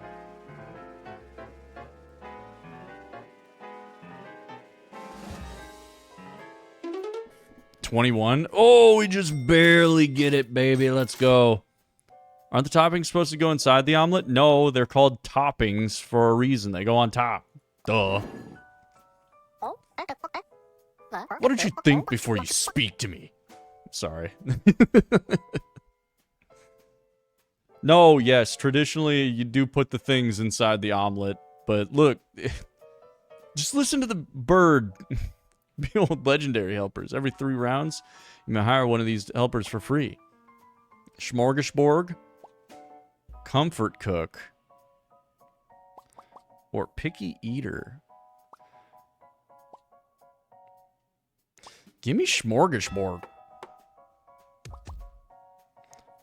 $21. Oh, we just barely get it, baby. Let's go. Aren't the toppings supposed to go inside the omelet? No, they're called toppings for a reason. They go on top. Duh. What did you think before you speak to me? Sorry. No, yes, traditionally you do put the things inside the omelet, but look, just listen to the bird. Behold legendary helpers. Every 3 rounds, you may hire one of these helpers for free. Smorgasbord, comfort cook, or picky eater. Give me smorgasbord.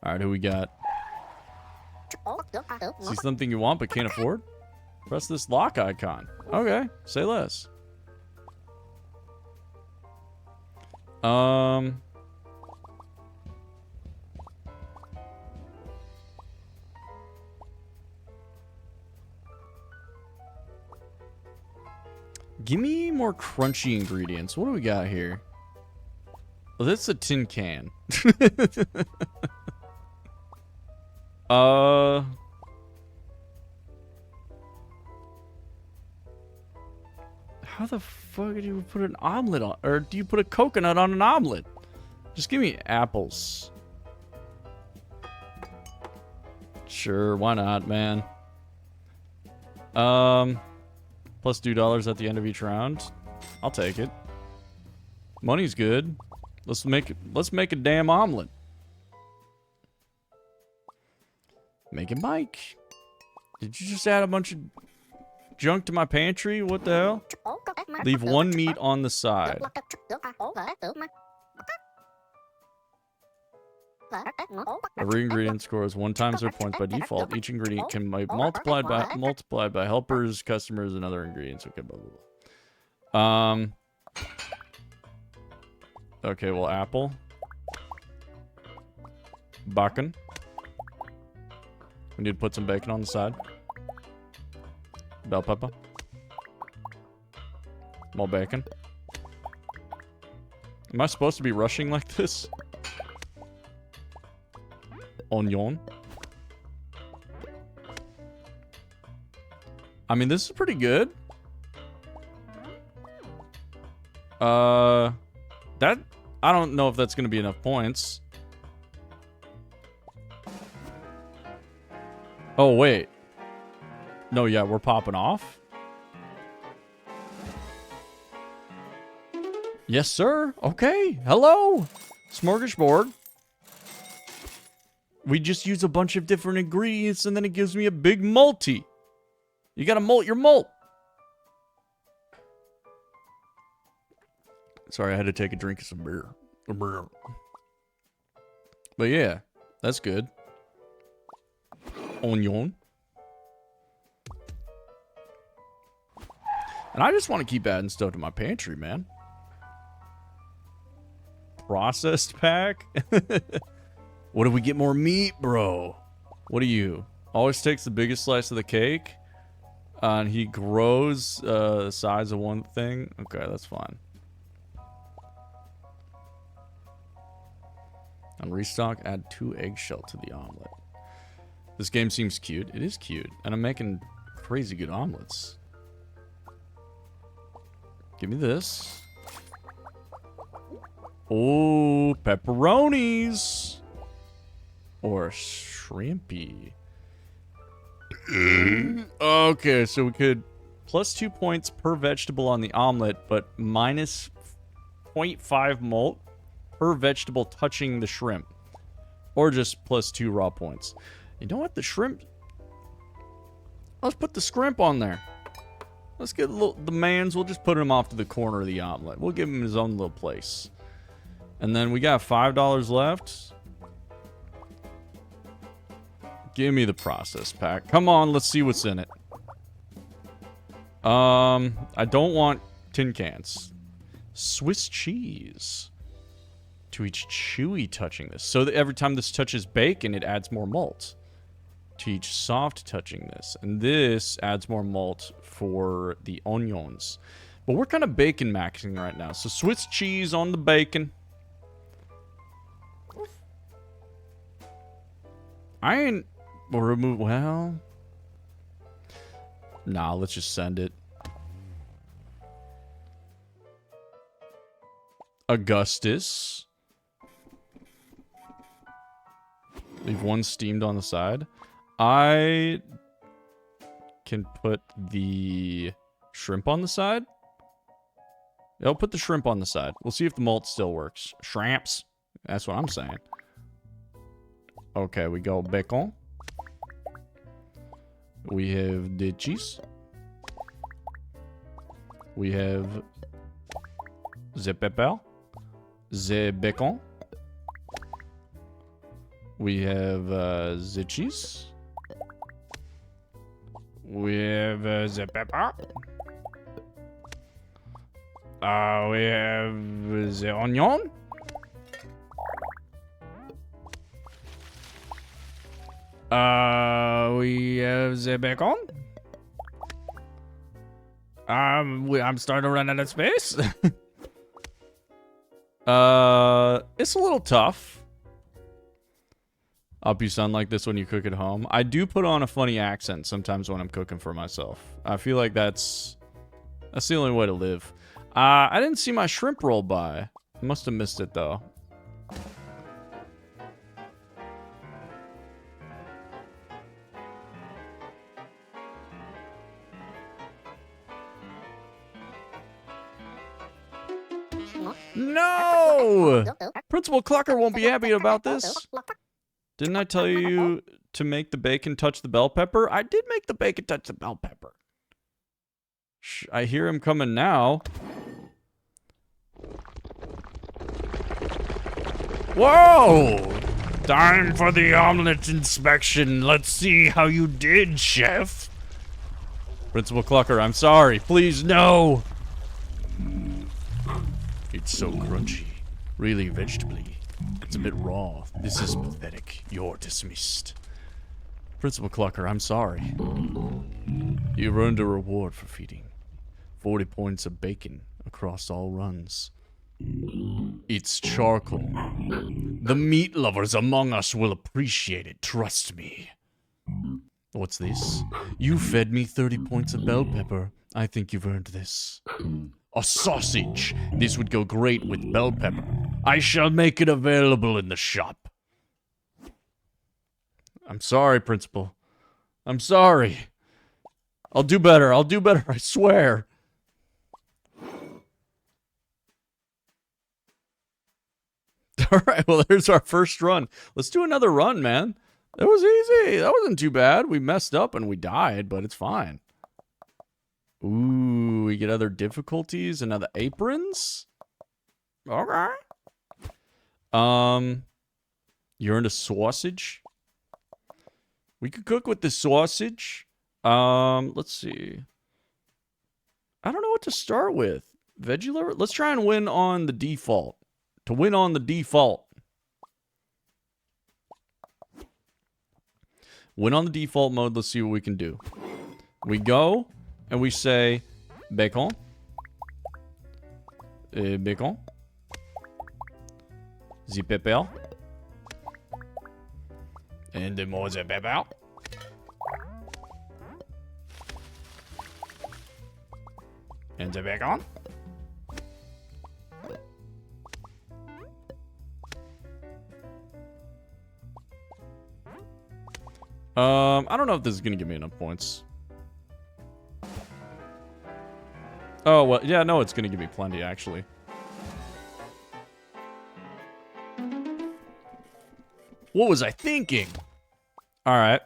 Alright, who we got? See something you want but can't afford? Press this lock icon. Okay, say less. Give me more crunchy ingredients. What do we got here? Well, that's a tin can. How the fuck do you put an omelet on? Or do you put a coconut on an omelet? Just give me apples. Sure, why not, man? Plus $2 at the end of each round. I'll take it. Money's good. Let's make a damn omelet. Make it Mike. Did you just add a bunch of junk to my pantry? What the hell? Leave 1 meat on the side. Every ingredient scores 1 times their points by default. Each ingredient can be multiplied by helpers, customers, and other ingredients. Okay, blah blah blah. Okay, well, apple. Bacon. We need to put some bacon on the side. Bell pepper. More bacon. Am I supposed to be rushing like this? Onion. I mean, this is pretty good. That... I don't know if that's going to be enough points. Oh, wait. No, yeah, we're popping off. Yes, sir. Okay. Hello. Smorgasbord. We just use a bunch of different ingredients, and then it gives me a big multi. You gotta malt your malt. Sorry, I had to take a drink of some beer. But yeah, that's good. Onion. And I just want to keep adding stuff to my pantry, man. Processed pack? What if we get more meat, bro? What are you? Always takes the biggest slice of the cake. And he grows the size of one thing. Okay, that's fine. On restock, add 2 eggshell to the omelet. This game seems cute. It is cute. And I'm making crazy good omelets. Give me this. Oh, pepperonis. Or shrimpy. Okay, so we could plus 2 points per vegetable on the omelet, but minus 0.5 malt per vegetable touching the shrimp. Or just plus 2 raw points. You know what? The shrimp... Let's put the scrimp on there. Let's get the mans. We'll just put him off to the corner of the omelet. We'll give him his own little place. And then we got $5 left. Give me the process pack. Come on, let's see what's in it. I don't want tin cans. Swiss cheese. To each chewy touching this. So that every time this touches bacon, it adds more malt. To each soft touching this. And this adds more malt for the onions. But we're kind of bacon maxing right now. So Swiss cheese on the bacon. I ain't... We'll remove... Well... Nah, let's just send it. Augustus. Leave one steamed on the side. I can put the shrimp on the side. I'll put the shrimp on the side. We'll see if the malt still works. Shrimps. That's what I'm saying. Okay, we go bacon. We have the cheese. We have the pepper. The bacon. We have the cheese. We have the pepper. We have the onion. We have the bacon. I'm starting to run out of space. It's a little tough. Hope you sound like this when you cook at home. I do put on a funny accent sometimes when I'm cooking for myself. I feel like that's the only way to live. I didn't see my shrimp roll by. Must have missed it though. No! Principal Clucker won't be happy about this. Didn't I tell you to make the bacon touch the bell pepper? I did make the bacon touch the bell pepper. I hear him coming now. Whoa! Time for the omelet inspection. Let's see how you did, chef. Principal Clucker, I'm sorry. Please, no! It's so crunchy. Really vegetably. It's a bit raw. This is pathetic. You're dismissed. Principal Clucker, I'm sorry. You've earned a reward for feeding. 40 points of bacon across all runs. It's charcoal. The meat lovers among us will appreciate it, trust me. What's this? You fed me 30 points of bell pepper. I think you've earned this. A sausage. This would go great with bell pepper. I shall make it available in the shop. I'm sorry, Principal. I'm sorry. I'll do better. I'll do better, I swear. Alright, well, there's our first run. Let's do another run, man. That was easy. That wasn't too bad. We messed up and we died, but it's fine. Ooh, we get other difficulties and other aprons? Okay. You earned a sausage. We could cook with the sausage. Let's see. I don't know what to start with. Veggie liver? Let's try and win on the default. To win on the default. Win on the default mode. Let's see what we can do. We go and we say bacon. Bacon. The pepper. And the more the pepper. And the bacon. I don't know if this is gonna give me enough points. Oh, well, yeah, no, it's gonna give me plenty, actually. What was I thinking? Alright.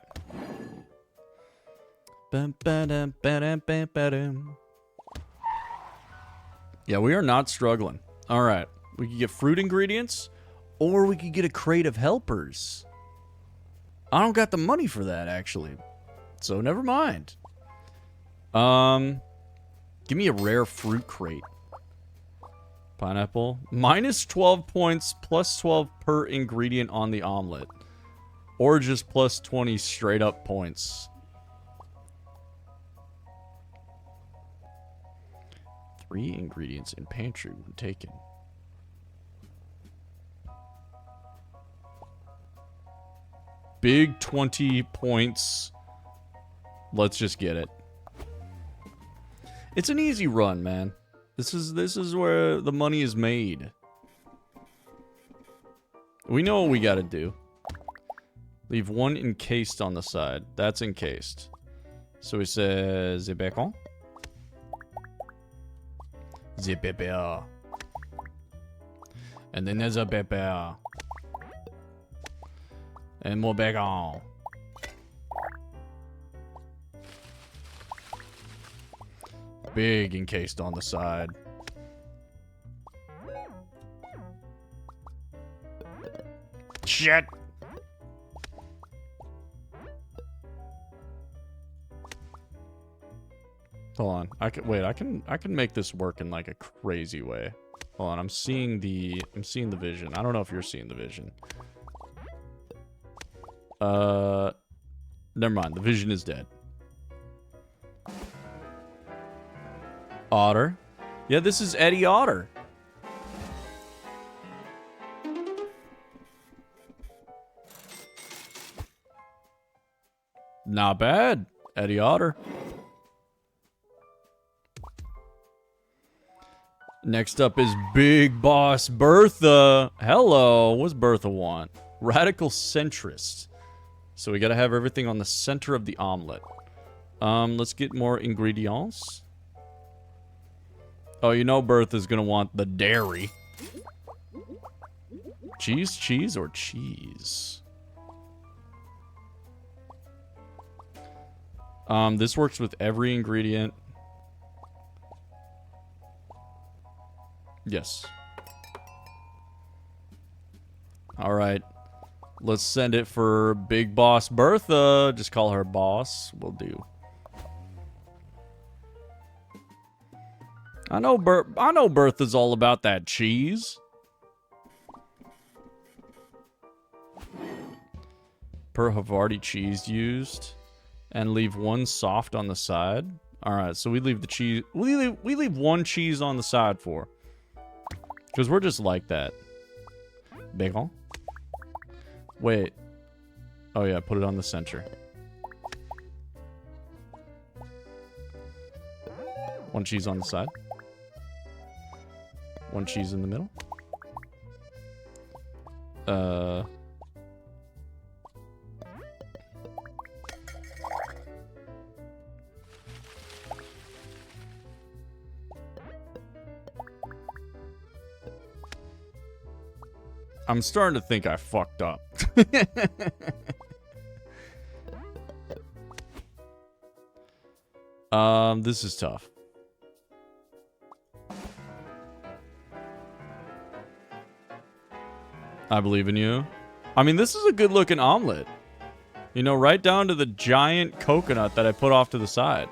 Yeah, we are not struggling. Alright. We could get fruit ingredients, or we could get a crate of helpers. I don't got the money for that, actually. So, never mind. Give me a rare fruit crate. Pineapple. Minus 12 points, plus 12 per ingredient on the omelet. Or just plus 20 straight up points. 3 ingredients in pantry when taken. Big 20 points. Let's just get it. It's an easy run, man. This is where the money is made. We know what we gotta do. Leave 1 encased on the side. That's encased. So he says, the bacon. The pepper. And then there's a pepper. And more bacon. Big encased on the side. Shit. Hold on. I can make this work in like a crazy way. Hold on. I'm seeing the vision. I don't know if you're seeing the vision. Never mind. The vision is dead. Otter. Yeah, this is Eddie Otter. Not bad. Eddie Otter. Next up is Big Boss Bertha. Hello. What's Bertha want? Radical centrist. So we gotta have everything on the center of the omelet. Let's get more ingredients. Oh, you know Bertha's gonna want the dairy. Cheese, cheese, or cheese? This works with every ingredient. Yes. Alright. Let's send it for Big Boss Bertha. Just call her boss. Will do. I know Bertha's all about that cheese. Per Havarti cheese used. And leave 1 soft on the side. Alright, so we leave the cheese. We leave 1 cheese on the side for. Because we're just like that. Bacon. Wait. Oh yeah, put it on the center. 1 cheese on the side. 1 cheese in the middle. I'm starting to think I fucked up. This is tough. I believe in you. I mean, this is a good looking omelet. You know, right down to the giant coconut that I put off to the side.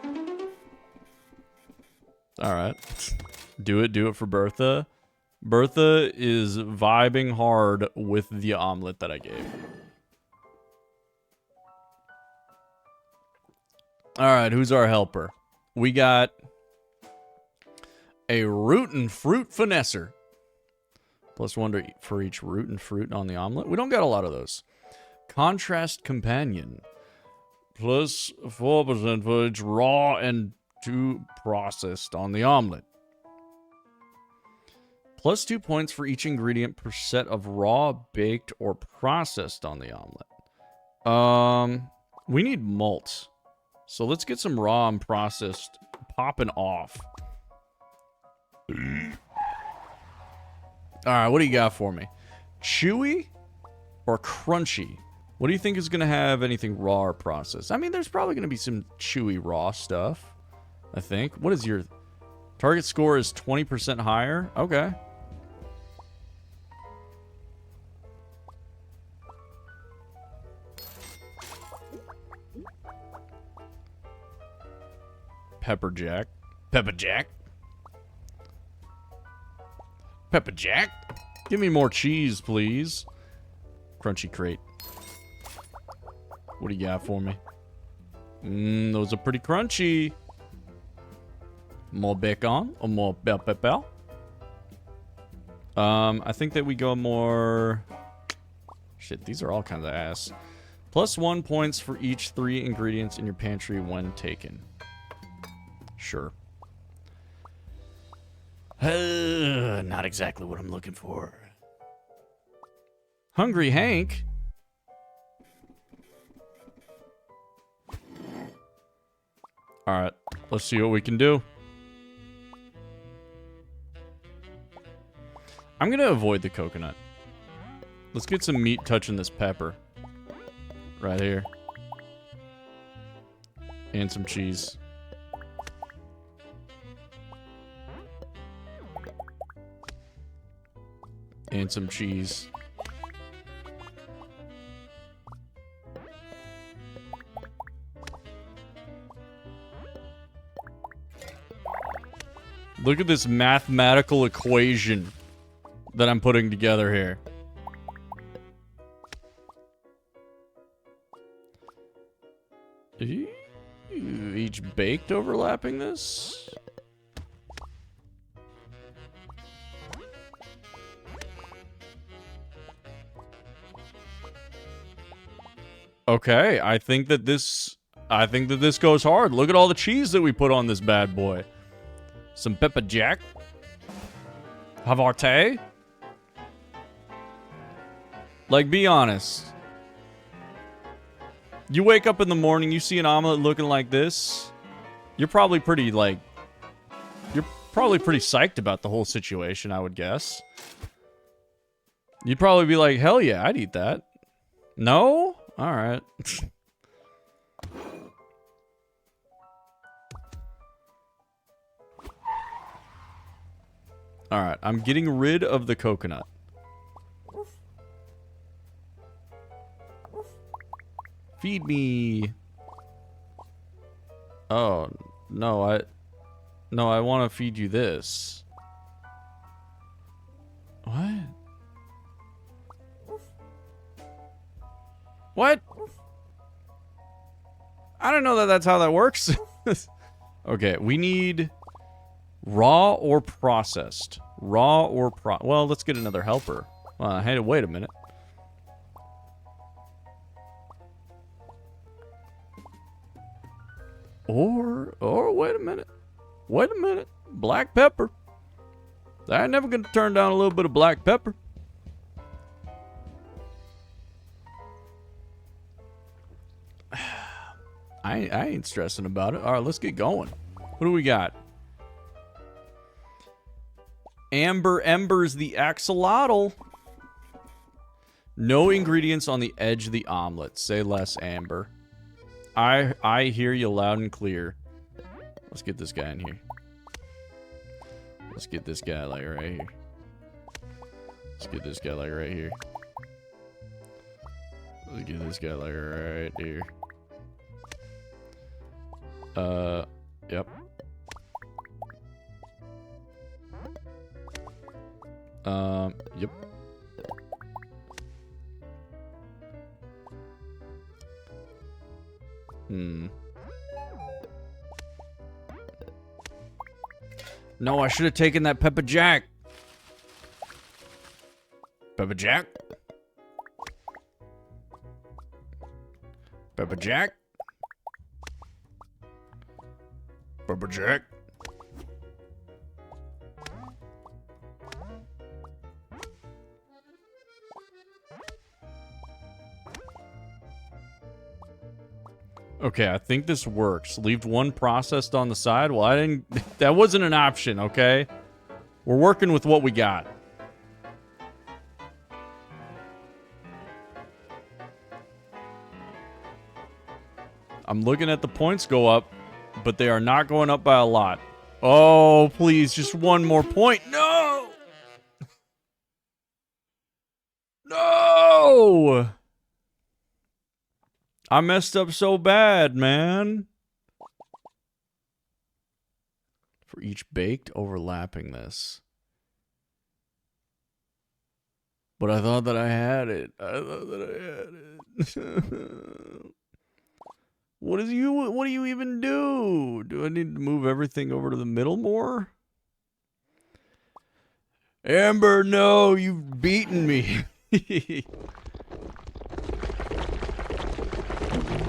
Alright. Do it for Bertha. Bertha is vibing hard with the omelet that I gave. Alright, who's our helper? We got a root and fruit finesser. +1 for each root and fruit on the omelet. We don't got a lot of those. Contrast companion. +4% for each raw and 2 processed on the omelet. +2 points for each ingredient per set of raw, baked, or processed on the omelet. We need malt. So let's get some raw and processed popping off. Alright, what do you got for me? Chewy or crunchy? What do you think is going to have anything raw or processed? I mean, there's probably going to be some chewy raw stuff, I think. What is your... Target score is 20% higher? Okay. Pepper Jack. Pepper Jack. Give me more cheese, please. Crunchy crate. What do you got for me? Those are pretty crunchy. More bacon or more bell pepper? I think that we go more... Shit, these are all kinds of ass. +1 points for each 3 ingredients in your pantry when taken. Sure. Not exactly what I'm looking for. Hungry Hank? Alright, let's see what we can do. I'm gonna avoid the coconut. Let's get some meat touching this pepper. Right here. And some cheese. And some cheese. Look at this mathematical equation that I'm putting together here. Each baked overlapping this? Okay, I think that this goes hard. Look at all the cheese that we put on this bad boy. Some pepper jack. Havarté. Like, be honest. You wake up in the morning, you see an omelet looking like this, you're probably pretty, like... You're probably pretty psyched about the whole situation, I would guess. You'd probably be like, hell yeah, I'd eat that. No? Alright. Alright, I'm getting rid of the coconut. Feed me. Oh, no, I want to feed you this. What? What? I don't know that that's how that works. Okay, we need raw or processed. Raw or well, let's get another helper. Hey, wait a minute. Or wait a minute. Wait a minute. Black pepper. I ain't never gonna turn down a little bit of black pepper. I ain't stressing about it. All right, let's get going. What do we got? Amber Embers the axolotl. No ingredients on the edge of the omelet. Say less, Amber. I hear you loud and clear. Let's get this guy in here. Let's get this guy like right here. Let's get this guy like right here. Let's get this guy like right here. Yep. Yep. No, I should have taken that pepper jack. Pepper jack. Pepper jack. Pepper jack. Okay, I think this works. Leave one processed on the side. Well, I didn't... That wasn't an option, okay? We're working with what we got. I'm looking at the points go up, but they are not going up by a lot. Oh, please, just one more point. No! No! I messed up so bad, man. For each baked, overlapping this. But I thought that I had it. I thought that I had it. What do you even do? Do I need to move everything over to the middle more? Amber, no, you've beaten me.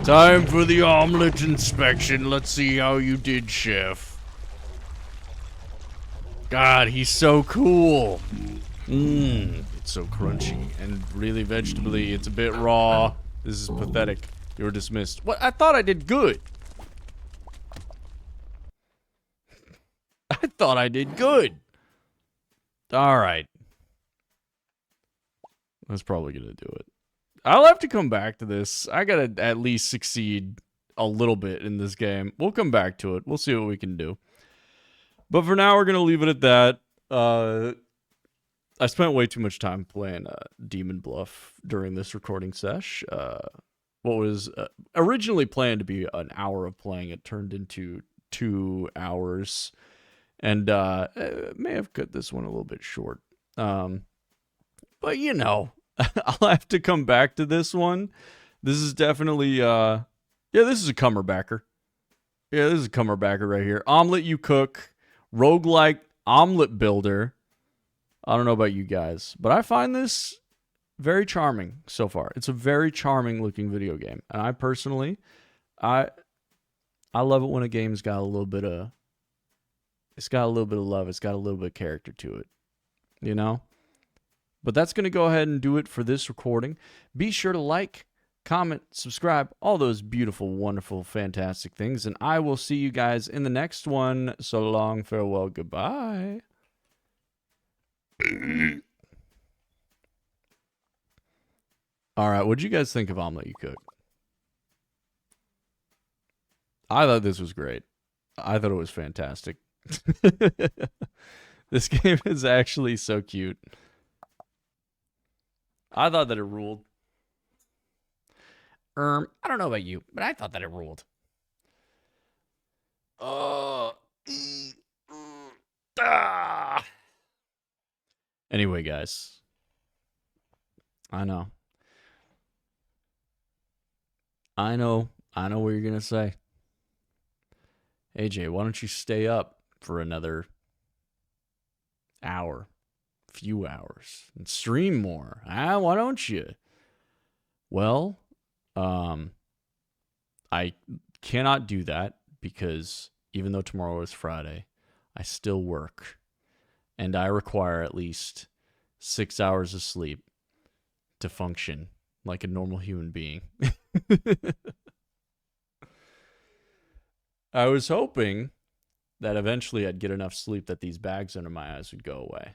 Time for the omelet inspection. Let's see how you did, chef. God, he's so cool. It's so crunchy and really vegetably. It's a bit raw. This is pathetic. You're dismissed. What? I thought I did good. I thought I did good. All right. That's probably going to do it. I'll have to come back to this. I got to at least succeed a little bit in this game. We'll come back to it. We'll see what we can do. But for now, we're going to leave it at that. I spent way too much time playing Demon Bluff during this recording sesh. What was originally planned to be an hour of playing, it turned into 2 hours. And may have cut this one a little bit short. But, you know, I'll have to come back to this one. This is definitely, yeah, this is a comerbacker. Yeah, this is a comerbacker right here. Omelet you cook. Roguelike omelet builder. I don't know about you guys, but I find this very charming so far. It's a very charming looking video game. And I personally, I love it when a game's got a little bit of, it's got a little bit of love. It's got a little bit of character to it, you know? But that's going to go ahead and do it for this recording. Be sure to like, comment, subscribe, all those beautiful, wonderful, fantastic things. And I will see you guys in the next one. So long, farewell, goodbye. All right, what'd you guys think of Omelet You Cook? I thought this was great. I thought it was fantastic. This game is actually so cute. I thought that it ruled. I don't know about you, but I thought that it ruled. Anyway, guys. I know what you're going to say. AJ, why don't you stay up for another hour, few hours, and stream more? Why don't you? Well, I cannot do that because even though tomorrow is Friday, I still work. And I require at least 6 hours of sleep to function like a normal human being. I was hoping that eventually I'd get enough sleep that these bags under my eyes would go away.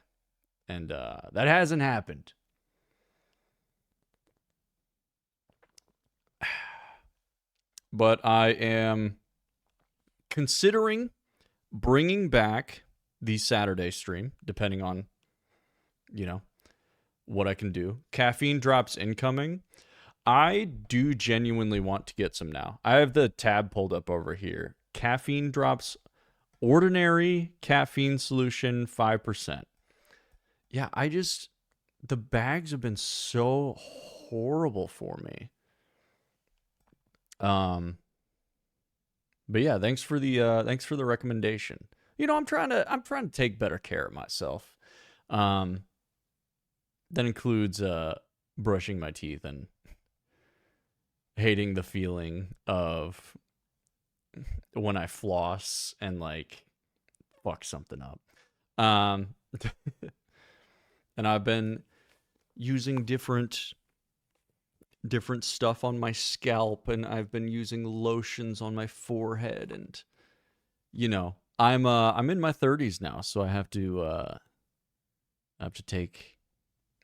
And that hasn't happened. But I am considering bringing back the Saturday stream, depending on, you know, what I can do. Caffeine drops incoming. I do genuinely want to get some now. I have the tab pulled up over here. Caffeine drops, ordinary caffeine solution, 5%. Yeah, the bags have been so horrible for me. But yeah, thanks for the recommendation. You know, I'm trying to take better care of myself. That includes brushing my teeth and hating the feeling of when I floss and like fuck something up. And I've been using different stuff on my scalp, and I've been using lotions on my forehead, and you know, I'm in my 30s now, so I have to take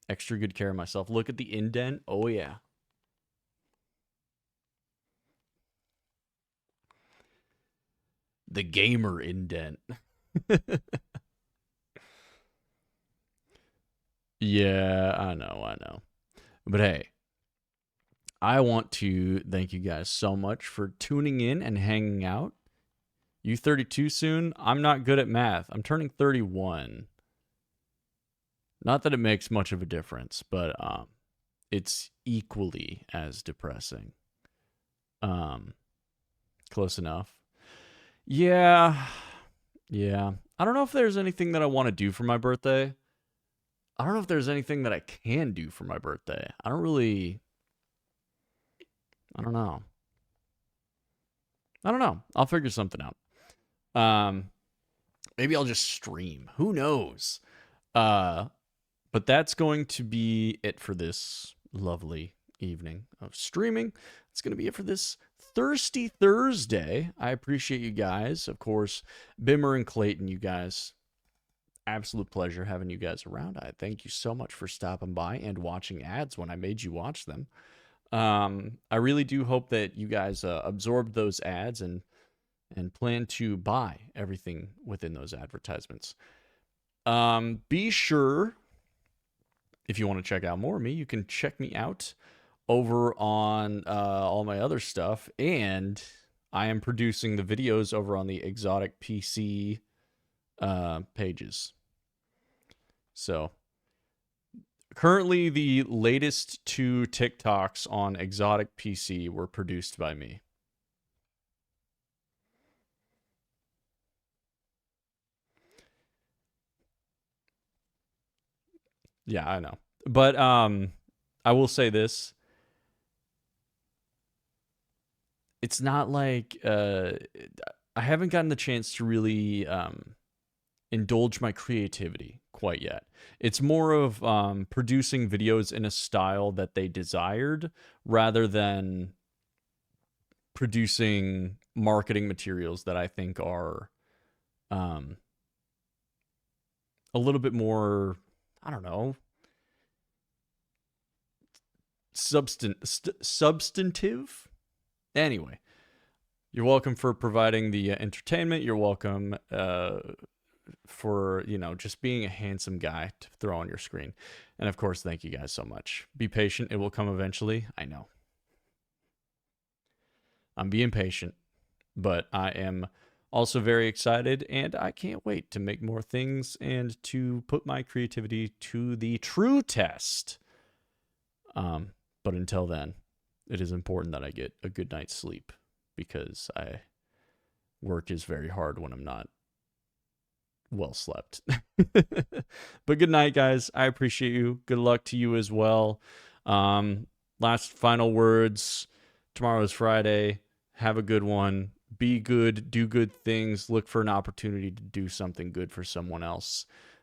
extra good care of myself. Look at the indent. Oh yeah. The gamer indent. Yeah, I know. But hey, I want to thank you guys so much for tuning in and hanging out. You 32 soon? I'm not good at math. I'm turning 31 Not that it makes much of a difference, but it's equally as depressing. Close enough. Yeah. Yeah. I don't know if there's anything that I want to do for my birthday. I don't know if there's anything that I can do for my birthday. I don't know. I'll figure something out. Maybe I'll just stream. Who knows? But that's going to be it for this lovely evening of streaming. It's going to be it for this Thirsty Thursday. I appreciate you guys. Of course, Bimmer and Clayton, you guys, absolute pleasure having you guys around. I thank you so much for stopping by and watching ads when I made you watch them. I really do hope that you guys absorbed those ads and plan to buy everything within those advertisements. Be sure, if you want to check out more of me, you can check me out over on all my other stuff. And I am producing the videos over on the Exotic PC pages. So currently the latest 2 TikToks on Exotic PC were produced by me. Yeah, I know. But I will say this. It's not like I haven't gotten the chance to really indulge my creativity quite yet. It's more of producing videos in a style that they desired rather than producing marketing materials that I think are a little bit more, I don't know, substantive. Anyway, you're welcome for providing the entertainment. You're welcome for, just being a handsome guy to throw on your screen. And of course, thank you guys so much. Be patient. It will come eventually. I know. I'm being patient, but I am also very excited, and I can't wait to make more things and to put my creativity to the true test. But until then, it is important that I get a good night's sleep because work is very hard when I'm not well slept. But good night, guys. I appreciate you. Good luck to you as well. Last final words. Tomorrow is Friday. Have a good one. Be good. Do good things. Look for an opportunity to do something good for someone else.